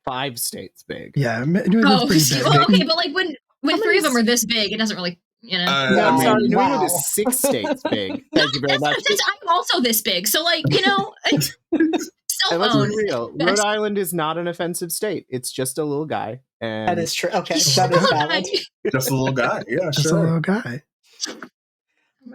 5 states big. Yeah, New England's pretty big. Well, okay, but like when 3 of them are this big, it doesn't really, No, I'm sorry. New England is 6 states big. Thank you very much. I'm also this big, so like and let's be real. Rhode Island is not an offensive state. It's just a little guy. And that is true. Okay, that is valid. Just a little guy. Yeah, just sure. a little guy.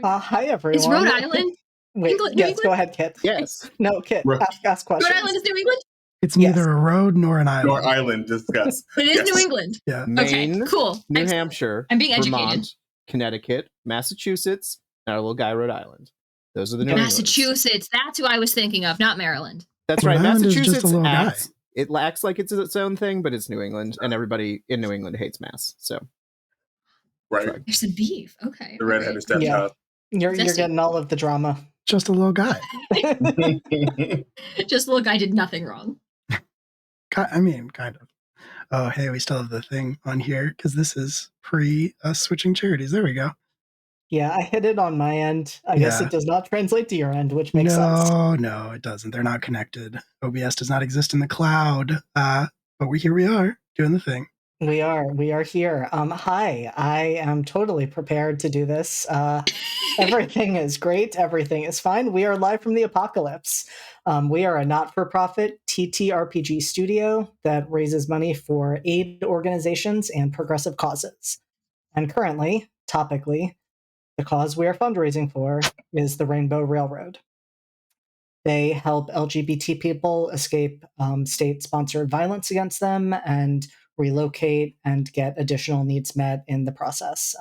Hi, everyone. Is Rhode Island? Wait, yes, go ahead, Kit. Yes. No, Kit, ask questions. Rhode Island is New England? It's neither a road nor an island. Nor island, discuss. But it is New England. Yeah. Maine, okay, cool. New Hampshire, I'm being educated. Vermont, Connecticut, Massachusetts, and our little guy, Rhode Island. Those are the New Massachusetts. That's who I was thinking of, not Maryland. That's right. Massachusetts acts like it's its own thing, but it's New England, and everybody in New England hates Mass. So, right. There's some beef. Okay. The redheaded stepchild. You're getting all of the drama. Just a little guy. Just a little guy did nothing wrong. I mean, kind of. Oh, hey, we still have the thing on here because this is pre us switching charities. There we go. Yeah, I hit it on my end. I guess it does not translate to your end, which makes sense. No, it doesn't. They're not connected. OBS does not exist in the cloud. But here we are doing the thing. We are here. Hi, I am totally prepared to do this. Everything is great. Everything is fine. We are live from the apocalypse. We are a not-for-profit TTRPG studio that raises money for aid organizations and progressive causes. And currently, topically, the cause we are fundraising for is the Rainbow Railroad. They help LGBT people escape state-sponsored violence against them and relocate and get additional needs met in the process.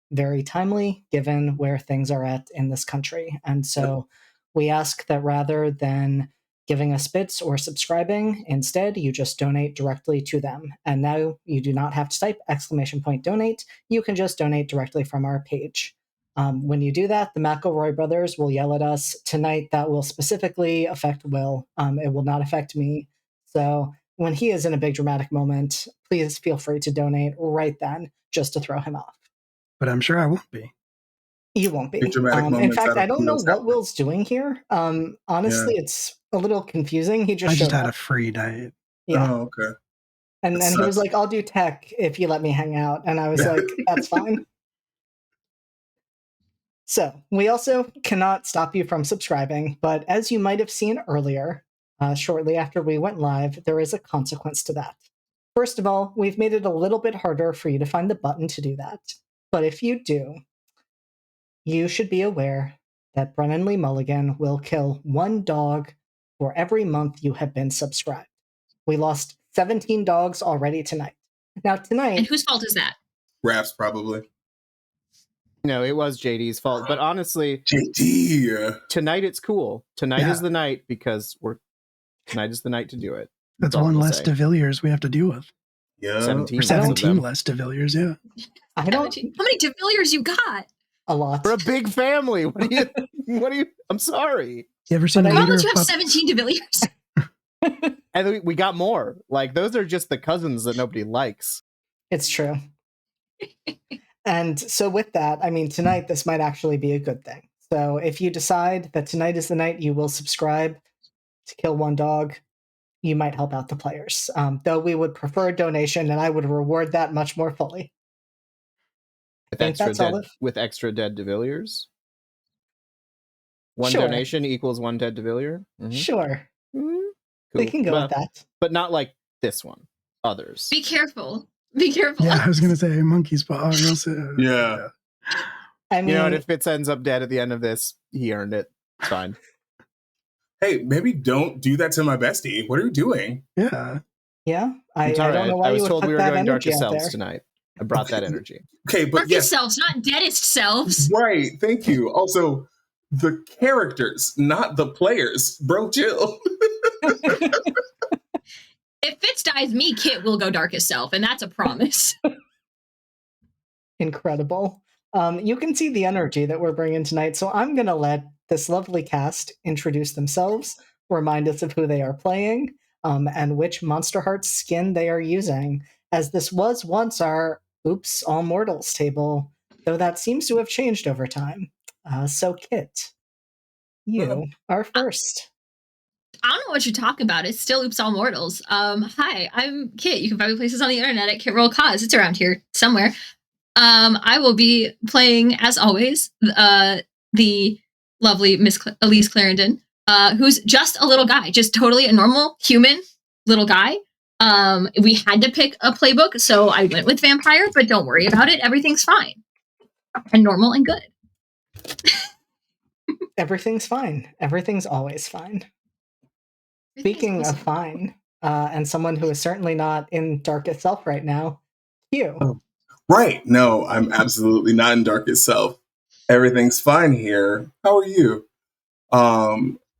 Very timely, given where things are at in this country. And so we ask that rather than giving us bits or subscribing, instead, you just donate directly to them. And now you do not have to type !donate. You can just donate directly from our page. When you do that, the McElroy brothers will yell at us. Tonight, that will specifically affect Will. It will not affect me. So when he is in a big dramatic moment, please feel free to donate right then, just to throw him off. But I'm sure I won't be. You won't be. In fact, I don't know what Will's doing here. Honestly, it's a little confusing. He just had a free night. Yeah. Oh, okay. And he was like, I'll do tech if you let me hang out. And I was like, that's fine. So we also cannot stop you from subscribing. But as you might have seen earlier, shortly after we went live, there is a consequence to that. First of all, we've made it a little bit harder for you to find the button to do that. But if you do, you should be aware that Brennan Lee Mulligan will kill one dog for every month you have been subscribed. We lost 17 dogs already tonight. Now tonight... And whose fault is that? Raph's probably. No, it was JD's fault. But honestly, JD, tonight it's cool. Tonight is the night because tonight is the night to do it. That's one less de Villiers we have to deal with. Yeah. 17 less de Villiers, yeah. How many de Villiers you got? A lot. For a big family. What do you I'm sorry. You ever seen Why don't you have 17 de Villiers? And we got more. Like, those are just the cousins that nobody likes. It's true. And so with that, I mean, tonight, this might actually be a good thing. So if you decide that tonight is the night you will subscribe to kill one dog, you might help out the players. Though we would prefer a donation, and I would reward that much more fully. With extra dead de Villiers? One donation equals one dead de Villiers? Mm-hmm. Sure. Mm-hmm. Cool. We can go with that. But not like this one. Others. Be careful. Be careful. Yeah, I was going to say monkey's paw. Yeah. I mean, you know what? If Fitz ends up dead at the end of this, he earned it. It's fine. Hey, maybe don't do that to my bestie. What are you doing? Yeah. Yeah. I don't know why I was you told would we were put going that Darkest energy out Selves there. tonight. I brought that energy. Okay, but Darkest selves, not deadest selves. Right. Thank you. Also, the characters, not the players. Bro, chill. If Fitz dies, me, Kit will go Darkest Self, and that's a promise. Incredible. You can see the energy that we're bringing tonight, so I'm going to let this lovely cast introduce themselves, remind us of who they are playing, and which Monsterhearts skin they are using, as this was once our Oops, All Mortals table, though that seems to have changed over time. So Kit, you are first. I don't know what you're talking about. It's still Oops All Mortals. Hi, I'm Kit. You can find me places on the internet at Kit Roll Cause. It's around here somewhere. I will be playing, as always, the lovely Miss Elise Clarendon, who's just a little guy, just totally a normal human little guy. We had to pick a playbook, so I went with vampire, but don't worry about it. Everything's fine and normal and good. Everything's fine. Everything's always fine. Speaking of fine, and someone who is certainly not in Darkest Self right now, Q. Oh, right. No, I'm absolutely not in Darkest Self. Everything's fine here. How are you?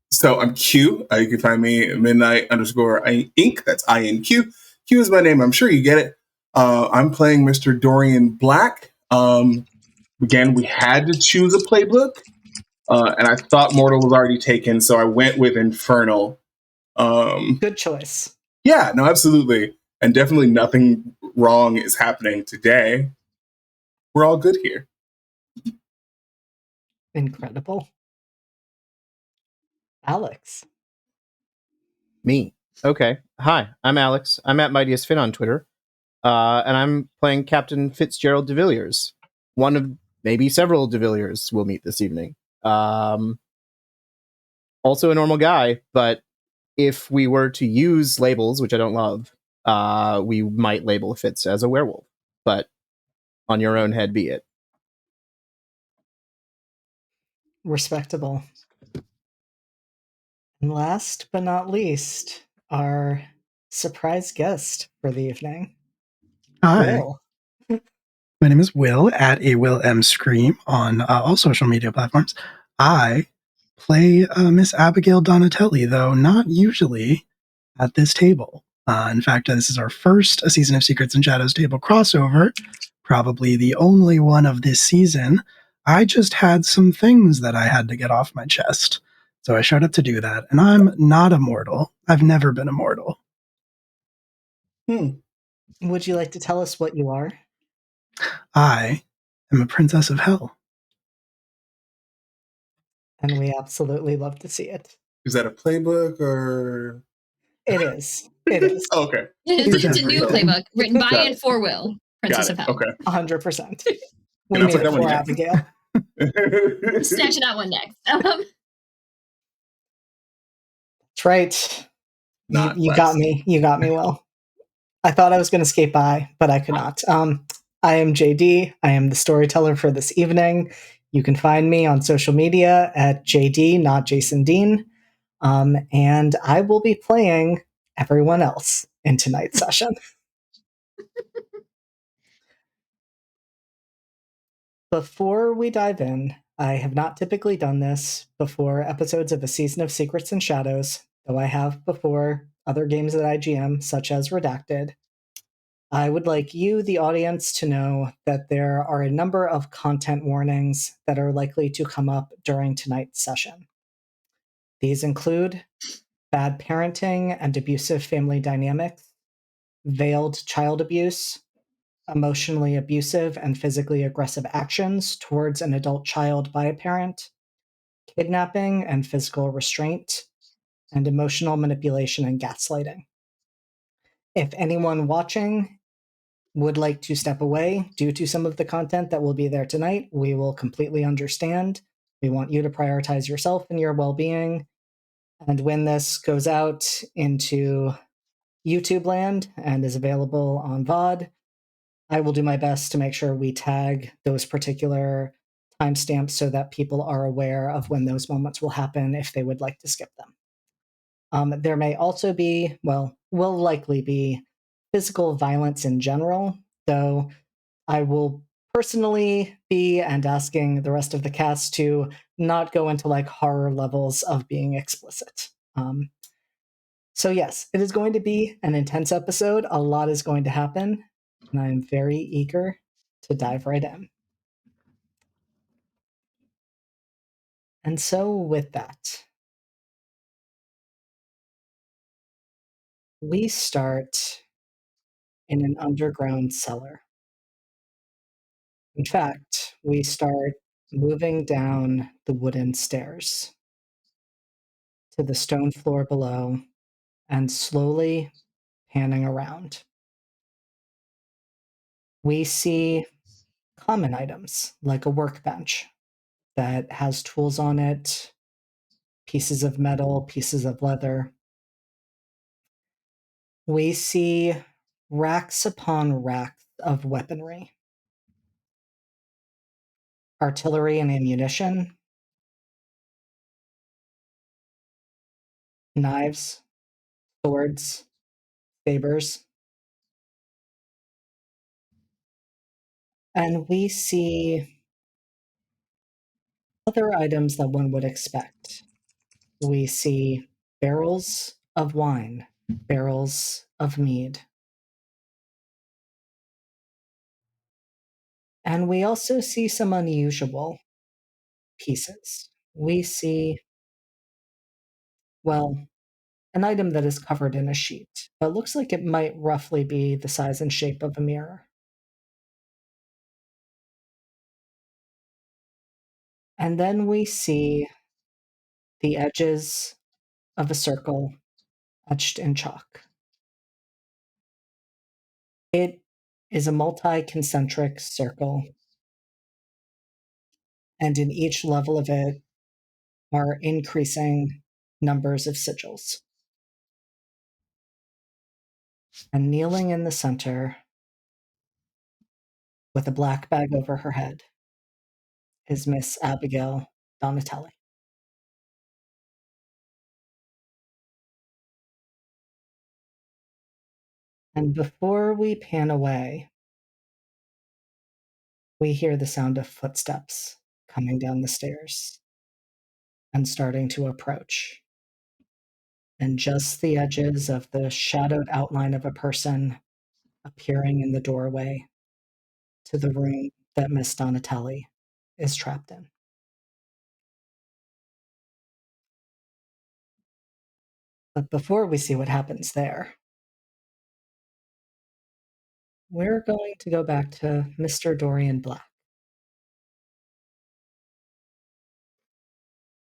So I'm Q. You can find me at midnight_Inc. That's INQ. Q is my name. I'm sure you get it. I'm playing Mr. Dorian Black. Again, we had to choose a playbook, and I thought Mortal was already taken, so I went with Infernal. Good choice. Yeah, no, absolutely. And definitely nothing wrong is happening today. We're all good here. Incredible. Alex. Me. Okay. Hi, I'm Alex. I'm at Mightiest Fin on Twitter. And I'm playing Captain Fitzgerald de Villiers. One of maybe several de Villiers we'll meet this evening. Also a normal guy, but if we were to use labels, which I don't love, we might label Fitz as a werewolf. But on your own head be it. Respectable. And last but not least, our surprise guest for the evening. Hi. Will. My name is Will at a Will M Scream on all social media platforms. I play Miss Abigail Donatelli, though not usually at this table. In fact, this is our first A Season of Secrets and Shadows table crossover, probably the only one of this season. I just had some things that I had to get off my chest. So I showed up to do that, and I'm not immortal. I've never been immortal. Would you like to tell us what you are? I am a princess of hell. And we absolutely love to see it. Is that a playbook or? It is. It is. Oh, okay. It's a new everything. playbook written by Got and it. for Will, Princess of Hell. Okay. 100%. We I'll made put it that one for next. Abigail. Snatching that one next. That's right. Not You less. got me. You got me, Will. I thought I was going to skate by, but I could not. I am JD. I am the storyteller for this evening. You can find me on social media at JD, not Jason Dean. And I will be playing everyone else in tonight's session. Before we dive in, I have not typically done this before episodes of A Season of Secrets and Shadows, though I have before other games that I GM, such as Redacted. I would like you, the audience, to know that there are a number of content warnings that are likely to come up during tonight's session. These include bad parenting and abusive family dynamics, veiled child abuse, emotionally abusive and physically aggressive actions towards an adult child by a parent, kidnapping and physical restraint, and emotional manipulation and gaslighting. If anyone watching would like to step away due to some of the content that will be there tonight, we will completely understand. We want you to prioritize yourself and your well-being. And when this goes out into YouTube land and is available on VOD, I will do my best to make sure we tag those particular timestamps so that people are aware of when those moments will happen if they would like to skip them. There may also be, will likely be physical violence in general, though I will personally be and asking the rest of the cast to not go into like horror levels of being explicit. So yes, it is going to be an intense episode. A lot is going to happen, and I am very eager to dive right in. And so with that, we start in an underground cellar. In fact, we start moving down the wooden stairs to the stone floor below and slowly panning around. We see common items like a workbench that has tools on it, pieces of metal, pieces of leather. We see racks upon racks of weaponry, artillery and ammunition, knives, swords, sabers. And we see other items that one would expect. We see barrels of wine, barrels of mead. And we also see some unusual pieces. We see, well, an item that is covered in a sheet, but looks like it might roughly be the size and shape of a mirror. And then we see the edges of a circle etched in chalk. It is a multi-concentric circle, and in each level of it are increasing numbers of sigils. And kneeling in the center, with a black bag over her head, is Miss Abigail Donatelli. And before we pan away, we hear the sound of footsteps coming down the stairs and starting to approach. And just the edges of the shadowed outline of a person appearing in the doorway to the room that Miss Donatelli is trapped in. But before we see what happens there, we're going to go back to Mr. Dorian Black.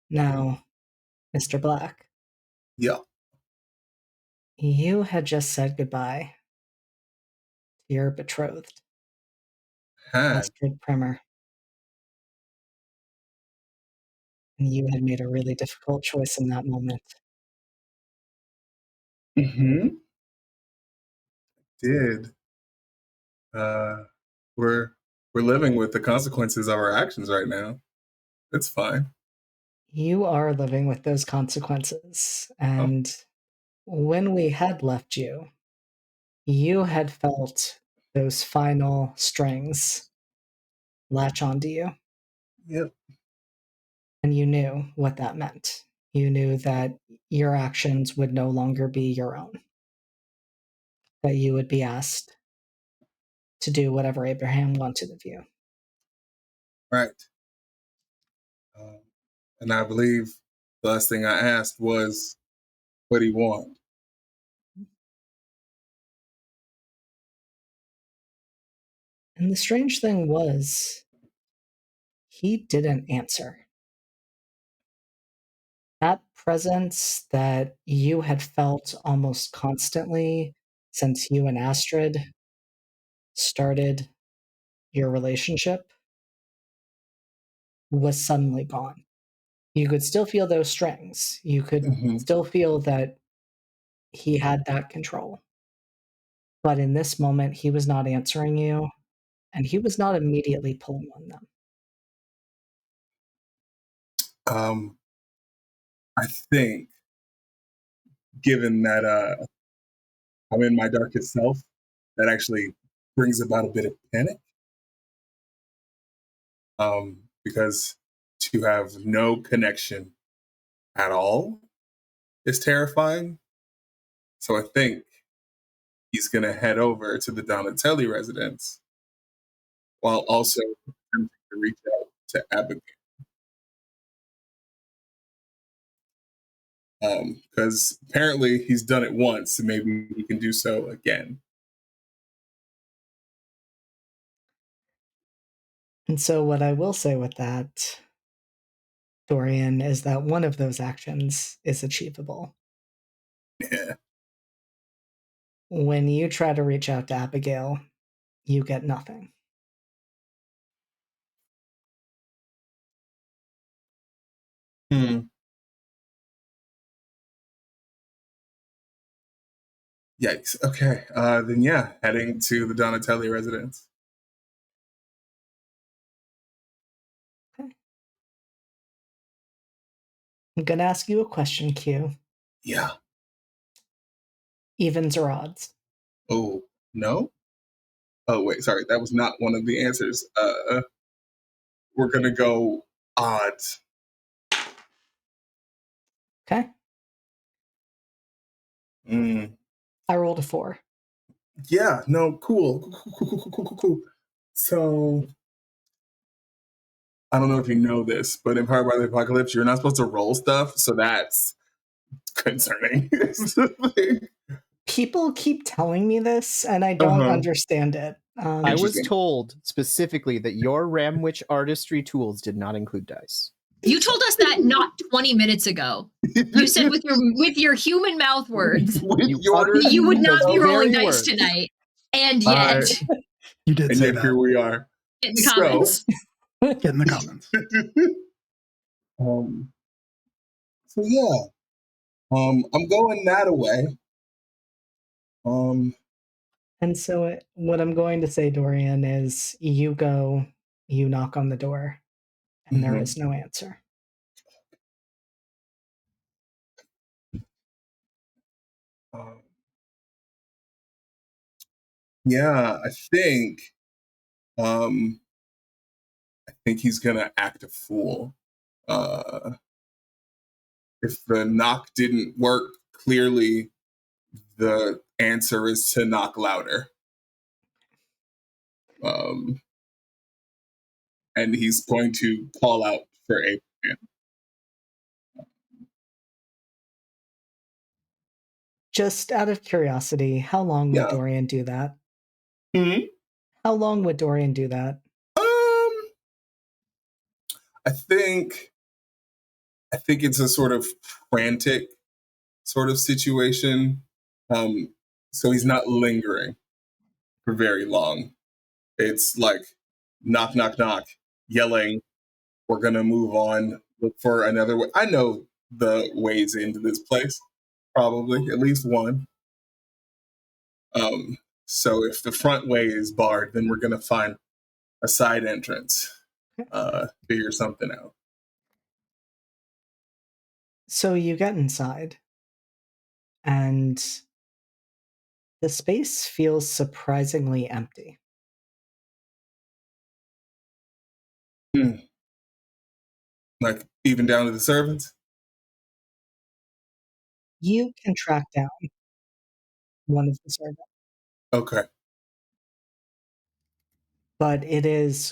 Now, Mr. Black, Yeah. you had just said goodbye to your betrothed, Had. Astrid Primer, and you had made a really difficult choice in that moment. Mm-hmm. Did. Uh, we're we're living with the consequences of our actions right now. It's fine. You are living with those consequences, and when we had left you, you had felt those final strings latch onto you, Yep. and you knew what that meant. You knew that your actions would no longer be your own, that you would be asked to do whatever Abraham wanted of you. Right. And I believe the last thing I asked was, what do you want? And the strange thing was, he didn't answer. That presence that you had felt almost constantly since you and Astrid started your relationship was suddenly gone. You could still feel those strings. You could Mm-hmm. still feel that he had that control. But in this moment, he was not answering you, and he was not immediately pulling on them. I think, given that I'm in my darkest self, that actually brings about a bit of panic. Because to have no connection at all is terrifying. So I think he's going to head over to the Donatelli residence while also attempting to reach out to Abigail. Because apparently he's done it once, and maybe he can do so again. And so, what I will say with that, Dorian, is that one of those actions is achievable. Yeah. When you try to reach out to Abigail, you get nothing. Yikes. Okay. Then yeah, heading to the Donatelli residence. Okay. I'm gonna ask you a question, Q. Yeah. Evens or odds? Oh, no? Oh, wait, sorry. That was not one of the answers. We're going to go odds. Okay. I rolled a 4. Yeah, no, cool. Cool. So, I don't know if you know this, but in Powered by the Apocalypse, you're not supposed to roll stuff, so that's concerning. People keep telling me this, and I don't understand it. I was told specifically that your Ramwich artistry tools did not include dice. You told us that not 20 minutes ago. You said with your human mouth words, you would not be rolling dice tonight. And yet, you did say that. Here we are. Get in the comments. Get in the comments. So yeah, I'm going that away. And so what I'm going to say, Dorian, is you go, you knock on the door, and there is no answer. Yeah, I think he's gonna act a fool. If the knock didn't work, clearly the answer is to knock louder. And he's going to call out for Abraham. Just out of curiosity, how long would Dorian do that? How long would Dorian do that? I think it's a sort of frantic sort of situation. So he's not lingering for very long. It's like knock, knock, knock, yelling, we're gonna move on, look for another way. I know the ways into this place, probably, at least one. So if the front way is barred, then we're gonna find a side entrance. Figure something out. So you get inside, and the space feels surprisingly empty. Like even down to the servants? You can track down one of the servants. Okay. But it is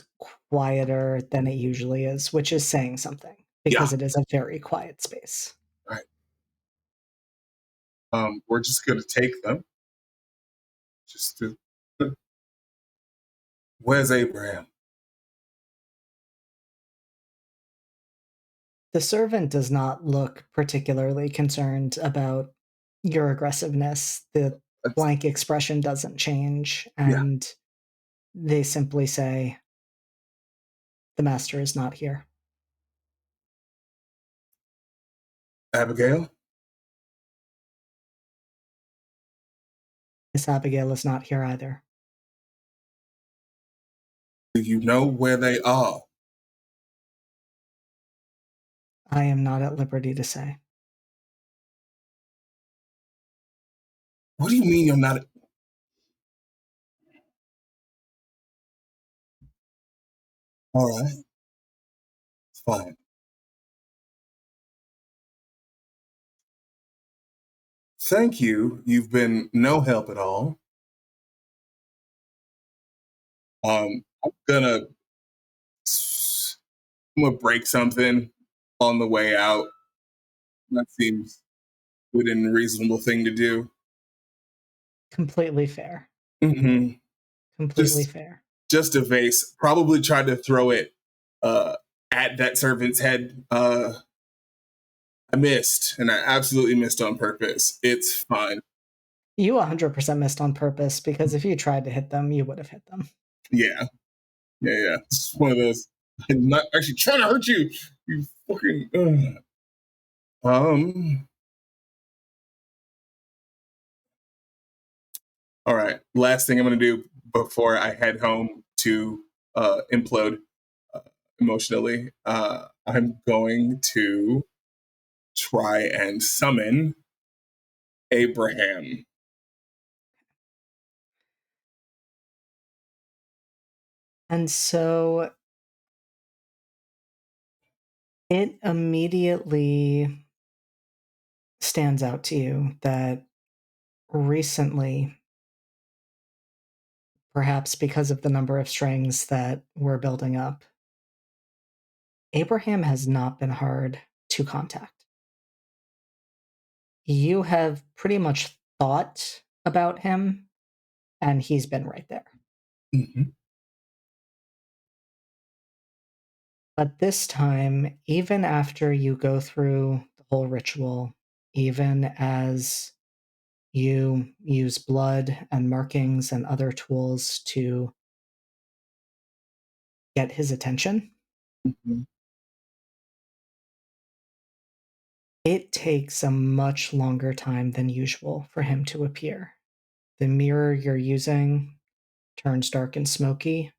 quieter than it usually is, which is saying something, because it is a very quiet space. Right. We're just going to take them. Where's Abraham? The servant does not look particularly concerned about your aggressiveness. The blank expression doesn't change, and they simply say, "The master is not here." Abigail? Miss Abigail is not here either. Do you know where they are? I am not at liberty to say. What do you mean you're not? All right. It's fine. Thank you. You've been no help at all. I'm gonna break something on the way out. That seems good and reasonable thing to do. Completely fair. Mm-hmm. Completely fair. Just a vase. Probably tried to throw it at at that servant's head. I missed, and I absolutely missed on purpose. It's fine. You 100% missed on purpose, because if you tried to hit them, you would have hit them. Yeah. It's one of those. I'm not actually trying to hurt you. You fucking. All right. Last thing I'm going to do before I head home to implode emotionally. I'm going to try and summon Abraham. And so it immediately stands out to you that recently, perhaps because of the number of strings that we're building up, Abraham has not been hard to contact. You have pretty much thought about him, and he's been right there. Mm-hmm. But this time, even after you go through the whole ritual, even as you use blood and markings and other tools to get his attention, Mm-hmm. it takes a much longer time than usual for him to appear. The mirror you're using turns dark and smoky,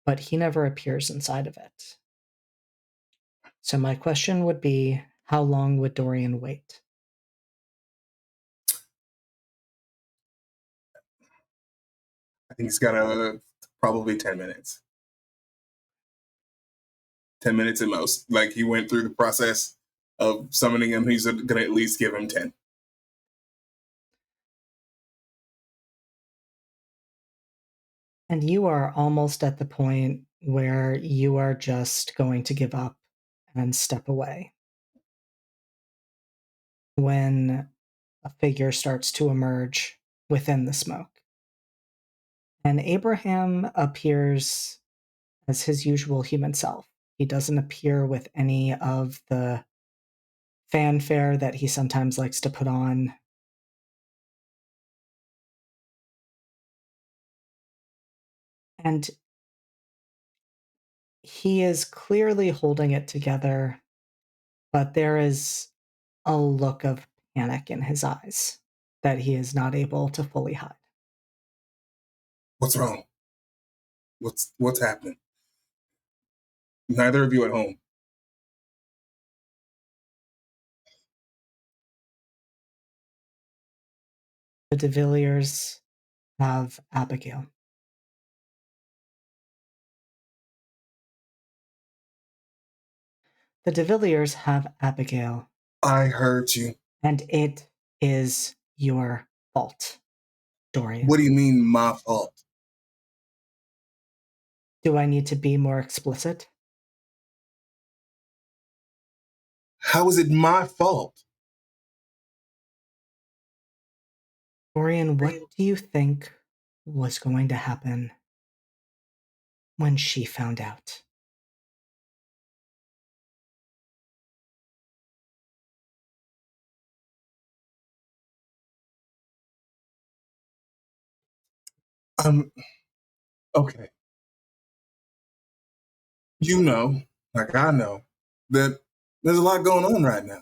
but he never appears inside of it. So my question would be, how long would Dorian wait? I think it's got probably 10 minutes. 10 minutes at most. Like, he went through the process of summoning him. He's going to at least give him 10. And you are almost at the point where you are just going to give up and step away, when a figure starts to emerge within the smoke. And Abraham appears as his usual human self. He doesn't appear with any of the fanfare that he sometimes likes to put on. And he is clearly holding it together, but there is a look of panic in his eyes that he is not able to fully hide. What's wrong? What's happening? Neither of you at home. The de Villiers have Abigail. The de Villiers have Abigail. I heard you. And it is your fault, Dorian. What do you mean, my fault? Do I need to be more explicit? How is it my fault? Dorian, what do you think was going to happen when she found out? Okay. You know, like I know, that there's a lot going on right now.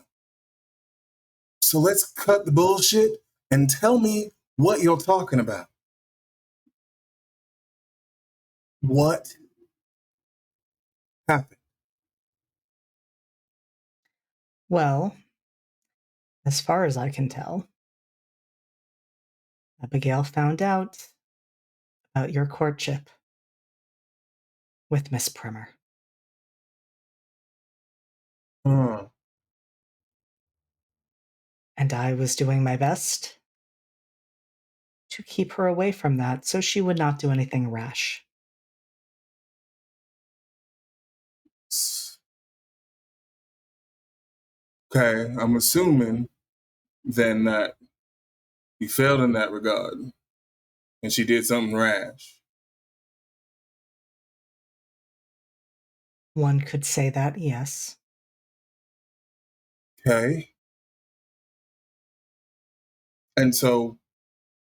So let's cut the bullshit and tell me what you're talking about. What happened? Well, as far as I can tell, Abigail found out about your courtship with Miss Primer. Hmm. And I was doing my best to keep her away from that so she would not do anything rash. Okay, I'm assuming then that you failed in that regard and she did something rash. One could say that, yes. Okay. And so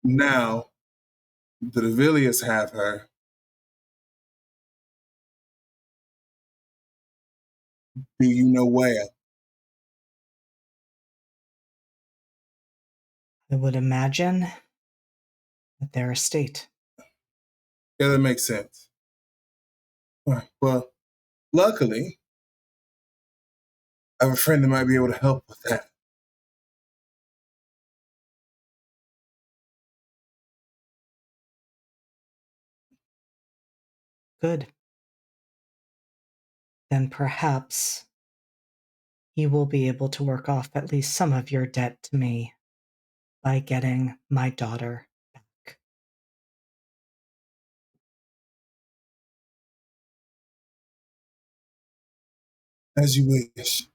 now the Devilius have her. Do you know where? I would imagine at their estate. Yeah, that makes sense. All right, well, luckily, I have a friend that might be able to help with that. Good. Then perhaps you will be able to work off at least some of your debt to me by getting my daughter back. As you wish.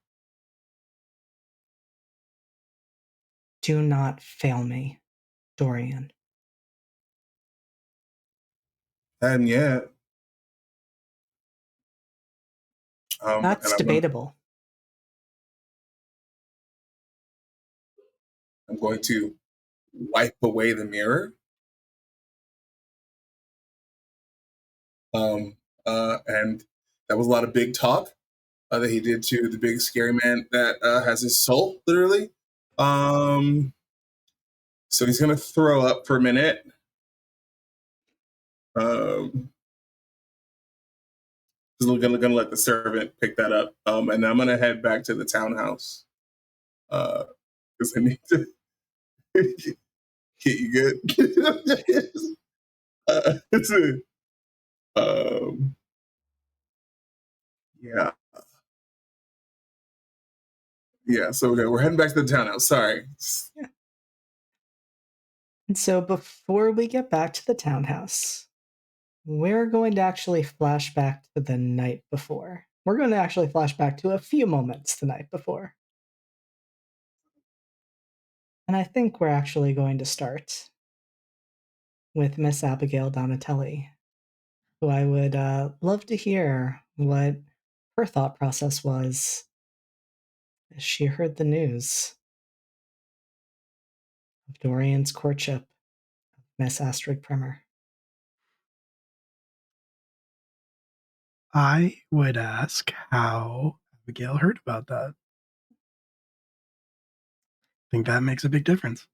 Do not fail me, Dorian. And yet, That's and debatable. I'm going to wipe away the mirror. And that was a lot of big talk that he did to the big scary man that has his soul, literally. So he's gonna throw up for a minute. Just gonna let the servant pick that up. And I'm gonna head back to the townhouse. Because I need to get you good. Um, yeah. Yeah, so okay, we're heading back to the townhouse. Sorry. Yeah. And so before we get back to the townhouse, we're going to actually flash back to the night before. We're going to actually flash back to a few moments the night before. And I think we're actually going to start with Miss Abigail Donatelli, who I would love to hear what her thought process was as she heard the news of Dorian's courtship of Miss Astrid Primer. I would ask how Abigail heard about that. I think that makes a big difference.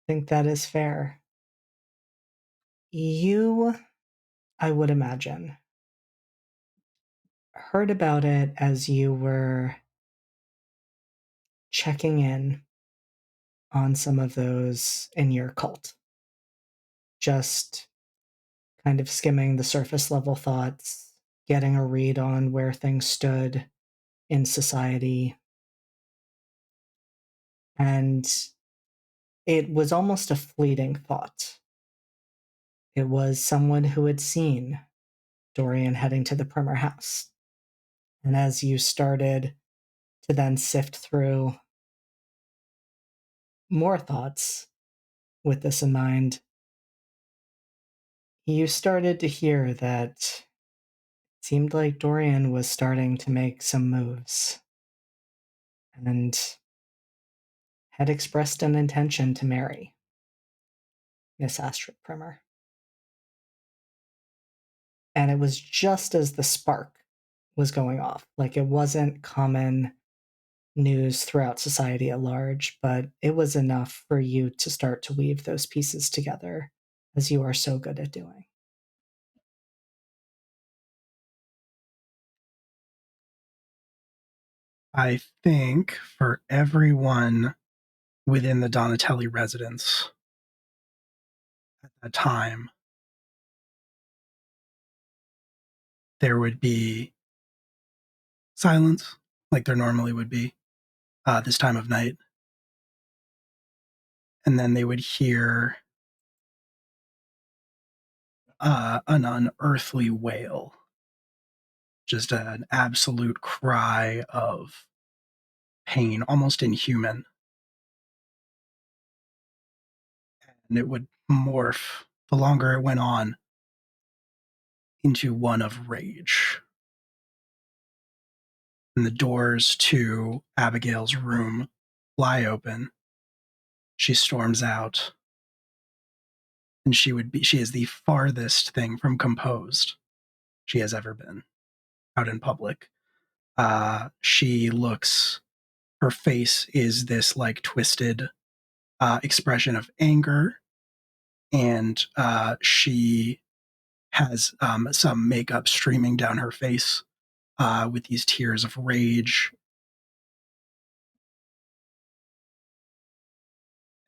I think that is fair. You, I would imagine, heard about it as you were checking in on some of those in your cult. Just kind of skimming the surface level thoughts, getting a read on where things stood in society. And it was almost a fleeting thought. It was someone who had seen Dorian heading to the Primer house. And as you started to then sift through more thoughts with this in mind, you started to hear that it seemed like Dorian was starting to make some moves and had expressed an intention to marry Miss Astrid Primer. And it was just as the spark was going off. Like, it wasn't common news throughout society at large, but it was enough for you to start to weave those pieces together, as you are so good at doing. I think for everyone within the Donatelli residence at that time, there would be silence, like there normally would be this time of night. And then they would hear an unearthly wail, just an absolute cry of pain, almost inhuman. And it would morph, the longer it went on, into one of rage. and the doors to Abigail's room fly open. She storms out, and she is the farthest thing from composed she has ever been out in public. She looks, her face is this like twisted expression of anger, and she has some makeup streaming down her face with these tears of rage.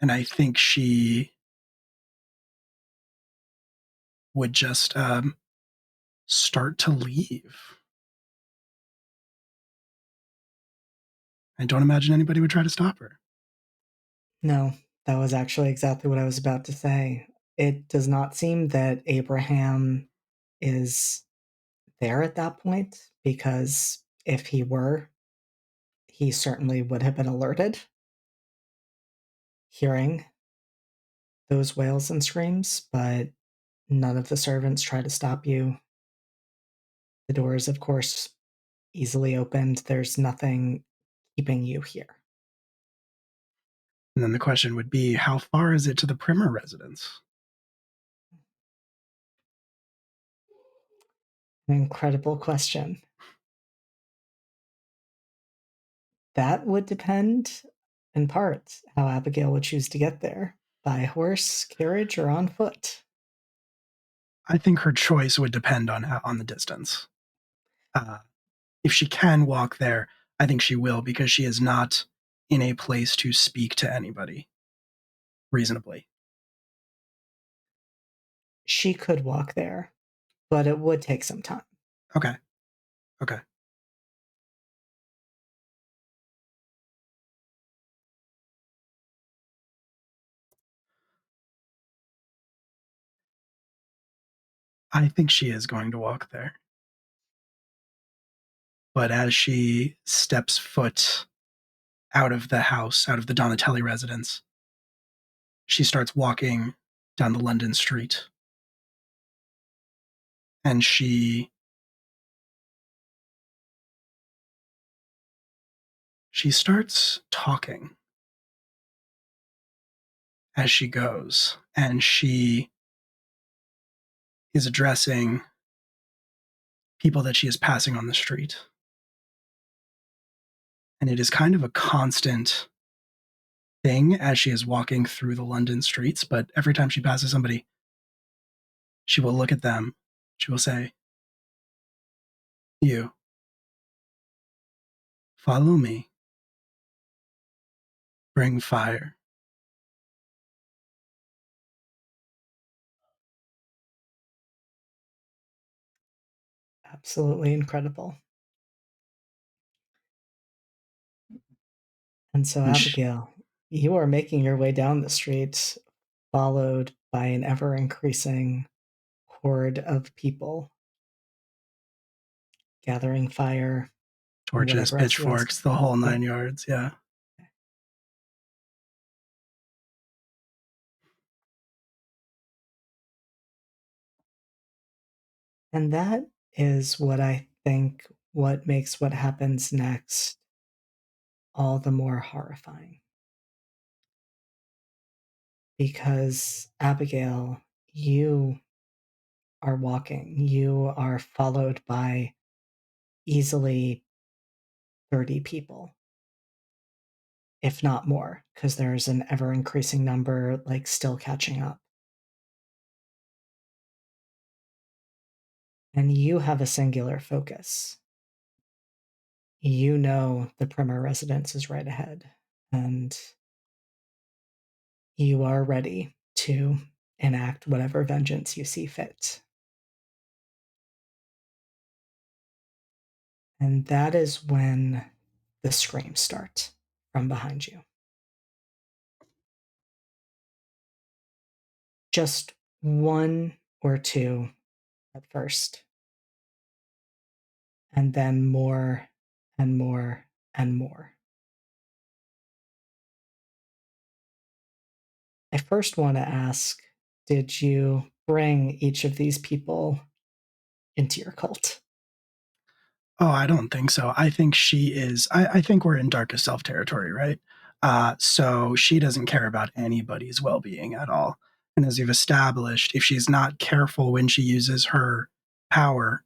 And I think she would just start to leave. I don't imagine anybody would try to stop her. No, that was actually exactly what I was about to say. It does not seem that Abraham is there at that point, because if he were, he certainly would have been alerted, hearing those wails and screams, but none of the servants try to stop you. The doors, of course, easily opened. There's nothing keeping you here. And then the question would be, how far is it to the Primer residence? An incredible question. That would depend, in part, how Abigail would choose to get there. By horse, carriage, or on foot. I think her choice would depend on the distance. If she can walk there, I think she will, because she is not in a place to speak to anybody reasonably. She could walk there, but it would take some time. Okay. I think she is going to walk there. But as she steps foot out of the house, out of the Donatelli residence, she starts walking down the London street. And she starts talking as she goes, and she is addressing people that she is passing on the street. And it is kind of a constant thing as she is walking through the London streets, but every time she passes somebody, she will look at them. She will say, "You, follow me. Bring fire." Absolutely incredible. And so, And Abigail, you are making your way down the street, followed by an ever-increasing horde of people, gathering fire, and torches, whatever else you want. pitchforks, the whole Yeah. 9 yards. Yeah. And that is what I think what makes what happens next all the more horrifying. Because, Abigail, you are walking. You are followed by easily 30 people, if not more, because there's an ever increasing number, like, still catching up. And you have a singular focus. You know the Primer residence is right ahead, and you are ready to enact whatever vengeance you see fit. And that is when the screams start from behind you. Just one or two at first, and then more and more and more. I first want to ask, did you bring each of these people into your cult? Oh, I don't think so. I think she is. I think we're in darkest self territory, right? So she doesn't care about anybody's well being at all. And as you've established, if she's not careful when she uses her power,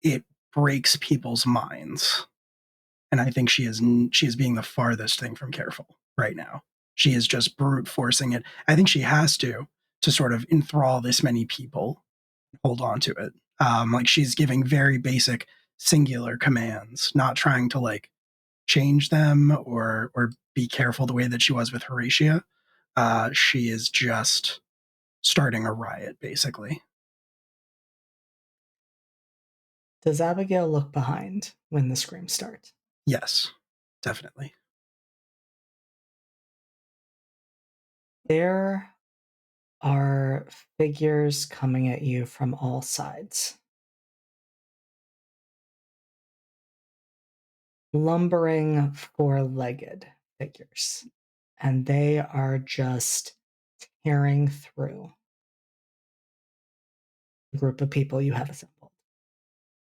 it breaks people's minds. And I think she is being the farthest thing from careful right now. She is just brute forcing it. I think she has to sort of enthrall this many people, hold on to it. Like she's giving very basic singular commands, not trying to like change them or be careful the way that she was with Horatia. She is just starting a riot, basically. Does Abigail look behind when the screams start? Yes, definitely. There are figures coming at you from all sides. Lumbering, four-legged figures. And they are just tearing through the group of people you have assembled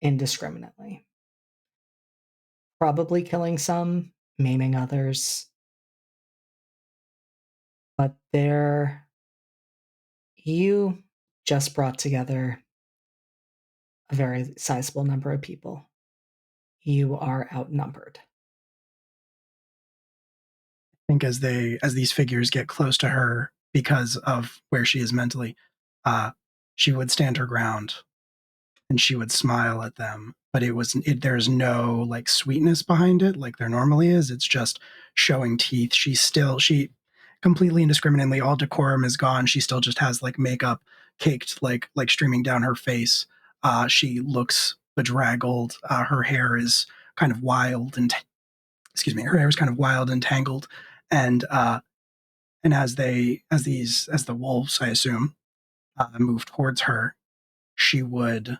indiscriminately. Probably killing some, maiming others. But you just brought together a very sizable number of people. You are outnumbered. I think as these figures get close to her because of where she is mentally, she would stand her ground and she would smile at them. But there's no like sweetness behind it like there normally is. It's just showing teeth. She completely indiscriminately, all decorum is gone. She still just has like makeup caked like streaming down her face. She looks bedraggled. Her hair is kind of wild and her hair is kind of wild and tangled. And as the wolves, I assume, move towards her, she would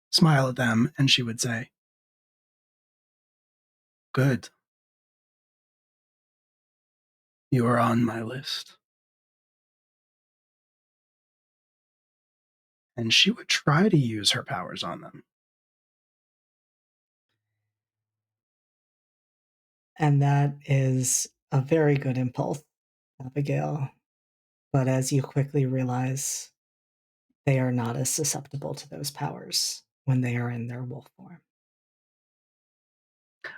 smile at them and she would say, "Good. You are on my list." And she would try to use her powers on them. And that is a very good impulse, Abigail. But as you quickly realize, they are not as susceptible to those powers when they are in their wolf form.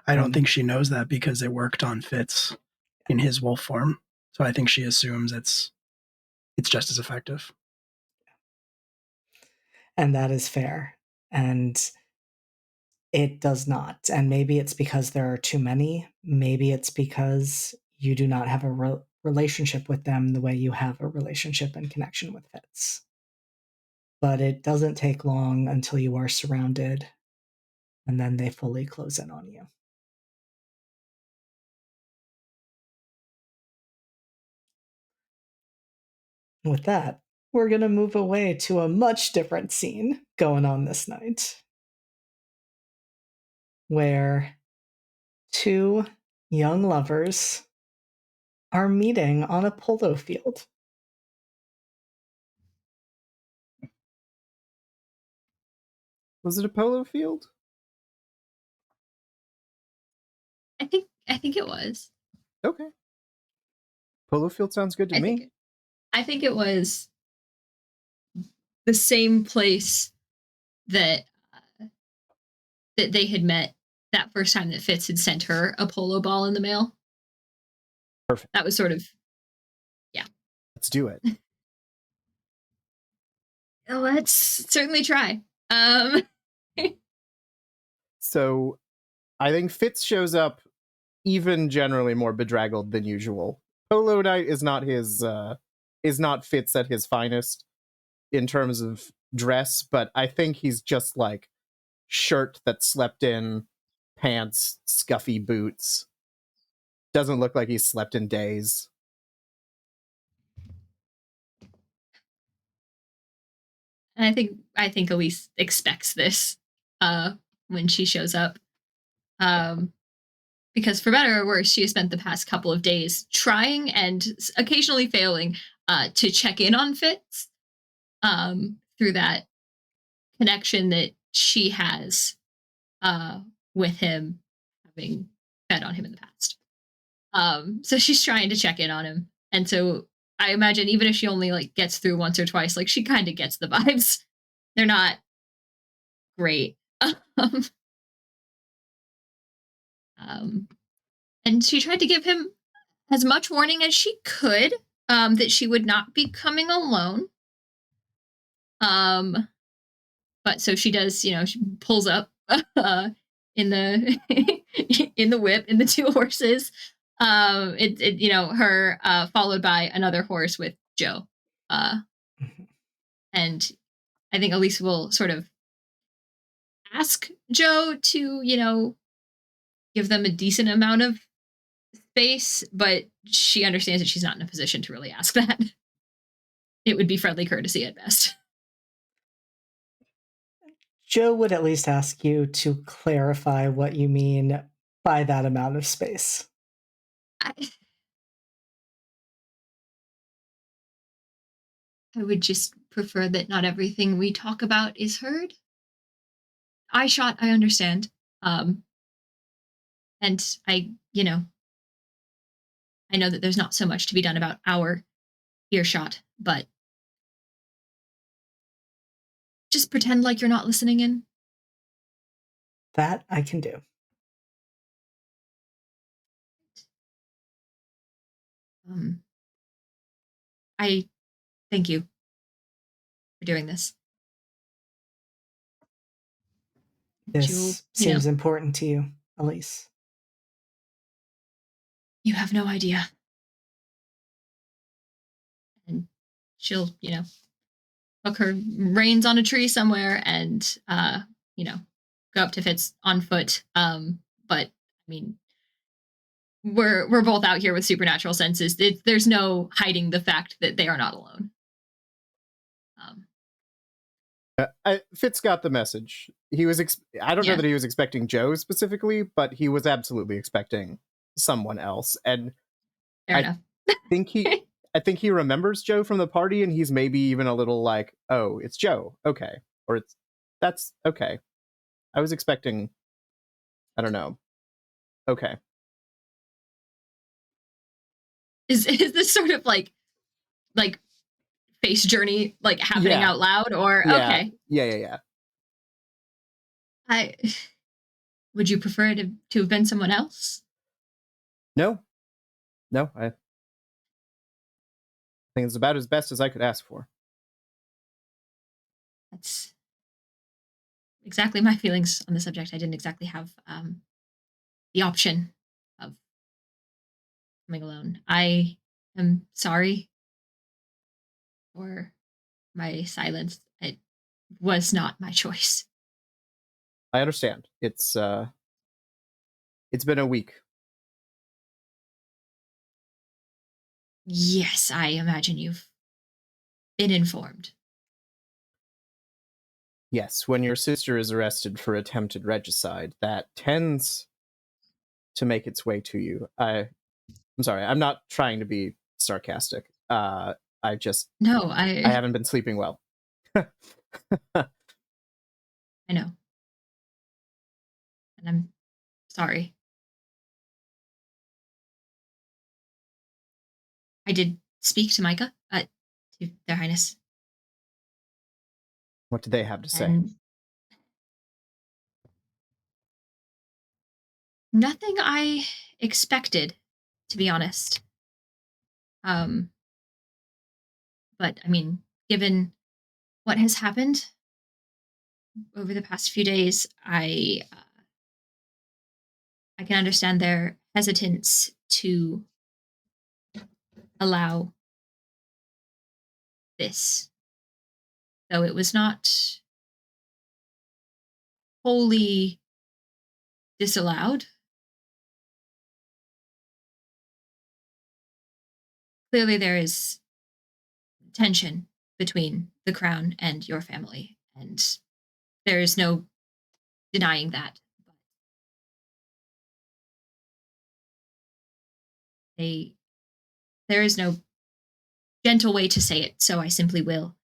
I don't think she knows that because it worked on Fitz in his wolf form. So I think she assumes it's just as effective. And that is fair. And it does not. And maybe it's because there are too many. Maybe it's because you do not have a relationship with them the way you have a relationship and connection with Fitz. But it doesn't take long until you are surrounded, and then they fully close in on you. With that, we're going to move away to a much different scene going on this night, where two young lovers are meeting on a polo field. Was it a polo field? I think it was. Okay. Polo field sounds good to me. I think it was the same place that that they had met that first time that Fitz had sent her a polo ball in the mail. Perfect. That was sort of, yeah. Let's do it. Let's certainly try. So I think Fitz shows up even generally more bedraggled than usual. Polo night is not Fitz at his finest in terms of dress, but I think he's just like shirt that slept in, pants, scuffy boots. Doesn't look like he's slept in days. And I think Elise expects this when she shows up. Because for better or worse, she has spent the past couple of days trying and occasionally failing to check in on Fitz through that connection that she has with him having fed on him in the past. So she's trying to check in on him. And so I imagine even if she only like gets through once or twice, like she kind of gets the vibes. They're not great. And she tried to give him as much warning as she could, that she would not be coming alone. But so she does, she pulls up in the in the whip in the two horses. Her followed by another horse with Joe. And I think Elise will sort of ask Joe to, give them a decent amount of space, but she understands that she's not in a position to really ask that. It would be friendly courtesy at best. Joe would at least ask you to clarify what you mean by that amount of space. I would just prefer that not everything we talk about is heard. I understand. And I know that there's not so much to be done about our earshot, but just pretend like you're not listening in. That I can do. I thank you for doing this. This seems important to you, Elise. You have no idea. And she'll, hook her reins on a tree somewhere and, go up to Fitz on foot. But I mean, we're both out here with supernatural senses. There's no hiding the fact that they are not alone. Fitz got the message. He was. I don't know that he was expecting Joe specifically, but he was absolutely expecting someone else. And fair enough. I think he remembers Joe from the party, and he's maybe even a little like, "Oh, it's Joe. Okay," or that's okay. I was expecting. I don't know. Okay. Is this sort of like face journey like happening out loud, or okay? Yeah. Would you prefer it to have been someone else? No. I think it's about as best as I could ask for. That's exactly my feelings on the subject. I didn't exactly have the option of coming alone. I am sorry for my silence. It was not my choice. I understand. It's been a week. Yes, I imagine you've been informed. Yes, when your sister is arrested for attempted regicide, that tends to make its way to you. I'm sorry, I'm not trying to be sarcastic. I haven't been sleeping well. I know. And I'm sorry. I did speak to Micah, to Their Highness. What did they have to say? Nothing I expected, to be honest. But I mean, given what has happened over the past few days, I can understand their hesitance to allow this, though it was not wholly disallowed. Clearly, there is tension between the crown and your family, and there is no denying that. There is no gentle way to say it, so I simply will.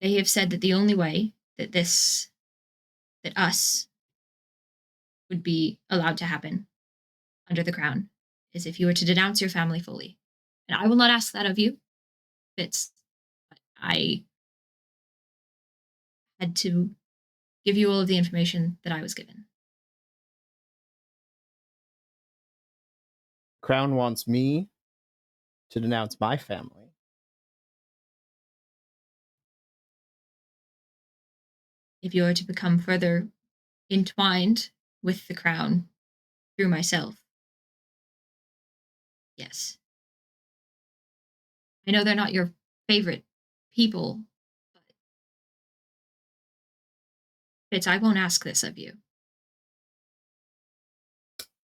They have said that the only way that us would be allowed to happen under the crown is if you were to denounce your family fully. And I will not ask that of you, Fitz. But I had to give you all of the information that I was given. Crown wants me to denounce my family. If you are to become further entwined with the crown through myself, yes. I know they're not your favorite people, but Fitz, I won't ask this of you.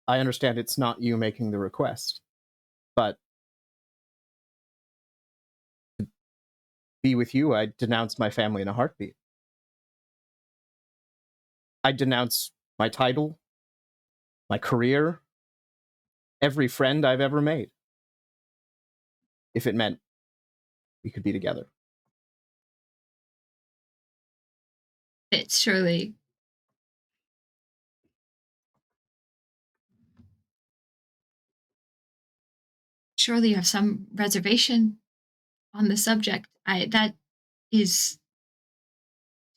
I understand it's not you making the request, but to be with you, I'd denounce my family in a heartbeat. I'd denounce my title, my career, every friend I've ever made, if it meant we could be together. Fitz, surely you have some reservation on the subject. That is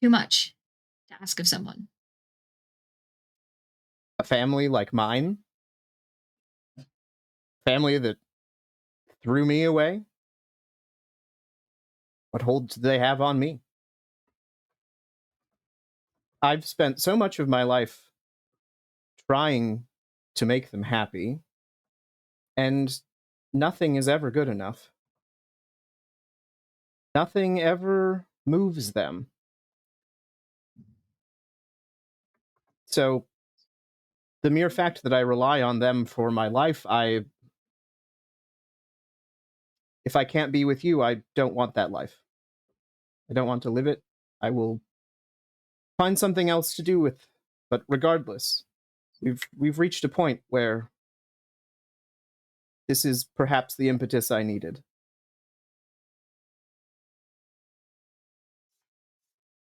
too much to ask of someone. A family like mine, family that threw me away, what hold do they have on me? I've spent so much of my life trying to make them happy, and nothing is ever good enough. Nothing ever moves them. So, the mere fact that I rely on them for my life, if I can't be with you, I don't want that life. I don't want to live it. I will find something else to do with. But regardless, we've reached a point where this is perhaps the impetus I needed.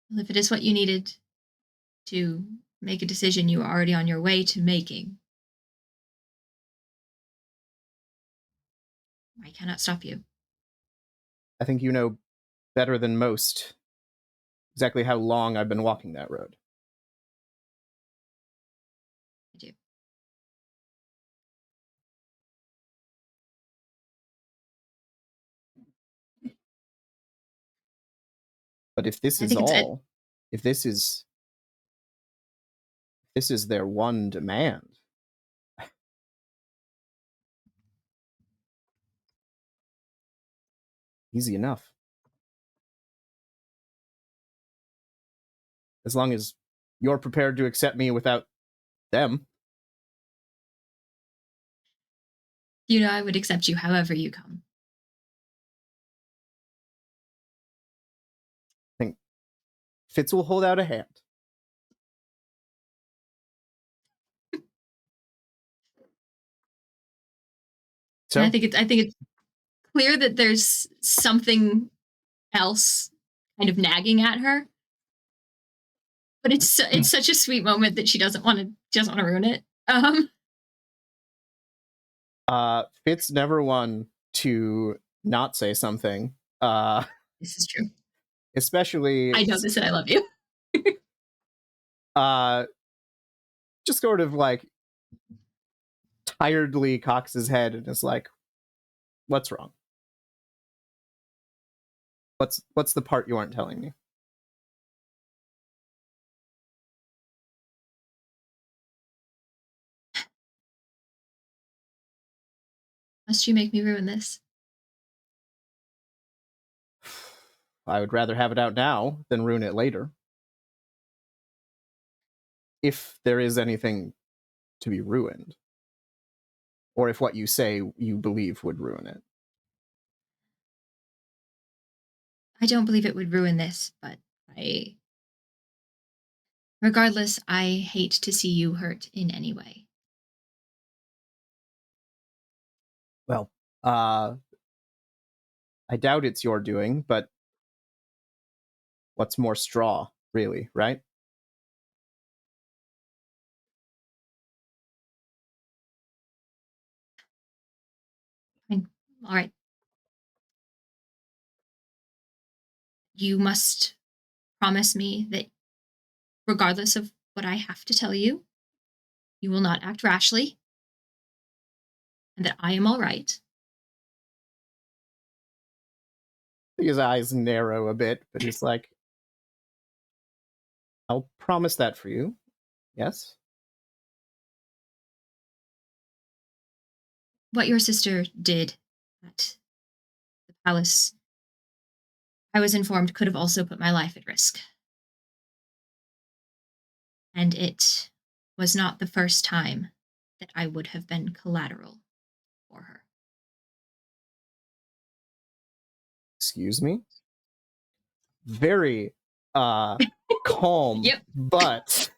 Well, if it is what you needed to make a decision you are already on your way to making, I cannot stop you. I think you know better than most exactly how long I've been walking that road. I do. But if this I is think it's all, if this is their one demand, easy enough. As long as you're prepared to accept me without them. You know I would accept you however you come. I think Fitz will hold out a hand. So And I think it's clear that there's something else kind of nagging at her. But it's such a sweet moment that she doesn't want to ruin it. Fitz never one to not say something. This is true. Especially I know this and I love you. Just sort of like tiredly cocks his head and is like, what's wrong? What's the part you aren't telling me? Must you make me ruin this? I would rather have it out now than ruin it later. If there is anything to be ruined. Or if what you say you believe would ruin it. I don't believe it would ruin this, but regardless, I hate to see you hurt in any way. Well, I doubt it's your doing, but what's more straw, really, right? Fine. All right. You must promise me that regardless of what I have to tell you, you will not act rashly, and that I am all right. His eyes narrow a bit, but he's like, I'll promise that for you. Yes? What your sister did at the palace, I was informed, could have also put my life at risk. And it was not the first time that I would have been collateral for her. Excuse me? Very calm, Yep. but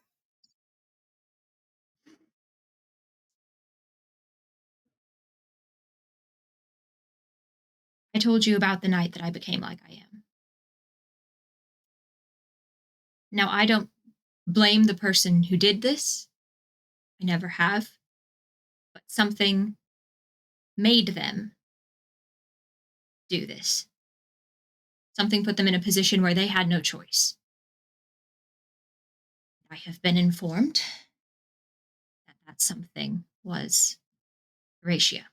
I told you about the night that I became like I am. Now, I don't blame the person who did this. I never have. But something made them do this. Something put them in a position where they had no choice. I have been informed that that something was Horatia.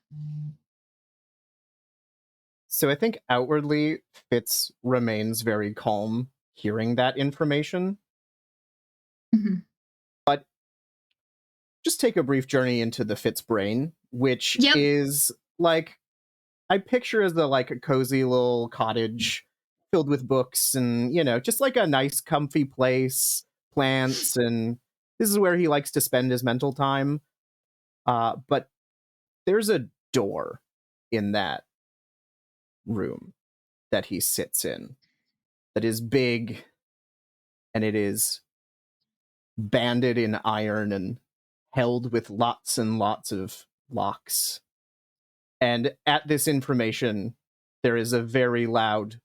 so I think outwardly Fitz remains very calm hearing that information. Mhm. But just take a brief journey into the Fitz brain, which Yep. is like, I picture as the like a cozy little cottage filled with books and, you know, just like a nice comfy place, plants, and this is where he likes to spend his mental time. But there's a door in that room that he sits in that is big, and it is banded in iron and held with lots and lots of locks. And at this information, there is a very loud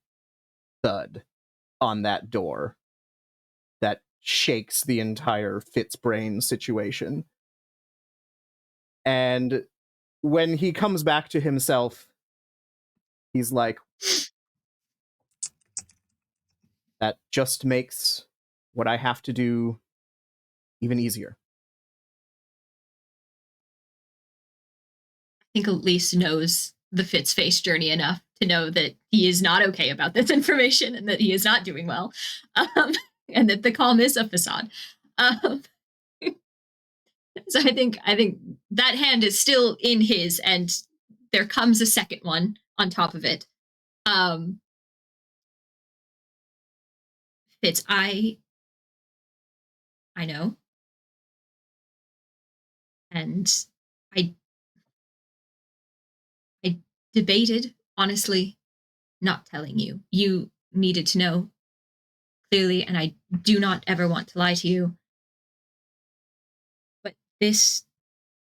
thud on that door that shakes the entire Fitzbrain situation. And when he comes back to himself, he's like, that just makes what I have to do even easier. I think Elise knows the Fitz face journey enough to know that he is not okay about this information and that he is not doing well, and that the calm is a facade. So I think that hand is still in his, and there comes a second one on top of it. Fitz, I know, and I debated, honestly, not telling you. You needed to know clearly, and I do not ever want to lie to you. But this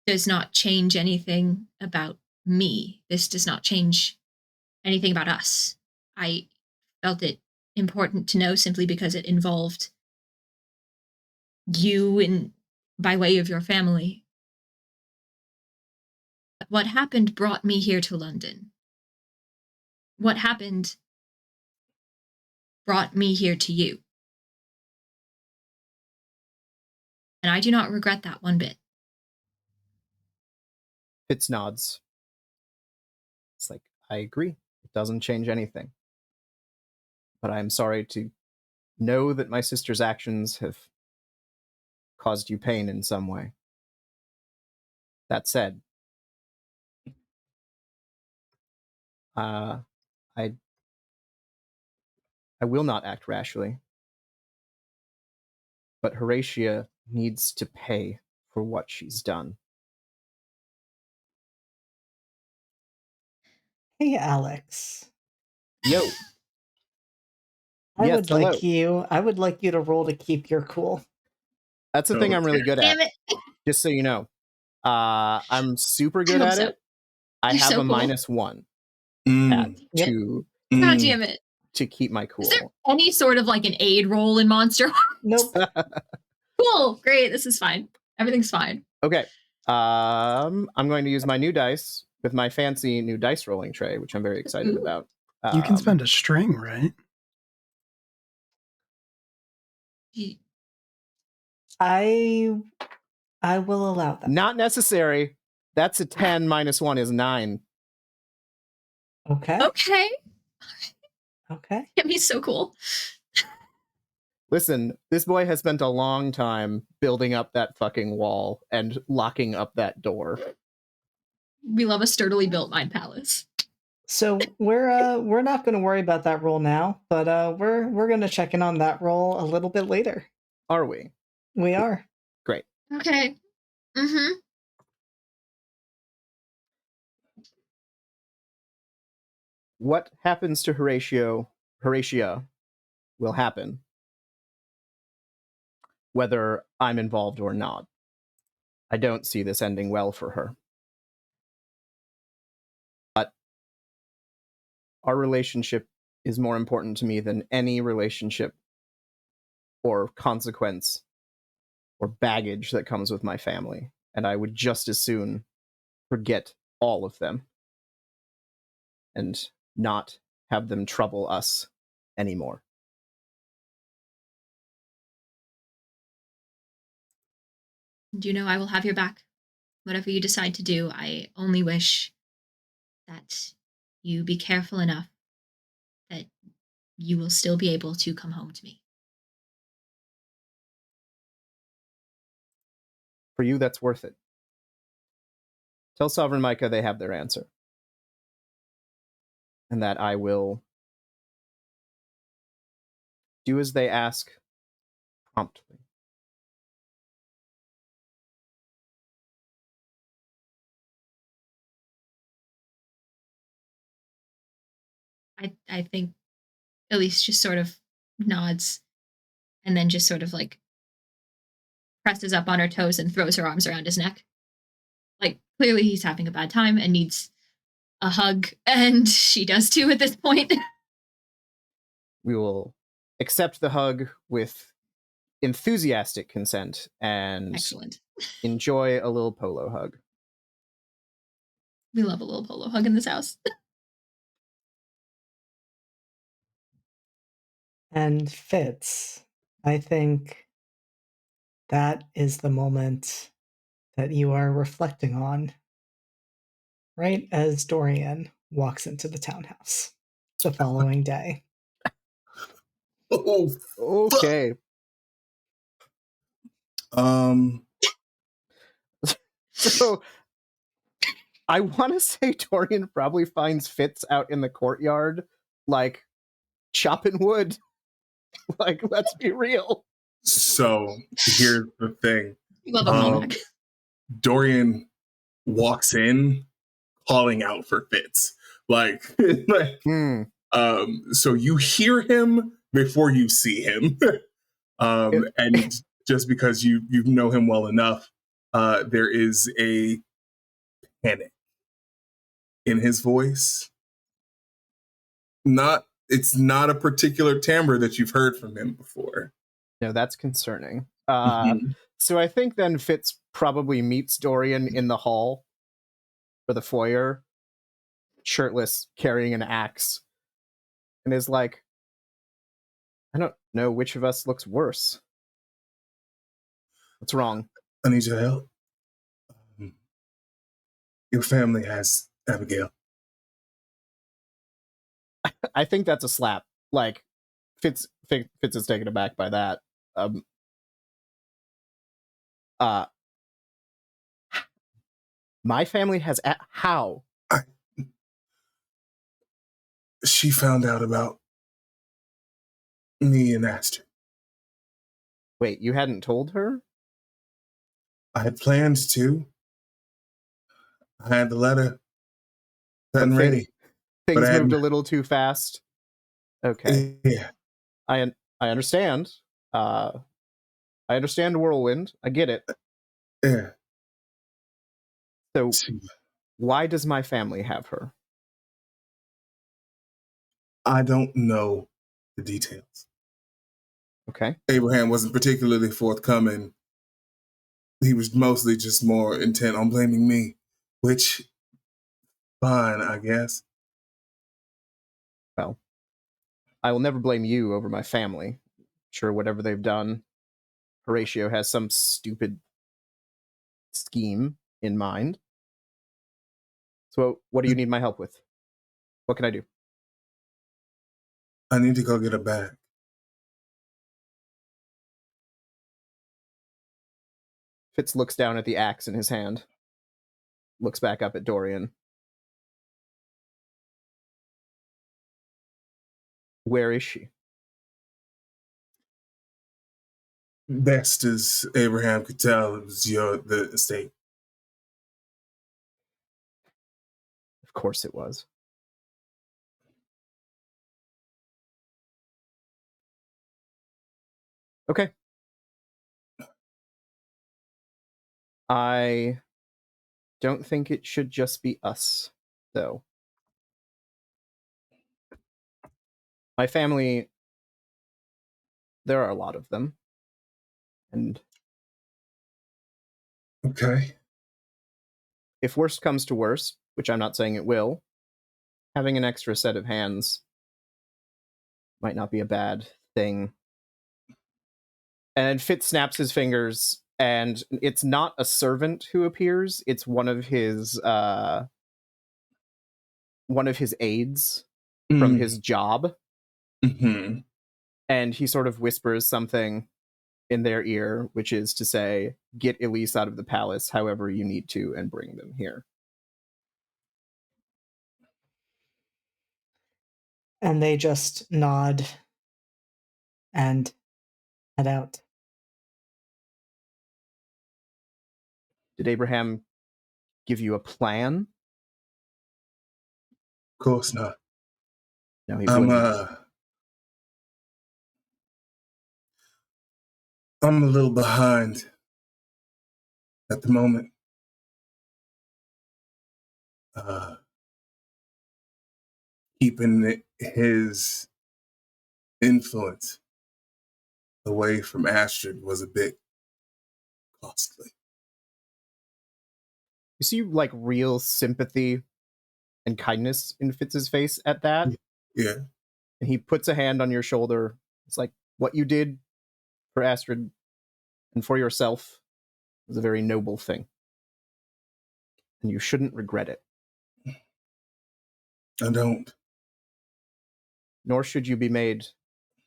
does not change anything about me. This does not change anything about us. I felt it important to know simply because it involved you in by way of your family. What happened brought me here to London. What happened brought me here to you. And I do not regret that one bit. Fitz nods. It's like, I agree. It doesn't change anything. But I'm sorry to know that my sister's actions have caused you pain in some way. That said, I will not act rashly. But Horatia needs to pay for what she's done. Hey, Alex. Yo. I Yes, would hello. like you to roll to keep your cool. That's the thing I'm really good at. Damn it. Just so you know. I'm super good hope at so. it. I You're have so a cool. -1 Mm, at Yep. to God damn it. to keep my cool. Is there any sort of like an aid roll in Monster Hearts? Nope. Cool. Great. This is fine. Everything's fine. Okay. I'm going to use my new dice with my fancy new dice rolling tray, which I'm very excited Ooh. about. You can spend a string, right? I will allow that. Not necessary. That's a 10 minus 1 is 9. Okay. Okay. Okay. Get me so cool. Listen, this boy has spent a long time building up that fucking wall and locking up that door. We love a sturdily built Mind Palace. So we're not going to worry about that roll now, but we're going to check in on that roll a little bit later. Are we? We are. Great. Okay. Mm-hmm. What happens to Horatia will happen, whether I'm involved or not. I don't see this ending well for her. But our relationship is more important to me than any relationship or consequence or baggage that comes with my family. And I would just as soon forget all of them and not have them trouble us anymore. Do you know I will have your back? Whatever you decide to do, I only wish that you be careful enough that you will still be able to come home to me. For you, that's worth it. Tell Sovereign Micah they have their answer. And that I will do as they ask promptly. I think Elise just sort of nods and then just sort of like presses up on her toes and throws her arms around his neck. Like, clearly he's having a bad time and needs a hug, and she does too at this point. We will accept the hug with enthusiastic consent and Excellent. enjoy a little polo hug. We love a little polo hug in this house. And Fitz, I think that is the moment that you are reflecting on right as Dorian walks into the townhouse the following day. Oh, Okay. So I want to say Dorian probably finds Fitz out in the courtyard, like chopping wood. Like, let's be real. So here's the thing. We love a Monac. Dorian walks in calling out for Fitz. Like, so you hear him before you see him. And just because you know him well enough, there is a panic in his voice. It's not a particular timbre that you've heard from him before. No, that's concerning. Mhm. So I think then Fitz probably meets Dorian in the hall or the foyer, shirtless, carrying an axe, and is like, I don't know which of us looks worse. What's wrong? I need your help. Your family has Abigail. I think that's a slap. Like, Fitz is taken aback by that. My family has how? She found out about me and asked her. Wait, you hadn't told her? I had planned to. I had the letter set and ready. Things moved a little too fast. Okay. Yeah. I understand. I understand Whirlwind. I get it. Yeah. So, why does my family have her? I don't know the details. Okay. Abraham wasn't particularly forthcoming. He was mostly just more intent on blaming me, which, fine, I guess. Well, I will never blame you over my family. Sure, whatever they've done, Horatio has some stupid scheme in mind. So, what do you need my help with? What can I do? I need to go get a bag. Fitz looks down at the axe in his hand, looks back up at Dorian. Where is she? Best as Abraham could tell, it was the estate. Of course it was. Okay. I don't think it should just be us, though. My family, there are a lot of them. And Okay. if worst comes to worst, which I'm not saying it will, having an extra set of hands might not be a bad thing. And Fitz snaps his fingers, and it's not a servant who appears, it's one of his aides from his job. Mm-hmm. And he sort of whispers something in their ear, which is to say, get Elise out of the palace however you need to and bring them here. And they just nod and head out. Did Abraham give you a plan? Of course not. No, he wouldn't. I'm a little behind at the moment. Keeping his influence away from Astrid was a bit costly. You see, like, real sympathy and kindness in Fitz's face at that. Yeah. And he puts a hand on your shoulder. It's like, what you did for Astrid and for yourself was a very noble thing. And you shouldn't regret it. I don't. Nor should you be made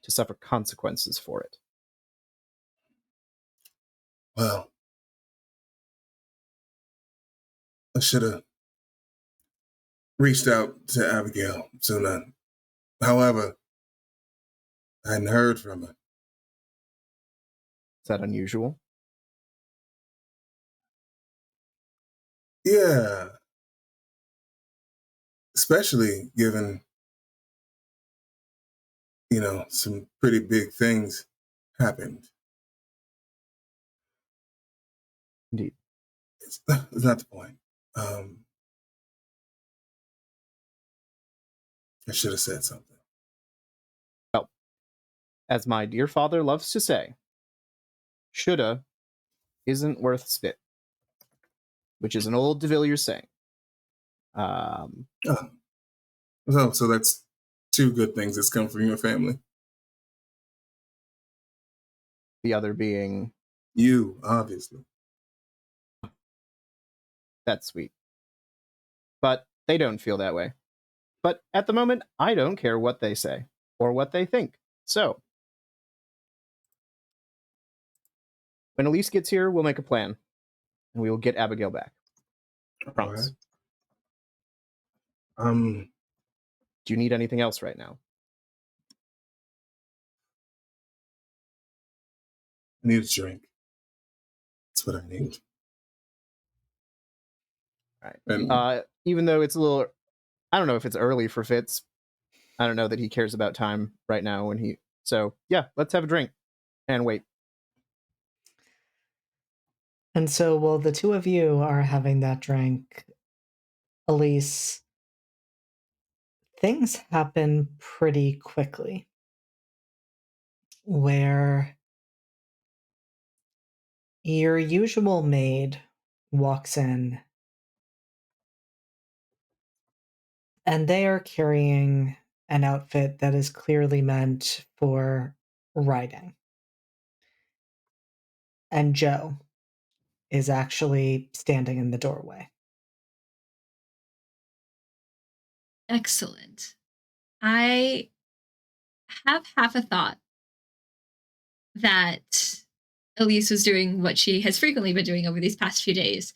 to suffer consequences for it. Well, I should have reached out to Abigail sooner. However, I hadn't heard from her. Is that unusual? Yeah. Especially given, some pretty big things happened. Indeed. It's not the point. I should have said something. Well, as my dear father loves to say, shoulda isn't worth spit, which is an old de Villiers saying. So that's two good things that's come from your family. The other being... You, obviously. That's sweet. But they don't feel that way. But at the moment, I don't care what they say or what they think. So, when Elise gets here, we'll make a plan. And we will get Abigail back. Promise. All right. Do you need anything else right now? I need a drink. That's what I need. All right. And even though it's a little... I don't know if it's early for Fitz. I don't know that he cares about time right now when he... So, yeah, let's have a drink. And wait. And so while the two of you are having that drink, Elise things happen pretty quickly where your usual maid walks in and they are carrying an outfit that is clearly meant for riding. And Joe is actually standing in the doorway. Excellent. I have half a thought that Elise was doing what she has frequently been doing over these past few days,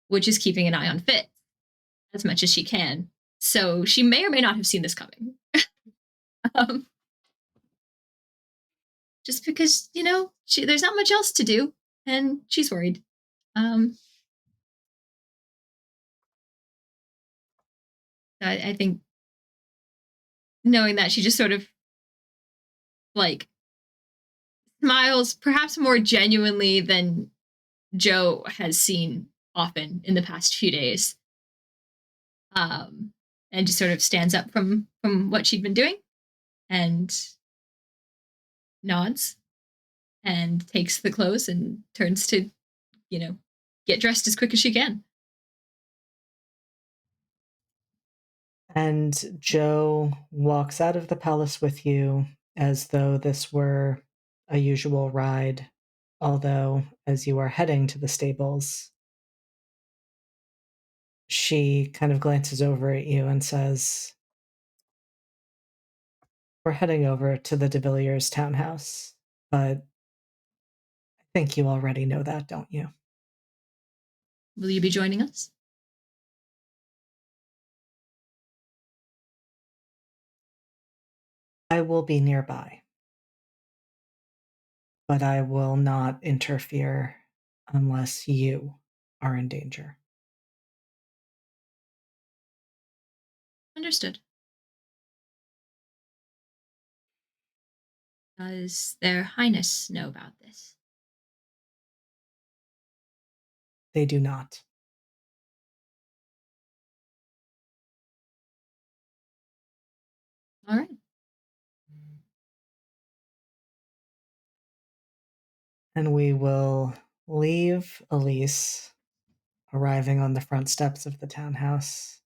which is keeping an eye on Fitz as much as she can. So she may or may not have seen this coming. um, just because, there's not much else to do, and she's worried. I think knowing that, she just sort of smiles perhaps more genuinely than Joe has seen often in the past few days. And just sort of stands up from what she'd been doing and nods and takes the clothes and turns to, get dressed as quick as she can. And Joe walks out of the palace with you as though this were a usual ride, although as you are heading to the stables, she kind of glances over at you and says, "We're heading over to the de Villiers townhouse, but I think you already know that, don't you?" Will you be joining us? I will be nearby, but I will not interfere unless you are in danger. Understood. Does their highness know about this? They do not. All right. And we will leave Elise arriving on the front steps of the townhouse.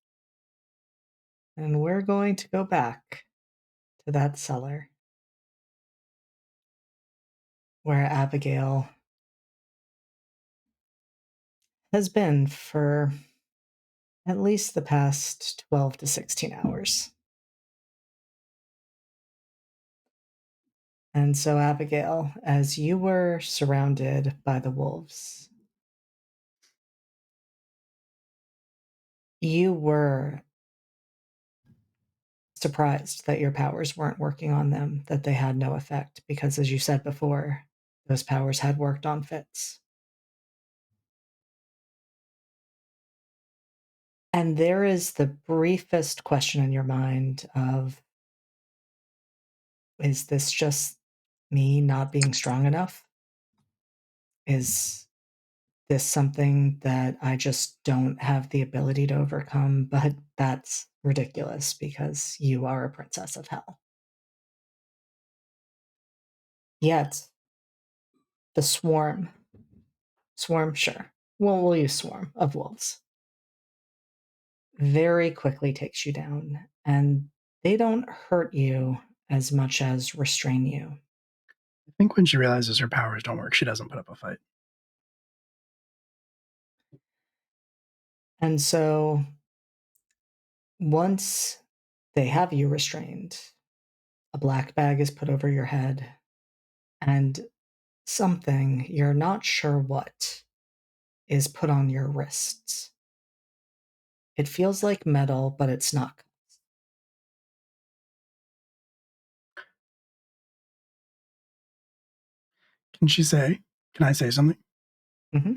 And we're going to go back to that cellar where Abigail has been for at least the past 12 to 16 hours. And so, Abigail, as you were surrounded by the wolves, you were surprised that your powers weren't working on them, that they had no effect, because as you said before, those powers had worked on Fitz. And there is the briefest question in your mind of, is this just me not being strong enough? Is this something that I just don't have the ability to overcome? But that's ridiculous because you are a princess of hell. Yet, the swarm, sure, we'll use swarm of wolves, very quickly takes you down, and they don't hurt you as much as restrain you. I think when she realizes her powers don't work, she doesn't put up a fight. And so, once they have you restrained, a black bag is put over your head, and something, you're not sure what, is put on your wrists. It feels like metal, but it's not. Can I say something? Mm-hmm.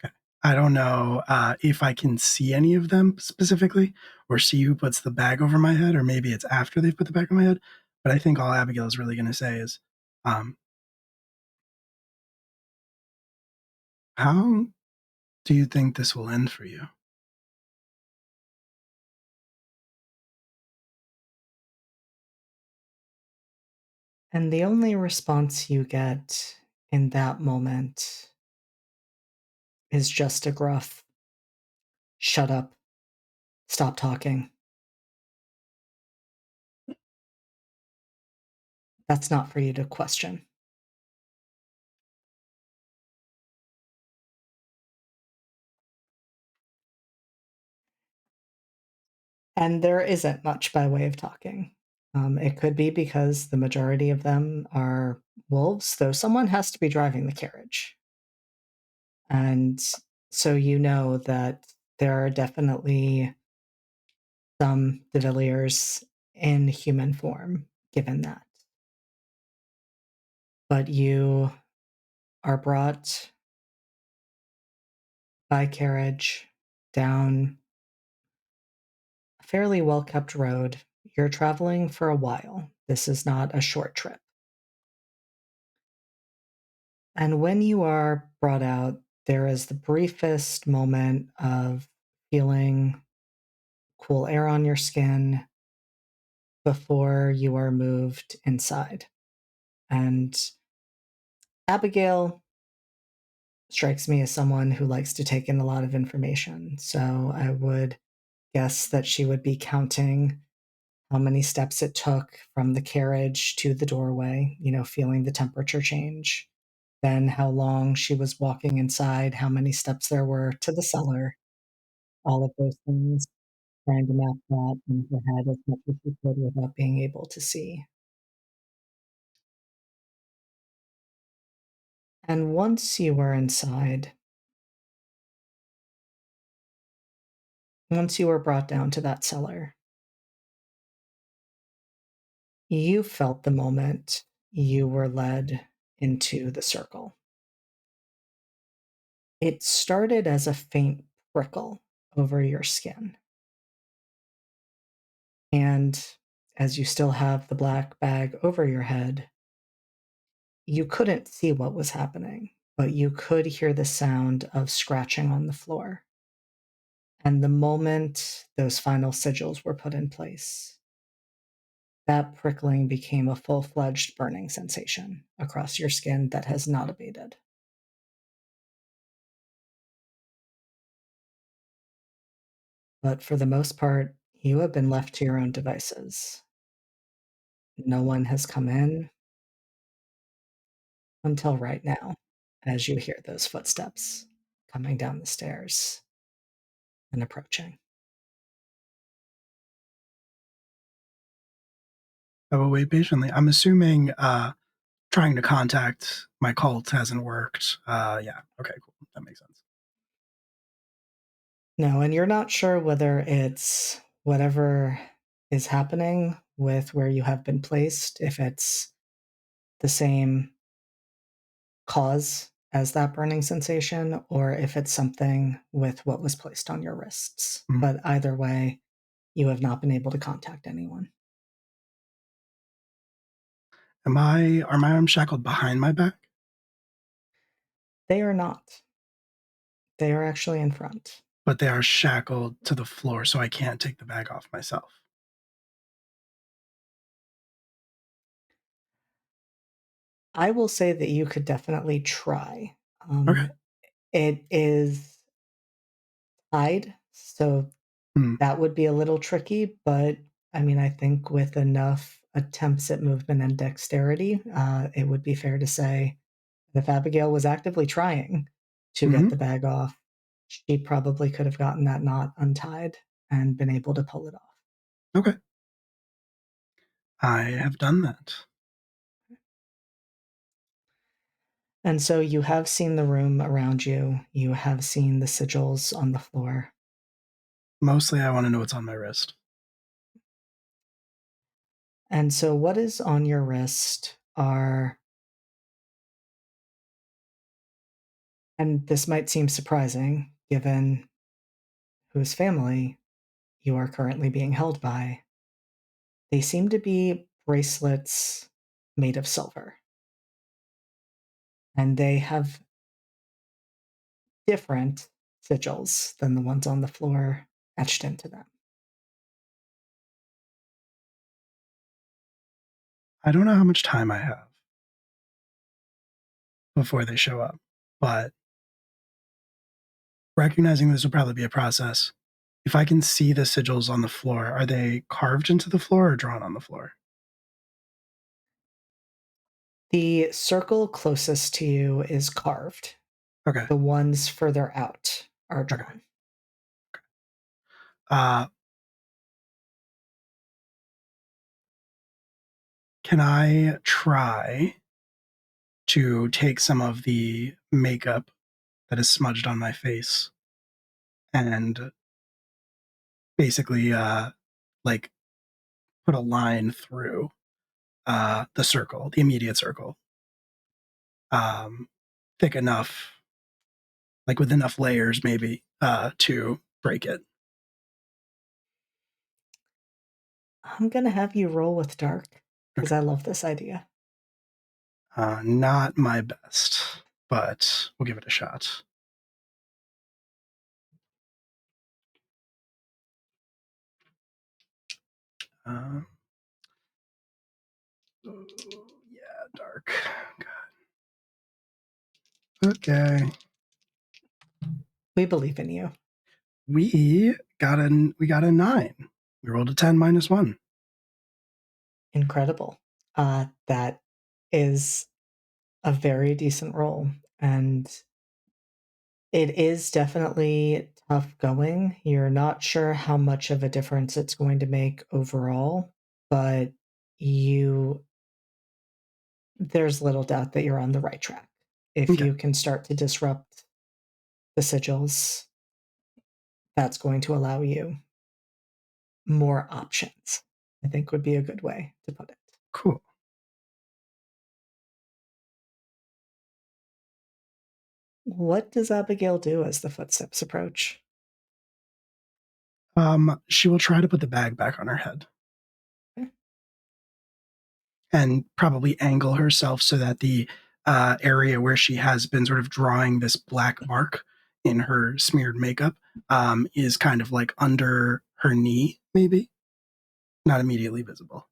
Okay. I don't know if I can see any of them specifically or see who puts the bag over my head, or maybe it's after they've put the bag on my head. But I think all Abigail is really going to say is, how do you think this will end for you? And the only response you get in that moment is just a gruff, "Shut up. Stop talking." That's not for you to question. And there isn't much by way of talking. It could be because the majority of them are wolves, though someone has to be driving the carriage. And so you know that there are definitely some de Villiers in human form, given that. But you are brought by carriage down a fairly well kept road. You're traveling for a while. This is not a short trip. And when you are brought out, there is the briefest moment of feeling cool air on your skin before you are moved inside. And Abigail strikes me as someone who likes to take in a lot of information. So I would guess that she would be counting how many steps it took from the carriage to the doorway, feeling the temperature change, then how long she was walking inside, how many steps there were to the cellar, all of those things, trying to map that in her head as much as she could without being able to see. And once you were inside, once you were brought down to that cellar, you felt the moment you were led into the circle. It started as a faint prickle over your skin. And as you still have the black bag over your head, you couldn't see what was happening, but you could hear the sound of scratching on the floor. And the moment those final sigils were put in place, that prickling became a full fledged burning sensation across your skin that has not abated. But for the most part, you have been left to your own devices. No one has come in until right now, as you hear those footsteps coming down the stairs and approaching. I will wait patiently. I'm assuming trying to contact my cult hasn't worked. Yeah. Okay, cool. That makes sense. No, and you're not sure whether it's whatever is happening with where you have been placed, if it's the same cause as that burning sensation, or if it's something with what was placed on your wrists. Mhm. But either way, you have not been able to contact anyone. Are my arms shackled behind my back? They are not. They are actually in front. But they are shackled to the floor, so I can't take the bag off myself. I will say that you could definitely try. Okay. It is tied, so Hmm. that would be a little tricky, but I mean, I think with enough attempts at movement and dexterity, it would be fair to say that if Abigail was actively trying to get the bag off, she probably could have gotten that knot untied and been able to pull it off. Okay. I have done that. And so you have seen the room around you. You have seen the sigils on the floor. Mostly I want to know what's on my wrist. And so what is on your wrist are, and this might seem surprising given whose family you are currently being held by, they seem to be bracelets made of silver. And they have different sigils than the ones on the floor etched into them. I don't know how much time I have before they show up, but recognizing this will probably be a process. If I can see the sigils on the floor, are they carved into the floor or drawn on the floor? The circle closest to you is carved. Okay. The ones further out are drawn. Can I try to take some of the makeup that is smudged on my face and basically like put a line through the circle, the immediate circle, thick enough, like with enough layers maybe to break it? I'm going to have you roll with dark because I love this idea. Not my best, but we'll give it a shot. Yeah, dark. God. Okay. We believe in you. We got a 9. We rolled a 10 minus 1. Incredible. That is a very decent roll, and it is definitely tough going. You're not sure how much of a difference it's going to make overall, but there's little doubt that you're on the right track. If you can start to disrupt the sigils, that's going to allow you more options, I think would be a good way to put it. Cool. What does Abigail do as the footsteps approach? She will try to put the bag back on her head. Okay. And probably angle herself so that the area where she has been sort of drawing this black mark in her smeared makeup is kind of like under her knee, maybe. Not immediately visible.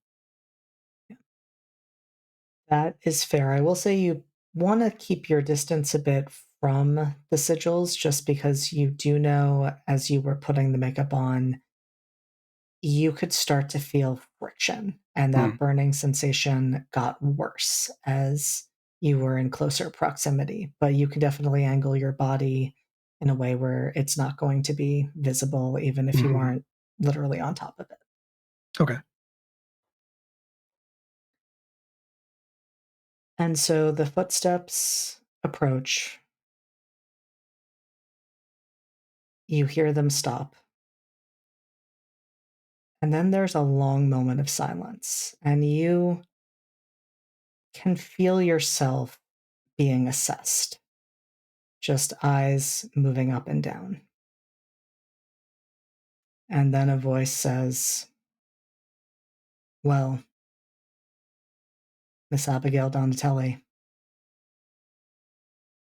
Yeah. That is fair. I will say you want to keep your distance a bit from the sigils just because you do know as you were putting the makeup on, you could start to feel friction, and that burning sensation got worse as you were in closer proximity. But you can definitely angle your body in a way where it's not going to be visible, even if you aren't literally on top of it. Okay. And so the footsteps approach. You hear them stop. And then there's a long moment of silence, and you can feel yourself being assessed. Just eyes moving up and down. And then a voice says, "Well, Miss Abigail Donatelli,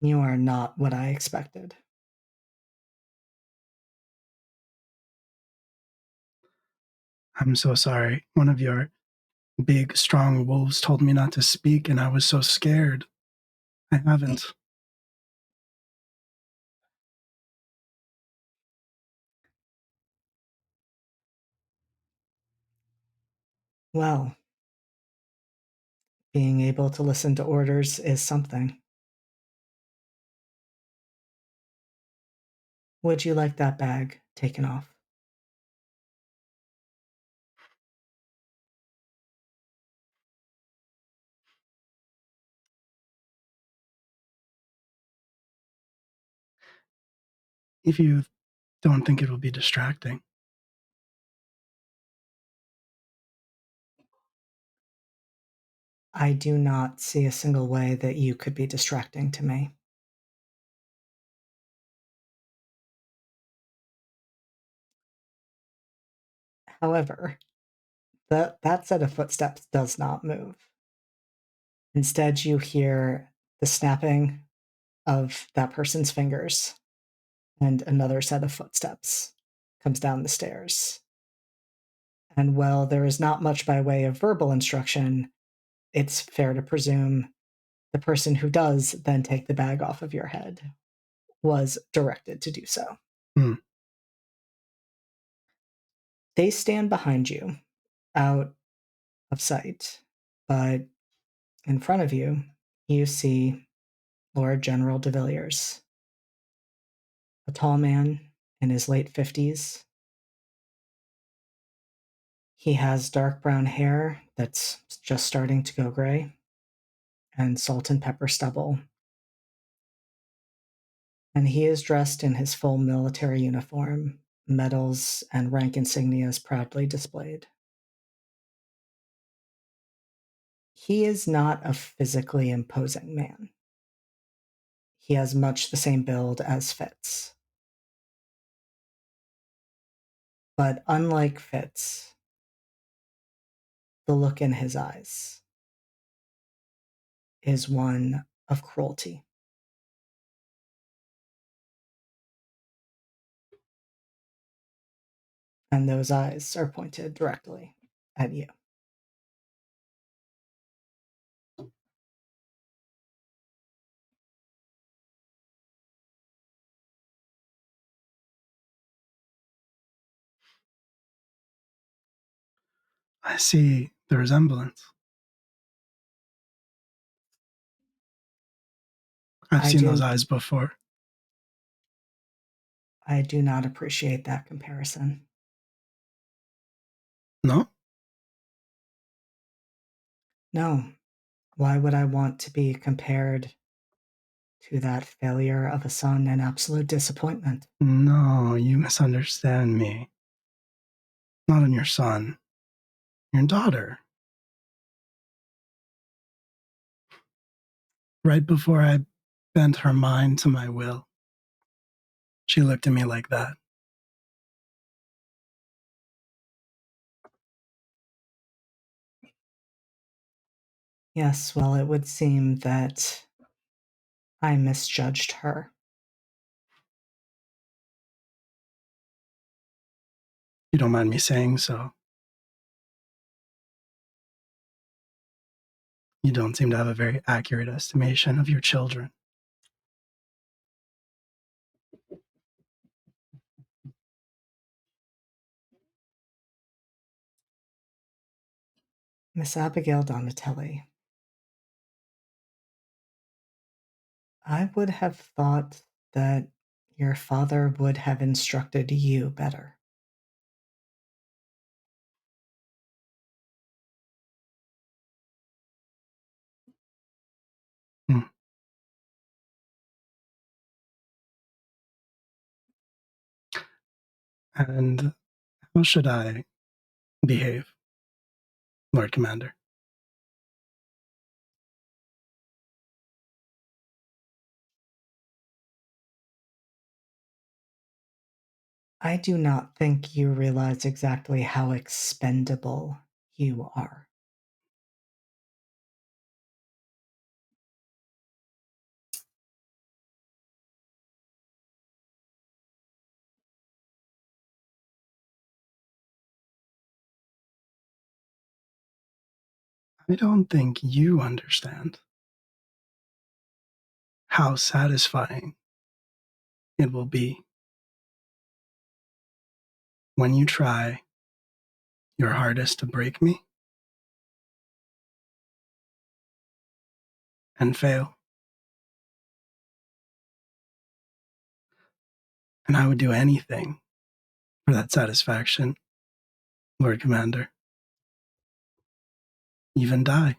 you are not what I expected." I'm so sorry. One of your big, strong wolves told me not to speak, and I was so scared. I haven't. Well, being able to listen to orders is something. Would you like that bag taken off? If you don't think it will be distracting. I do not see a single way that you could be distracting to me. However, that set of footsteps does not move. Instead, you hear the snapping of that person's fingers, and another set of footsteps comes down the stairs. And while there is not much by way of verbal instruction, it's fair to presume the person who does then take the bag off of your head was directed to do so. They stand behind you, out of sight, but in front of you, you see Lord General de Villiers, a tall man in his late 50s. He has dark brown hair that's just starting to go gray, and salt and pepper stubble. And he is dressed in his full military uniform, medals and rank insignias proudly displayed. He is not a physically imposing man. He has much the same build as Fitz. But unlike Fitz, the look in his eyes is one of cruelty. And those eyes are pointed directly at you. I see the resemblance. I've seen those eyes before. I do not appreciate that comparison. No? No. Why would I want to be compared to that failure of a son and absolute disappointment? No, you misunderstand me. Not on your son. Your daughter. Right before I bent her mind to my will, she looked at me like that. Yes, well, it would seem that I misjudged her. You don't mind me saying so. You don't seem to have a very accurate estimation of your children. Miss Abigail Donatelli, I would have thought that your father would have instructed you better. And how should I behave, Lord Commander? I do not think you realize exactly how expendable you are. I don't think you understand how satisfying it will be when you try your hardest to break me and fail. And I would do anything for that satisfaction, Lord Commander. Even die.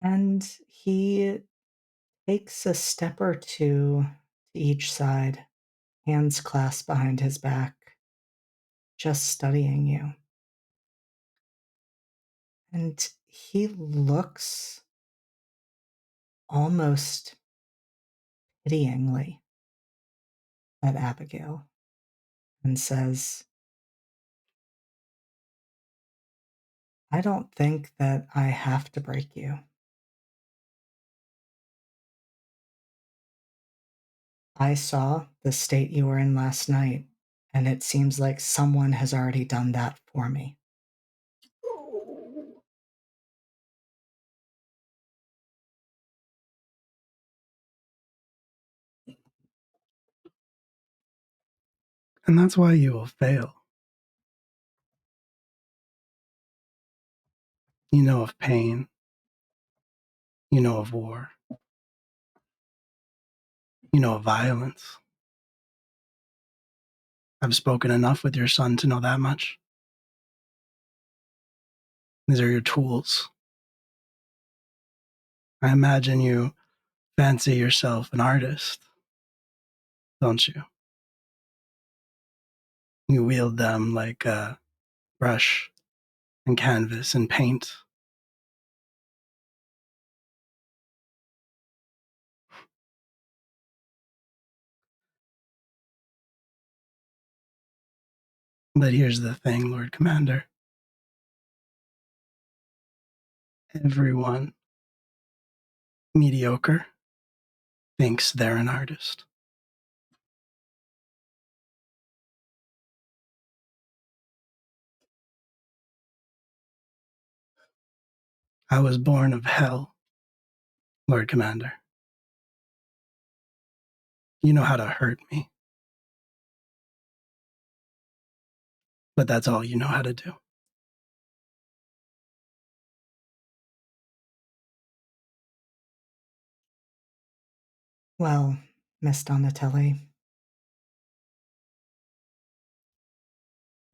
And he takes a step or two to each side, hands clasped behind his back, just studying you. And he looks almost pityingly at Abigail and says, I don't think that I have to break you. I saw the state you were in last night, and it seems like someone has already done that for me. And that's why you will fail. You know of pain. You know of war. You know of violence. I've spoken enough with your son to know that much. These are your tools. I imagine you fancy yourself an artist, don't you? You wield them like a brush and canvas and paint. But here's the thing, Lord Commander. Everyone mediocre thinks they're an artist. I was born of hell, Lord Commander. You know how to hurt me. But that's all you know how to do. Well, Miss Donatelli, I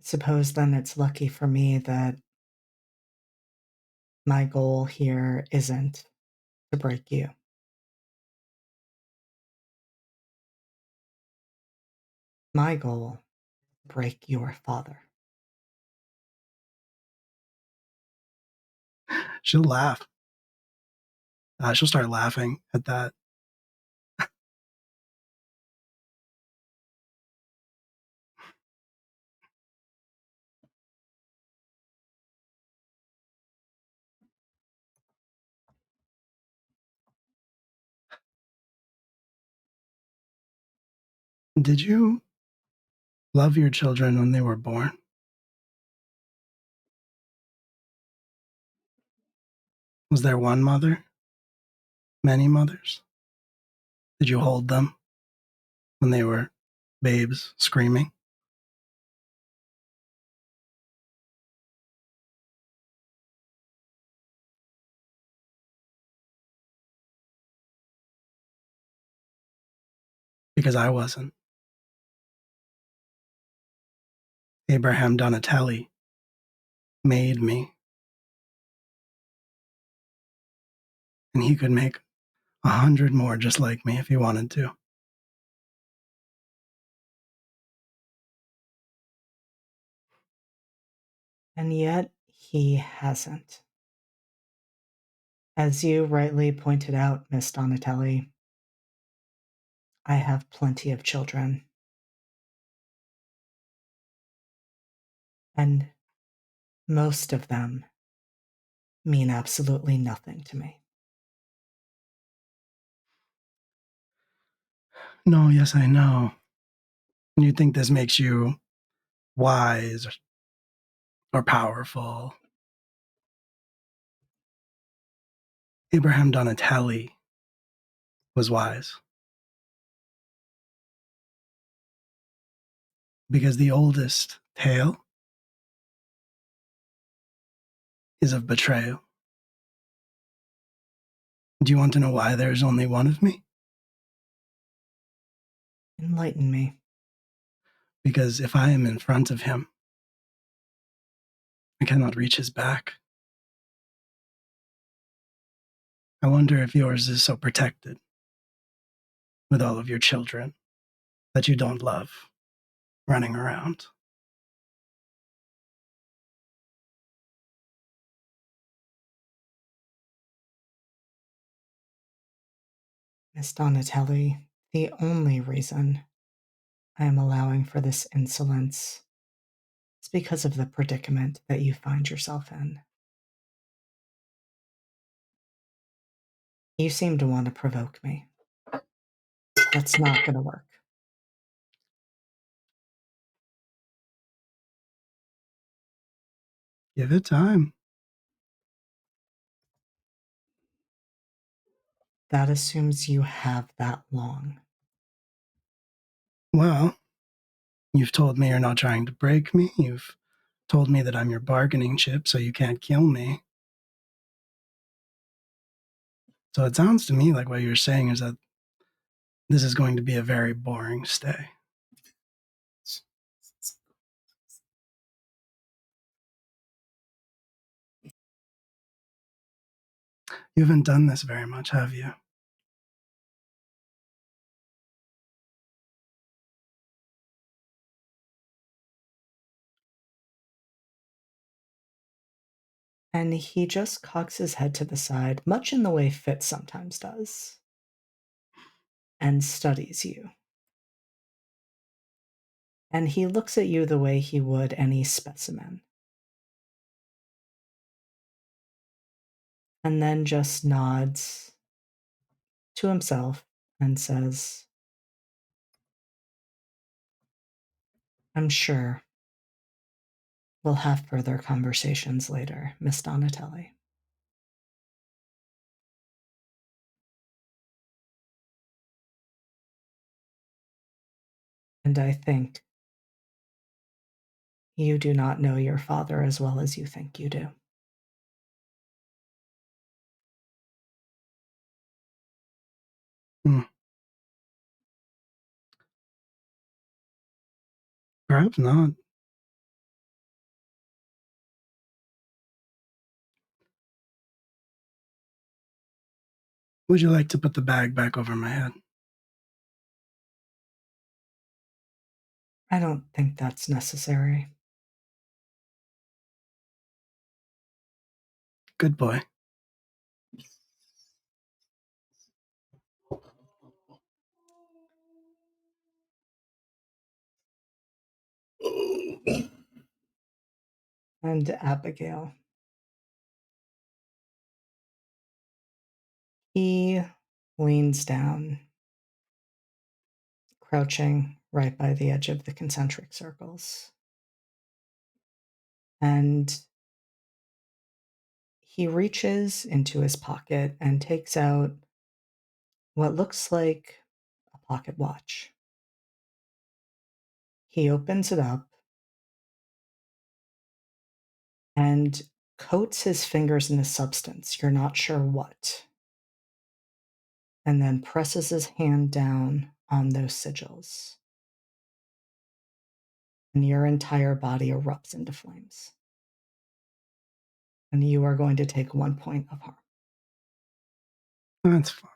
suppose then it's lucky for me that my goal here isn't to break you. My goal, break your father. She'll laugh. She'll start laughing at that. Did you love your children when they were born? Was there one mother? Many mothers? Did you hold them when they were babes screaming? Because I wasn't. Abraham Donatelli made me. And he could make 100 more just like me if he wanted to. And yet he hasn't. As you rightly pointed out, Miss Donatelli, I have plenty of children. And most of them mean absolutely nothing to me. No, yes, I know. You think this makes you wise or powerful. Abraham Donatelli was wise. Because the oldest tale is of betrayal. Do you want to know why there is only one of me? Enlighten me. Because if I am in front of him, I cannot reach his back. I wonder if yours is so protected with all of your children that you don't love running around. Miss Donatelli, the only reason I am allowing for this insolence is because of the predicament that you find yourself in. You seem to want to provoke me. That's not going to work. Give it time. That assumes you have that long. Well, you've told me you're not trying to break me. You've told me that I'm your bargaining chip, so you can't kill me. So it sounds to me like what you're saying is that this is going to be a very boring stay. You haven't done this very much, have you? And he just cocks his head to the side, much in the way Fitz sometimes does, and studies you. And he looks at you the way he would any specimen. And then just nods to himself and says, I'm sure we'll have further conversations later, Miss Donatelli. And I think you do not know your father as well as you think you do. Perhaps not. Would you like to put the bag back over my head? I don't think that's necessary. Good boy. And Abigail. He leans down, crouching right by the edge of the concentric circles. And he reaches into his pocket and takes out what looks like a pocket watch. He opens it up and coats his fingers in a substance, you're not sure what, and then presses his hand down on those sigils. And your entire body erupts into flames. And you are going to take 1 point of harm. That's fine.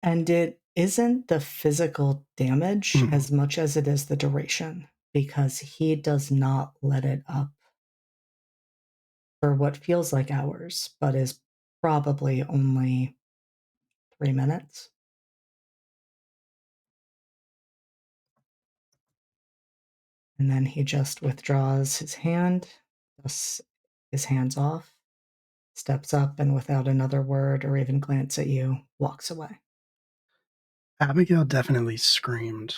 And it isn't the physical damage as much as it is the duration, because he does not let it up for what feels like hours, but is probably only 3 minutes. And then he just withdraws his hand, dusts his hands off, steps up, and without another word or even glance at you, walks away. Abigail definitely screamed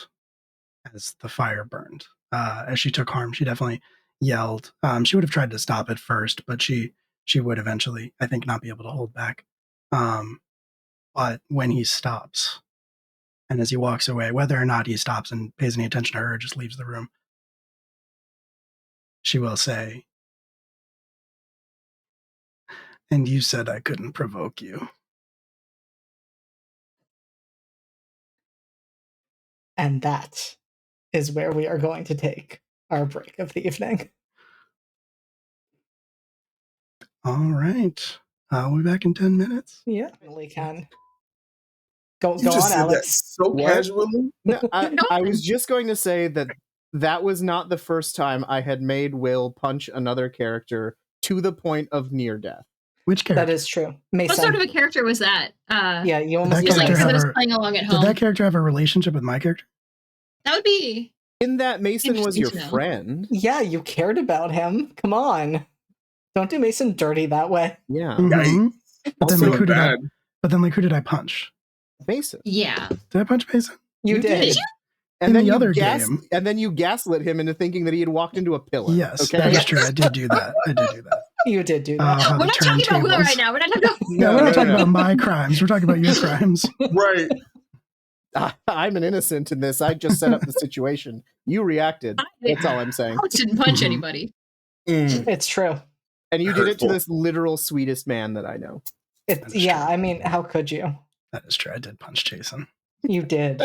as the fire burned. As she took harm, she definitely yelled. She would have tried to stop it first, but she would eventually, I think, not be able to hold back. But when he stops, and as he walks away, whether or not he stops and pays any attention to her or just leaves the room, she will say, "And you said I couldn't provoke you." And that is where we are going to take our break of the evening. All right. We'll be back in 10 minutes. Yeah, we can. Go You just on, said Alex. that so What? casually. No, I was just going to say that was not the first time I had made Will punch another character to the point of near death. Which character? That is true. Mason. What sort of a character was that? Yeah, you almost Did Just like character someone have that's a- playing along at Did home. that character have a relationship with my character? That would be In that Mason was your Interesting to know. friend. Yeah, you cared about him. Come on. Don't do Mason dirty that way. Yeah. Mhm. But then, Also like, who bad. who did I punch? Mason. Yeah. Did I punch Mason? You did. Did you? And In then the you other game. And then you gaslit him into thinking that he had walked into a pillar. Yes, Okay. that is Yes. true. I did do that. You did do How that. We're the not talking about Will turntables- right now. We're not talking about. Yeah, we're not talking about my crimes. We're talking about your crimes. Right. I'm an innocent in this. I just set up the situation. You reacted. That's all I'm saying. Alex didn't punch Mhm. anybody. It's true. And you did it to Hurtful. this literal sweetest man that I know. That is Yeah, true. I mean, how could you? That is true. I did punch Jason. You did.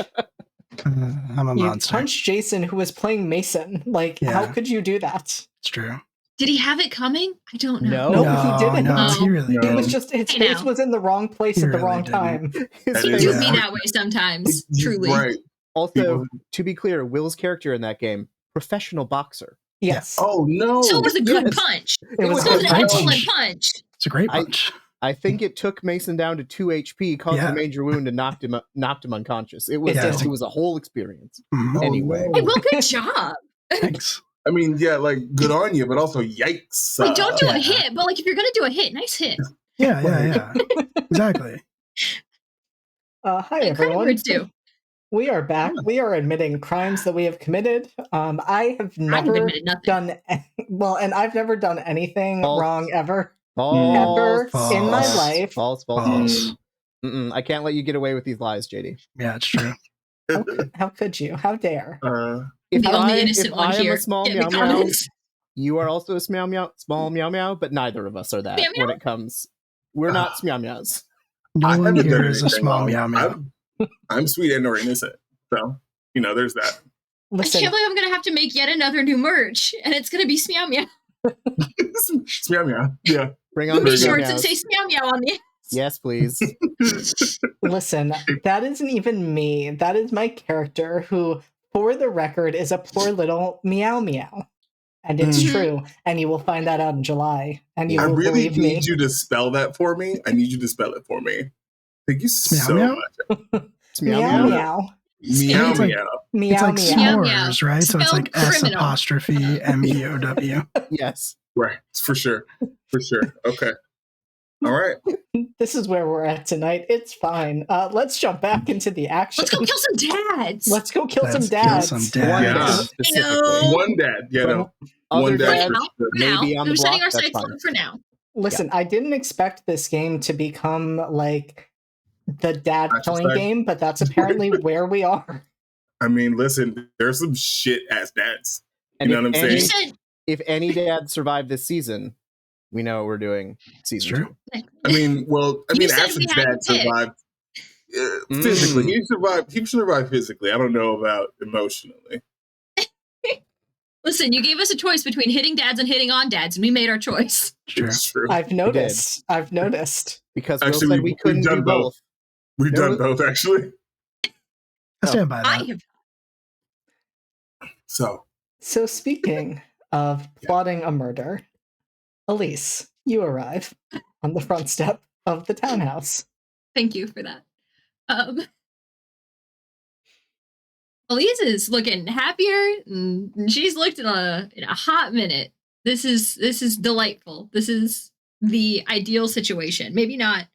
I'm a You monster. punched Jason, who was playing Mason. Like, Yeah. how could you do that? It's true. Did he have it coming? I don't know. No. No, he didn't. No, he No. really No. It didn't. was just his Hey, face now. was in the wrong place He at the really wrong didn't. time. His That He is- do face- be that way sometimes. You're Truly. Right. Also, to be clear, Will's character in that game, professional boxer. Yes. Oh no. So it was a good Yes. punch. It was It was good an punch. excellent punch. It's a great I- punch. I think it took Mason down to 2 HP, caused Yeah. a major wound, and knocked him unconscious. It was It did. it was a whole experience. Mhm. Oh, Anyway. Hey, Will, good job. Thanks. I mean, yeah, like good on you, but also yikes. Like, don't do yeah. a hit, but like if you're gonna do a hit, nice hit. Yeah. Exactly. Hi, Like credit everyone. where it's due. We are back. We are admitting crimes that we have committed. I have I haven't never admitted nothing. done and I've never done anything False. wrong ever False. in my False. life. False. False. I can't let you get away with these lies, JD. Yeah, it's true. How could you? How dare? The only innocent one I am here. a small Get in meow the meow, comments. you are also a small meow meow, but neither of us are that Meow meow? when it comes. We're not meow meows. No I one haven't done here is a anything small wrong. meow meow. I'm sweet and or innocent. So, there's that. I Listen, can't believe I'm gonna have to make yet another new merch, and it's gonna be Smeow Meow. Meow meow. Yeah. Bring on Be the sure meow to meows. say Smeow Meow on the. Yes, please. listen, that isn't even me. That is my character who, for the record, is a poor little meow meow. And it's Mhm. true. And you will find that out in July. And you I will really believe me. need you to spell that for me. I need you to spell it for me. Thank you so Meow much. It's meow Meow meow. meow. Meow It's like- meow. Meow It's like meow. Meow, s'mores, right? So it's Spelled like S criminal. apostrophe M-E-O-W. Yes. Right. For sure. For sure. Okay. All right. This is where we're at tonight. It's fine. Let's jump back into the action. Let's go kill some dads. Let's go kill Let's some kill dads. some One Yeah. dad I specifically. know. One dad. Yeah, no. Other One for dad. dads, now, for for sure. maybe now. on the We're setting block, our that's sights fine. low for now. Listen, I didn't expect this game to become like the dad That's killing just like- game, but that's apparently where we are. I mean, listen, there's some shit ass dads. And You know what I'm You saying? said if any dad survived this season, we know what we're doing season True. 2. I mean, You said Ash's we had dad to pick. survived physically. Mm. He survived physically. I don't know about emotionally. listen, you gave us a choice between hitting dads and hitting on dads, and we made our choice. Sure. It's true. I've noticed. I've noticed. Because Will Actually, said we we've couldn't done do both. both. We've there done was- both, actually. I stand by I that. have. So, So speaking of plotting a murder, Elise, you arrive on the front step of the townhouse. Thank you for that. Elise is looking happier, and she's looked in a hot minute. This is delightful. This is the ideal situation. Maybe not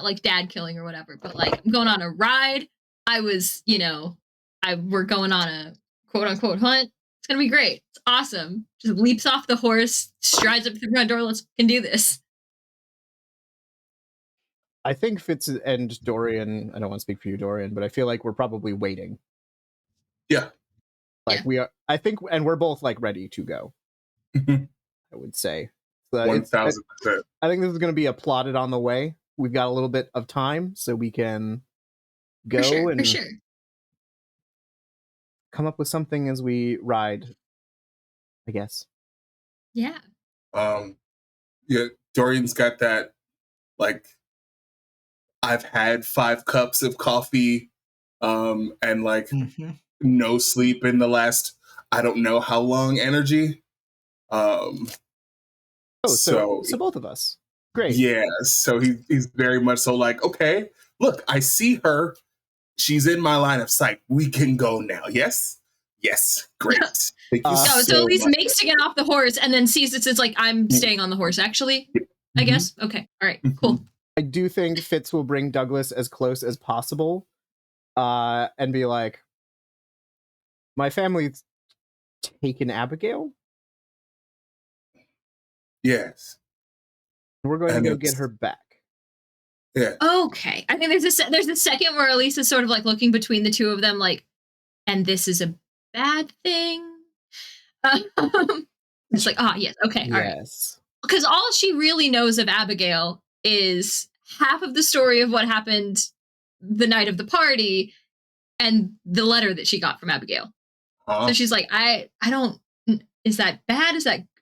like dad killing or whatever, but like I'm going on a ride. We're going on a quote unquote hunt. It's gonna be great. It's awesome. Just leaps off the horse, strides up to the front door. Let's fucking do this. I think Fitz and Dorian, I don't want to speak for you, Dorian, but I feel like we're probably waiting. Yeah. Like Yeah. we are, I think, and we're both like ready to go, I would say. So it's- 1000%. I think this is going to be a plotted on the way. We've got a little bit of time, so we can go and For sure. come up with something as we ride, I guess. Yeah. Yeah, Dorian's got that, like, I've had 5 cups of coffee, and like no sleep in the last, I don't know how long energy. So both of us. Great. Yeah, so he's very much so like, okay, look, I see her. She's in my line of sight. We can go now. Yes? Yes, great. Thank you Oh, so so at least much. makes to get off the horse and then sees it's like, I'm staying on the horse, actually, I guess. Okay, all right, cool. I do think Fitz will bring Douglas as close as possible and be like, my family's taken Abigail. Yes. We're going to go get her back. Yeah. Okay, I think there's a second where Elise is sort of like looking between the two of them, like, and this is a bad thing. It's like, yes, okay, all right. Yes. Because all she really knows of Abigail is half of the story of what happened the night of the party and the letter that she got from Abigail. Huh? So she's like, I don't, is that bad?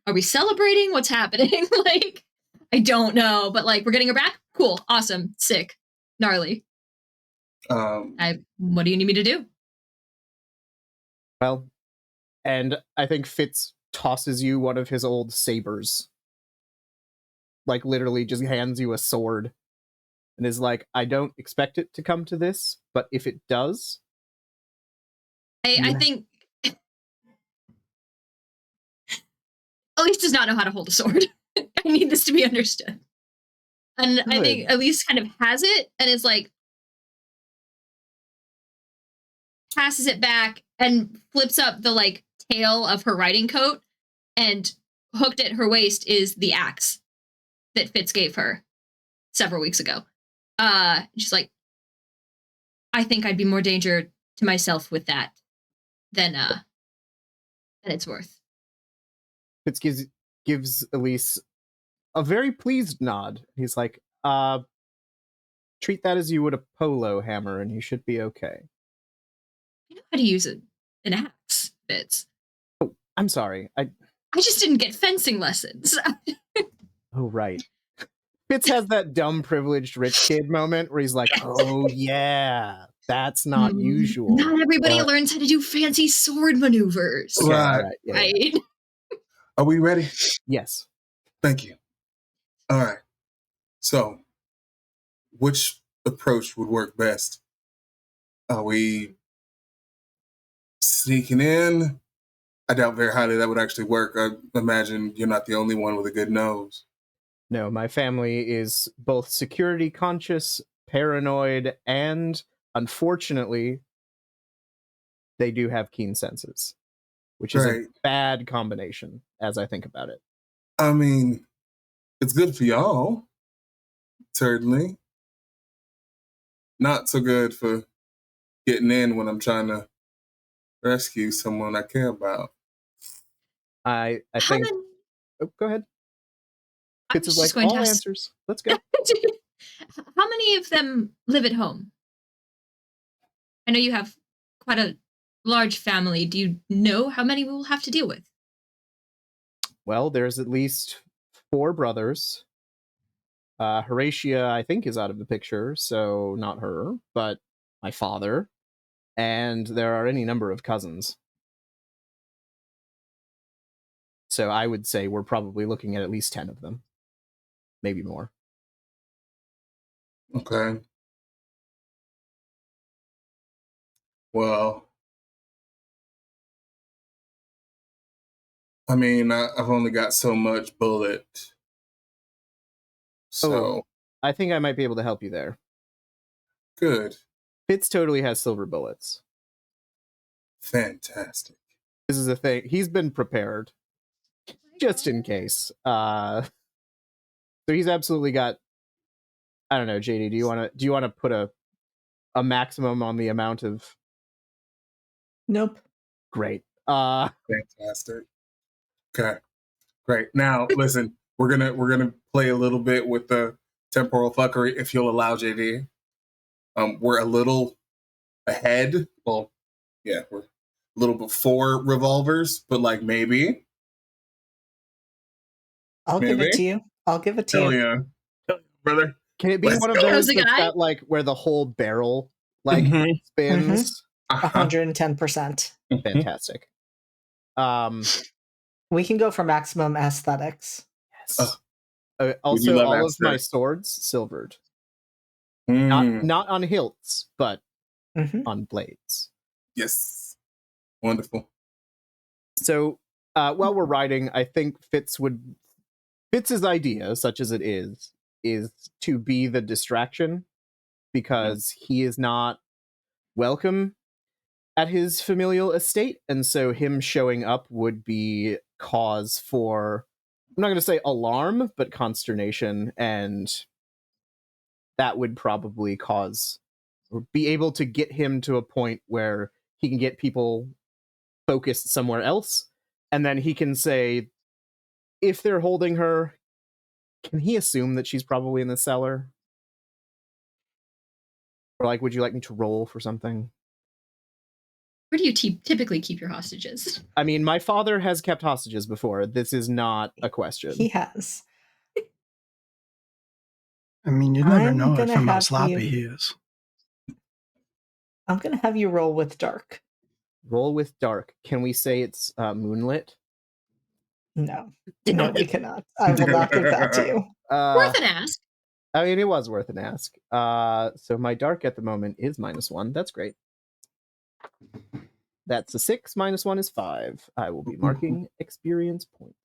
Are we celebrating? What's happening? Like, I don't know, but like, we're getting her back? Cool, awesome, sick, gnarly. What do you need me to do? Well, and I think Fitz tosses you one of his old sabers. Like, literally just hands you a sword. And is like, I don't expect it to come to this, but if it does... I think... Elise does not know how to hold a sword. I need this to be understood. And Good. I think Elise kind of has it and is like, passes it back and flips up the like tail of her riding coat, and hooked at her waist is the axe that Fitz gave her several weeks ago. She's like, I think I'd be more danger to myself with that than it's worth. Fitz gives Elise a very pleased nod. He's like, treat that as you would a polo hammer and you should be okay. I know how to use an axe, Fitz. Oh, I'm sorry. I just didn't get fencing lessons. Oh, right. Fitz has that dumb privileged rich kid moment where he's like, oh yeah, that's not usual. Not everybody learns how to do fancy sword maneuvers. Okay, Right. Yeah. Right? Are we ready? Yes. Thank you. All right. So, which approach would work best? Are we sneaking in? I doubt very highly that would actually work. I imagine you're not the only one with a good nose. No, my family is both security conscious, paranoid, and unfortunately, they do have keen senses, which is a bad combination as I think about it. I mean, it's good for y'all, certainly. Not so good for getting in when I'm trying to rescue someone I care about. I think... go ahead. Fitz is like, all answers. Let's go. How many of them live at home? I know you have quite a large family. Do you know how many we will have to deal with? Well, there's at least 4 brothers. Horatia, I think, is out of the picture, so not her, but my father. And there are any number of cousins. So I would say we're probably looking at least 10 of them. Maybe more. Okay. Well, I mean, I've only got so much bullet. So I think I might be able to help you there. Good. Fitz totally has silver bullets. Fantastic. This is a thing. He's been prepared. Just in case. So he's absolutely got... I don't know, JD, do you want to put a maximum on the amount of... Nope. Great. Fantastic. Okay. Great. Now, listen, we're gonna play a little bit with the temporal fuckery, if you'll allow, JD. We're a little ahead. Well, yeah, we're a little before revolvers, but like maybe. I'll give it to you. I'll give it to you. Hell yeah. Hell yeah, brother. Can it be one of those that's got like where the whole barrel like spins? 110%. Fantastic. We can go for maximum aesthetics. Yes. Also, all of my swords silvered. Not on hilts, but on blades. Yes. Wonderful. So while we're riding, I think Fitz's idea, such as it is to be the distraction, because he is not welcome at his familial estate, and so him showing up would be cause for, I'm not going to say alarm, but consternation, and that would probably cause or be able to get him to a point where he can get people focused somewhere else, and then he can say, if they're holding her, can he assume that she's probably in the cellar? Or like, would you like me to roll for something? Where do you typically keep your hostages? I mean, my father has kept hostages before. This is not a question. He has. I mean, you never I'm know gonna from how have sloppy you- he is. I'm going to have you roll with dark. Roll with dark. Can we say it's moonlit? No, we cannot. I will not give that to you. Worth an ask. I mean, it was worth an ask. So my dark at the moment is -1. That's great. That's a 6. -1 is 5. I will be marking experience points.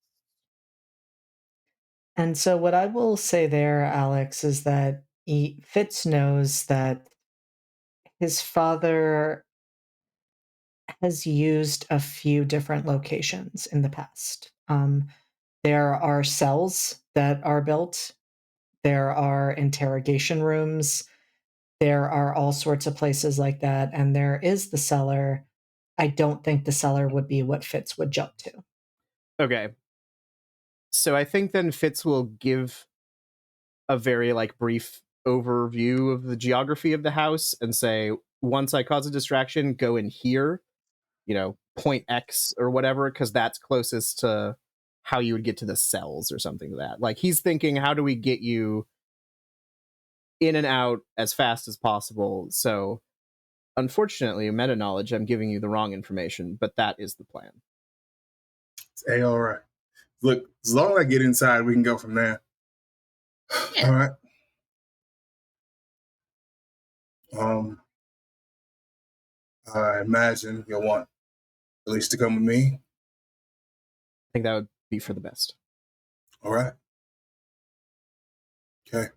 And so what I will say there, Alex, is that Fitz knows that his father has used a few different locations in the past. There are cells that are built. There are interrogation rooms. There are all sorts of places like that. And there is the cellar. I don't think the cellar would be what Fitz would jump to. Okay. So I think then Fitz will give a very brief overview of the geography of the house and say, once I cause a distraction, go in here, point X or whatever, because that's closest to how you would get to the cells or something like that. Like, he's thinking, how do we get you in and out as fast as possible? So unfortunately, meta knowledge, I'm giving you the wrong information, but that is the plan. Hey, all right. Look, as long as I get inside, we can go from there. Yeah. All right. I imagine you'll want at least to come with me. I think that would be for the best. All right. Okay.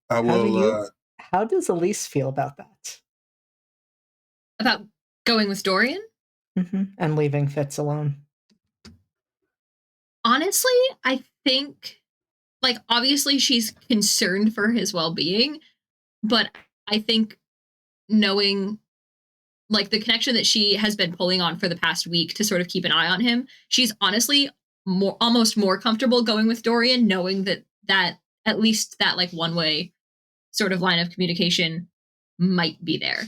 I will. How does Elise feel about that? About going with Dorian? And leaving Fitz alone. Honestly, I think, obviously she's concerned for his well-being, but I think knowing, the connection that she has been pulling on for the past week to sort of keep an eye on him, she's honestly almost more comfortable going with Dorian, knowing that at least that, one-way sort of line of communication might be there.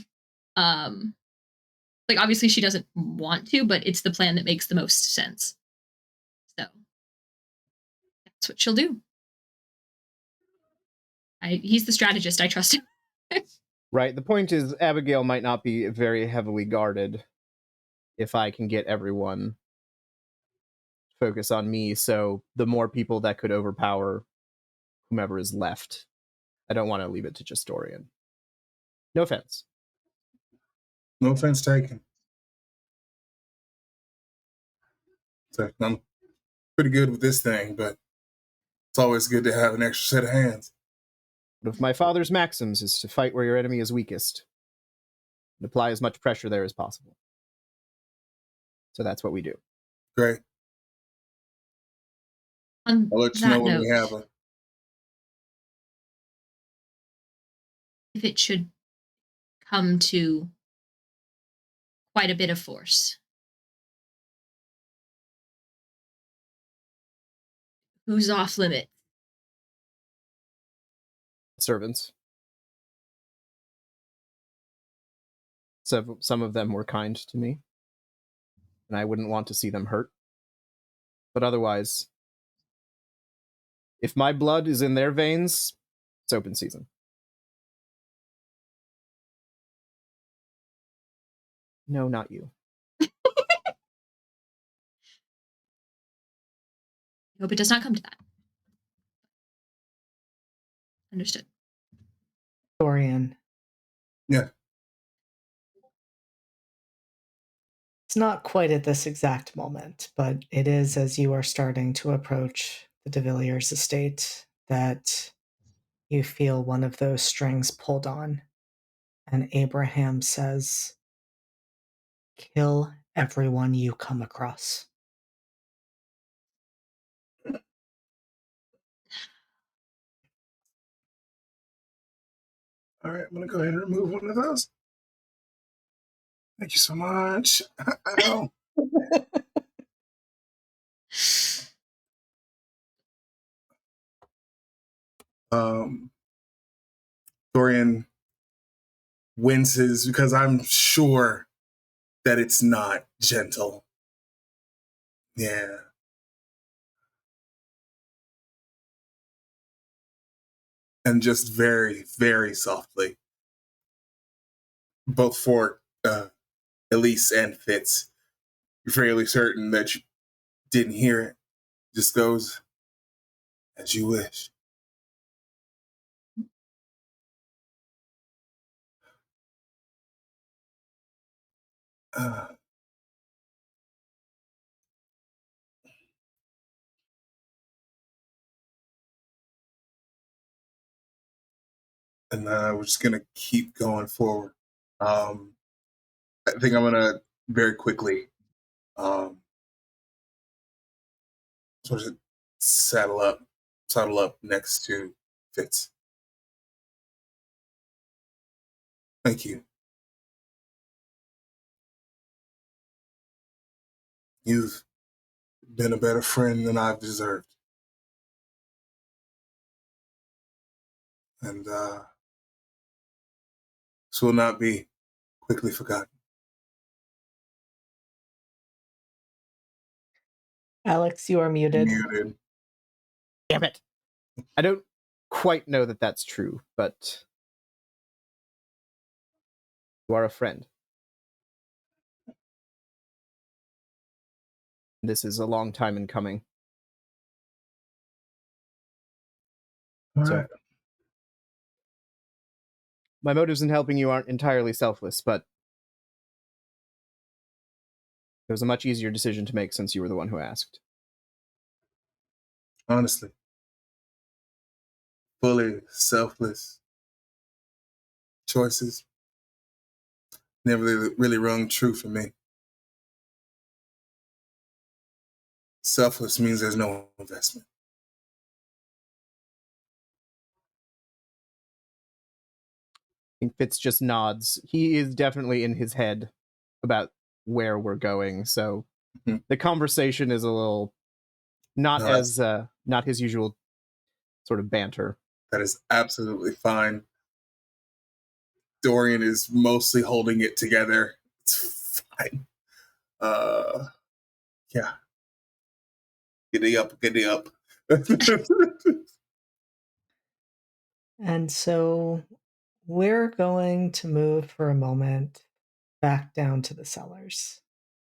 Obviously she doesn't want to, but it's the plan that makes the most sense. So that's what she'll do. He's the strategist. I trust him. Right. The point is, Abigail might not be very heavily guarded if I can get everyone focus on me. So the more people that could overpower whomever is left, I don't want to leave it to just Dorian. No offense. No offense taken. So I'm pretty good with this thing, but it's always good to have an extra set of hands. One of my father's maxims is to fight where your enemy is weakest and apply as much pressure there as possible. So that's what we do. Great. On I'll let you that know when note, we have a. if it should come to quite a bit of force, who's off limit? Servants. So some of them were kind to me, and I wouldn't want to see them hurt. But otherwise, if my blood is in their veins, it's open season. No, not you. I hope it does not come to that. Understood. Dorian. Yeah. It's not quite at this exact moment, but it is as you are starting to approach the de Villiers estate that you feel one of those strings pulled on, and Abraham says, "Kill everyone you come across." All right, I'm gonna go ahead and remove one of those. Thank you so much. Ow. um, Dorian winces because I'm sure that it's not gentle. Yeah. And just very, very softly, both for Elise and Fitz, you're fairly certain that you didn't hear it. Just goes, as you wish. Uh, and we're just going to keep going forward. I think I'm going to very quickly sort of saddle up next to Fitz. Thank you. You've been a better friend than I've deserved. And this will not be quickly forgotten. Alex, you are muted. Muted. Damn it. I don't quite know that that's true, but you are a friend. This is a long time in coming. All So right. my motives in helping you aren't entirely selfless, but it was a much easier decision to make since you were the one who asked. Honestly, fully selfless choices never really rung true for me. Selfless means there's no investment. I think Fitz just nods. He is definitely in his head about where we're going, so the conversation is a little not his usual sort of banter. That is absolutely fine. Dorian is mostly holding it together. It's fine. Yeah. Giddy up, giddy up. And so we're going to move for a moment back down to the cellars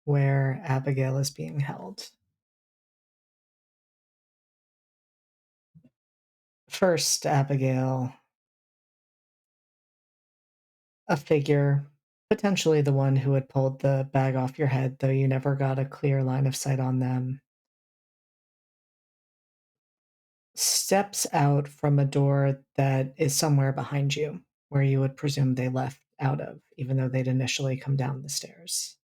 where Abigail is being held. First, Abigail, a figure, potentially the one who had pulled the bag off your head, though you never got a clear line of sight on them, steps out from a door that is somewhere behind you, where you would presume they left out of, even though they'd initially come down the stairs,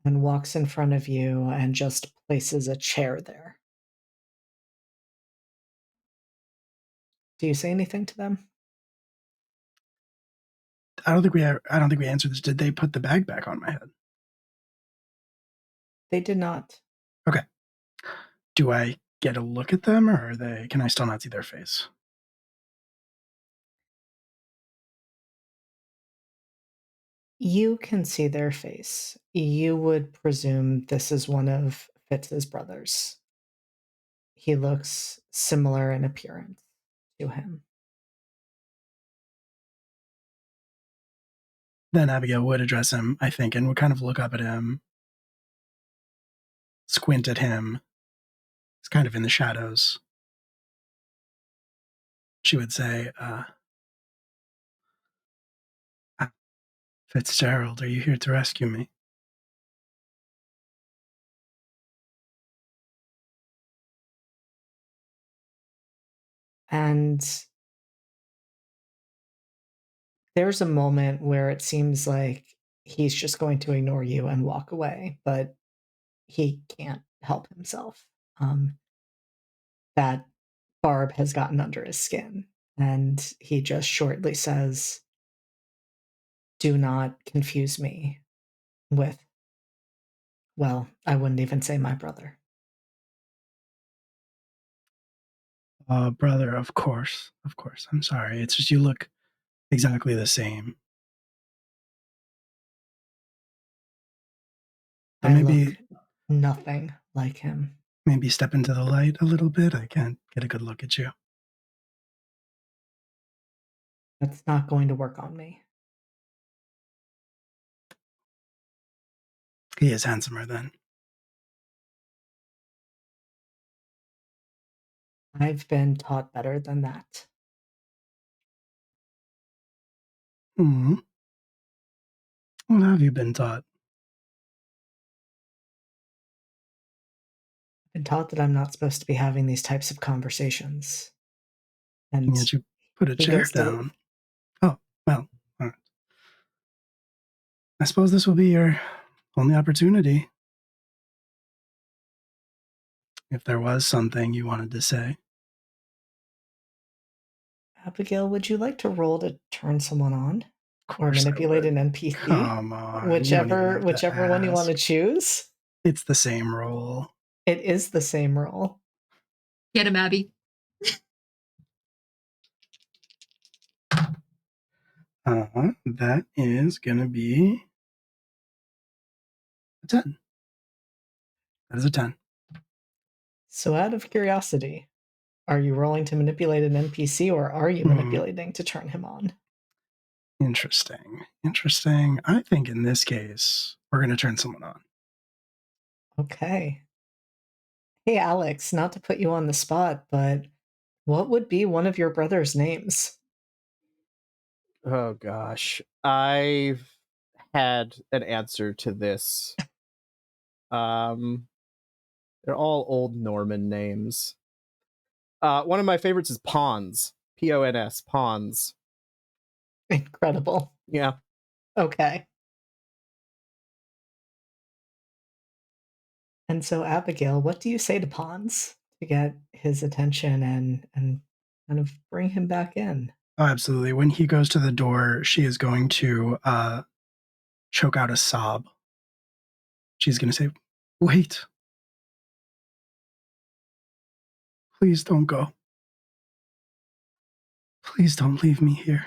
and walks in front of you and just places a chair there. Do you say anything to them? I don't think we answered this. Did they put the bag back on my head? They did not. Okay. Do I get a look at them, or can I still not see their face? You can see their face. You would presume this is one of Fitz's brothers. He looks similar in appearance to him. Then Abigail would address him, I think, and would kind of look up at him, squint at him. He's kind of in the shadows. She would say, Fitzgerald, are you here to rescue me? And there's a moment where it seems like he's just going to ignore you and walk away, but he can't help himself. That Barb has gotten under his skin, and he just shortly says, "Do not confuse me with, well, I wouldn't even say my brother." Brother, of course. Of course. I'm sorry. It's just you look exactly the same. But I maybe look nothing like him. maybe step into the light a little bit. I can't get a good look at you. That's not going to work on me. He is handsomer then. I've been taught better than that. Hmm. What have you been taught? I've been taught that I'm not supposed to be having these types of conversations. And Yet you put a he chair goes to down. leave. Oh, well, all right. I suppose this will be your only opportunity. If there was something you wanted to say. Abigail, would you like to roll to turn someone on? Of Or course I manipulate would. an NPC? Come on. You don't even have to Whichever one you want to ask. choose. It's the same roll. It is the same roll. Get him, Abby. That is gonna be a 10. That is a 10. So out of curiosity, are you rolling to manipulate an NPC or are you manipulating to turn him on? Interesting. Interesting. I think in this case, we're gonna turn someone on. Okay. Hey, Alex, not to put you on the spot, but what would be one of your brother's names? Oh gosh. I've had an answer to this. They're all old Norman names. One of my favorites is Pons. Pons. Pons. Incredible. Yeah. Okay. And so, Abigail, what do you say to Pons to get his attention and kind of bring him back in? Oh, absolutely. When he goes to the door, she is going to choke out a sob. She's gonna say, "Wait. Please don't go. Please don't leave me here."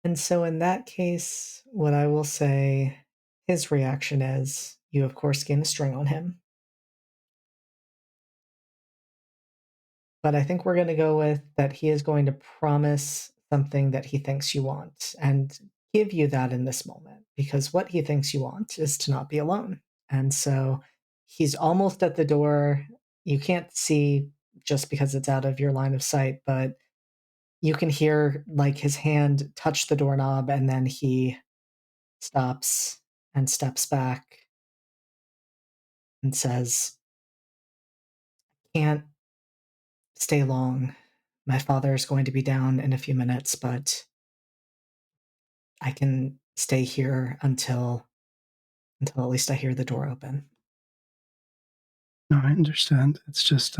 And so, in that case, what I will say his reaction is you, of course, gain a string on him. But I think we're going to go with that he is going to promise something that he thinks you want and give you that in this moment because what he thinks you want is to not be alone. And so he's almost at the door. You can't see just because it's out of your line of sight, but you can hear like his hand touch the doorknob and then he stops and steps back and says, "Can't stay long. My father is going to be down in a few minutes, but I can stay here until at least I hear the door open." No, I understand. It's just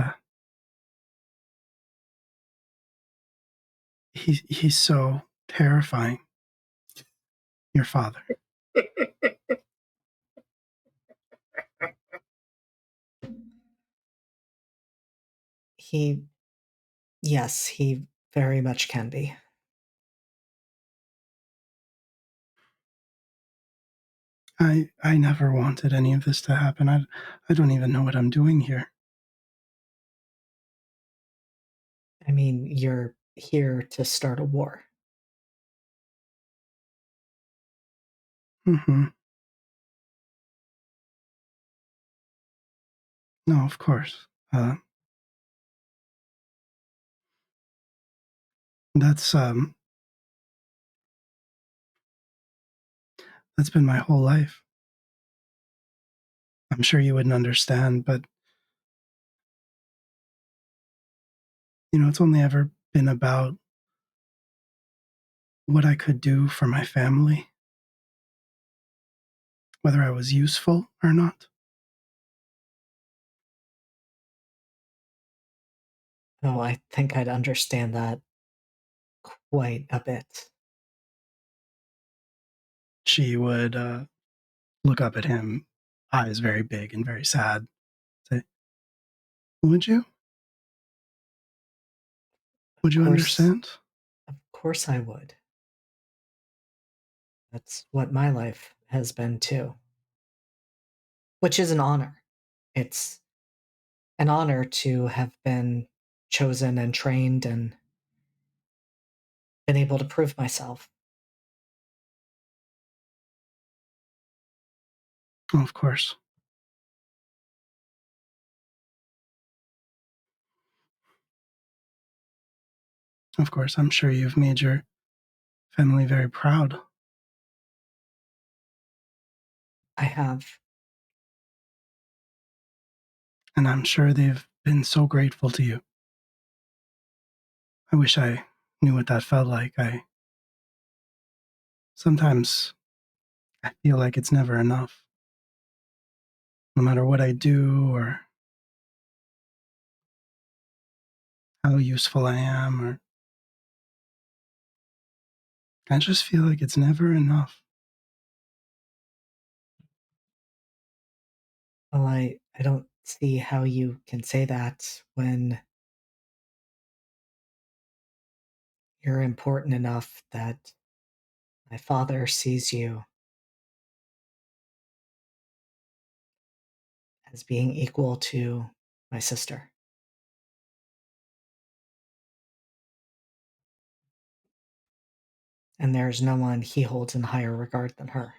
he's so terrifying. Your father. He Yes, he very much can be. I never wanted any of this to happen. I don't even know what I'm doing here. I mean, you're here to start a war. Mm-hmm. No, of course. That's that's been my whole life. I'm sure you wouldn't understand, but it's only ever been about what I could do for my family, whether I was useful or not. Oh, I think I'd understand that quite a bit. She would look up at him, eyes very big and very sad, say, Would you? Would you understand? Of course I would. That's what my life has been too. Which is an honor. It's an honor to have been chosen and trained and been able to prove myself. Oh, of course. Of course, I'm sure you've made your family very proud. I have. And I'm sure they've been so grateful to you. I wish I knew what that felt like. Sometimes I feel like it's never enough. No matter what I do or how useful I am, or I just feel like it's never enough. Well, I don't see how you can say that when you're important enough that my father sees you as being equal to my sister. And there's no one he holds in higher regard than her.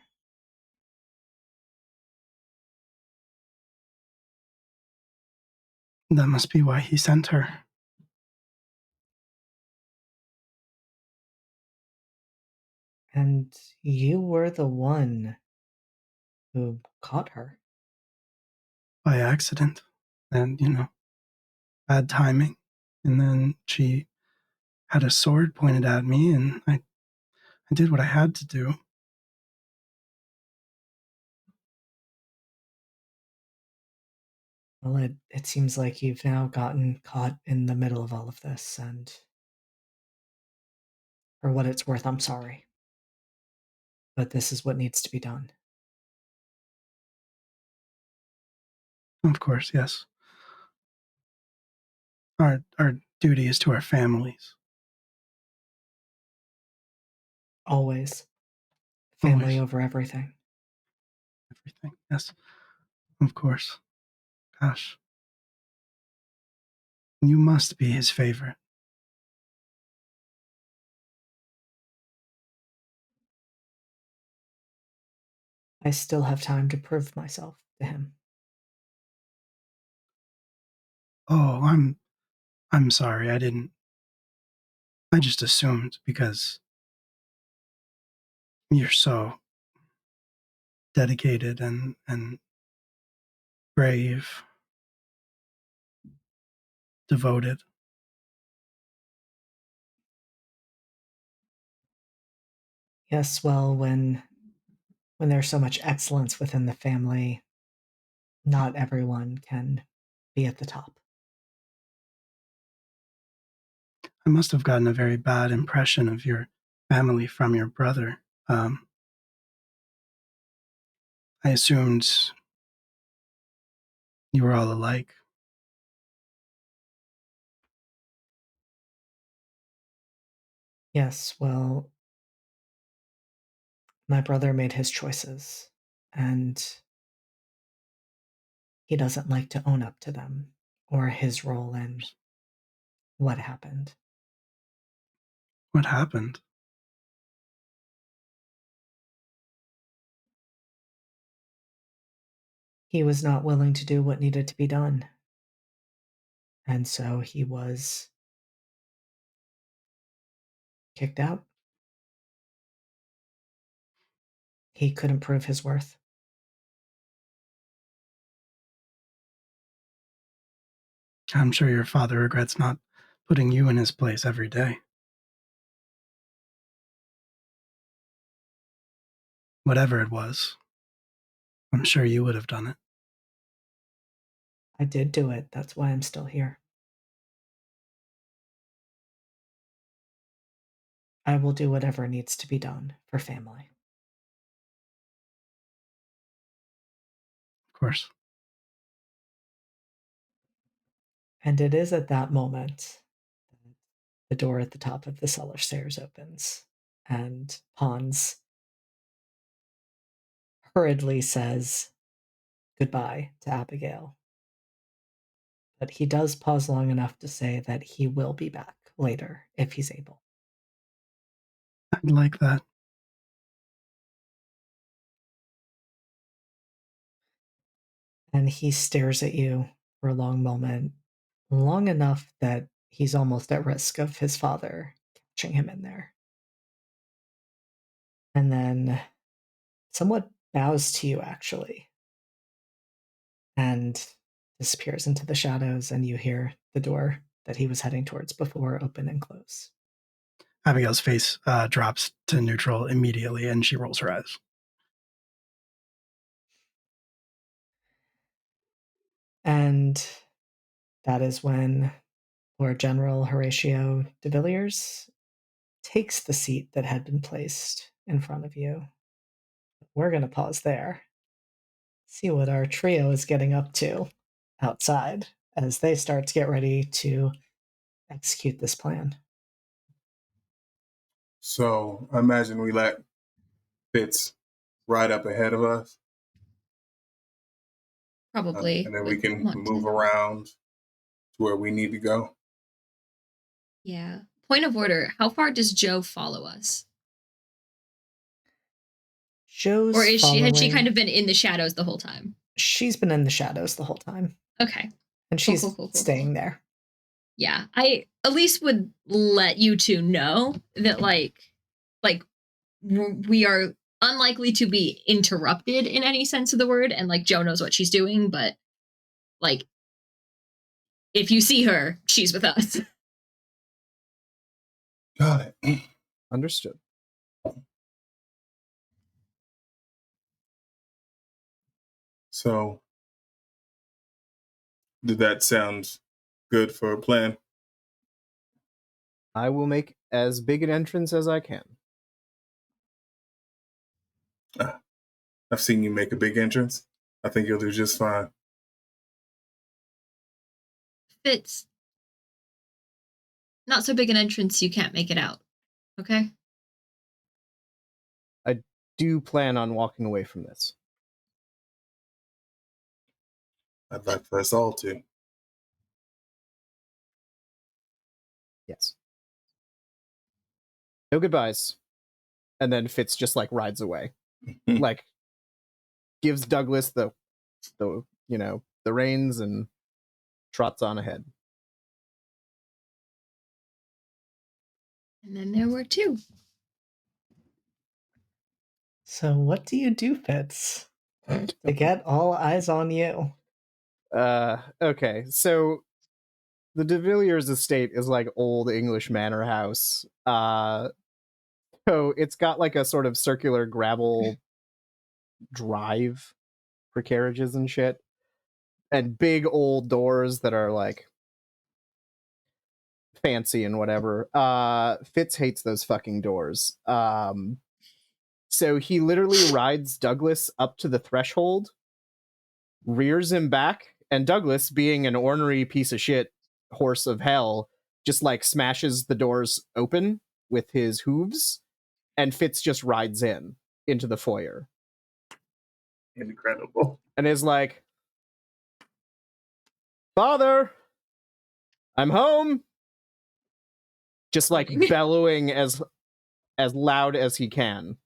That must be why he sent her. And you were the one who caught her. By accident. And, bad timing. And then she had a sword pointed at me, and I did what I had to do. Well, it seems like you've now gotten caught in the middle of all of this, and for what it's worth, I'm sorry. But this is what needs to be done. Of course, yes. Our duty is to our families. Always. Family Always. over everything. Everything. Yes. Of course. Gosh. You must be his favorite. I still have time to prove myself to him. Oh, I'm sorry. I just assumed because you're so dedicated and brave, devoted. Yes, well, when there's so much excellence within the family, not everyone can be at the top. I must have gotten a very bad impression of your family from your brother. I assumed you were all alike. Yes, well, my brother made his choices, and he doesn't like to own up to them or his role in what happened. What happened? He was not willing to do what needed to be done. And so he was kicked out. He couldn't prove his worth. I'm sure your father regrets not putting you in his place every day. Whatever it was, I'm sure you would have done it. I did do it. That's why I'm still here. I will do whatever needs to be done for family. Of course. And it is at that moment that the door at the top of the cellar stairs opens, and Pons hurriedly says goodbye to Abigail. But he does pause long enough to say that he will be back later if he's able. I'd like that. And he stares at you for a long moment, long enough that he's almost at risk of his father catching him in there. And then somewhat bows to you, actually, and disappears into the shadows, and you hear the door that he was heading towards before open and close. Abigail's face drops to neutral immediately, and she rolls her eyes. And that is when Lord General Horatio de Villiers takes the seat that had been placed in front of you. We're going to pause there, see what our trio is getting up to outside as they start to get ready to execute this plan. So I imagine we let Fitz ride up ahead of us, Probably. and then we would can want move to. around to where we need to go. Yeah. Point of order. How far does Joe follow us? Joe's Or had she following. kind of been in the shadows the whole time? She's been in the shadows the whole time. Okay. And she's Cool. staying there. Yeah. I at least would let you two know that like we are unlikely to be interrupted in any sense of the word, and like Joe knows what she's doing, but like if you see her, she's with us. Got it. Understood. So, did that sound good for a plan? I will make as big an entrance as I can. I've seen you make a big entrance. I think you'll do just fine. Fitz. Not so big an entrance you can't make it out. Okay? I do plan on walking away from this. I'd like for us all to. Yes. No goodbyes. And then Fitz just like rides away. Like gives Douglas the the reins and trots on ahead. And then there were two. So what do you do, Fitz? To get all eyes on you. Okay. So the de Villiers estate is like old English manor house. So it's got like a sort of circular gravel drive for carriages and shit. And big old doors that are like fancy and whatever. Fitz hates those fucking doors. So he literally rides Douglas up to the threshold, rears him back, and Douglas, being an ornery piece of shit horse of hell, just like smashes the doors open with his hooves, and Fitz just rides into the foyer. Incredible. And is like, "Father, I'm home." Just like bellowing as loud as he can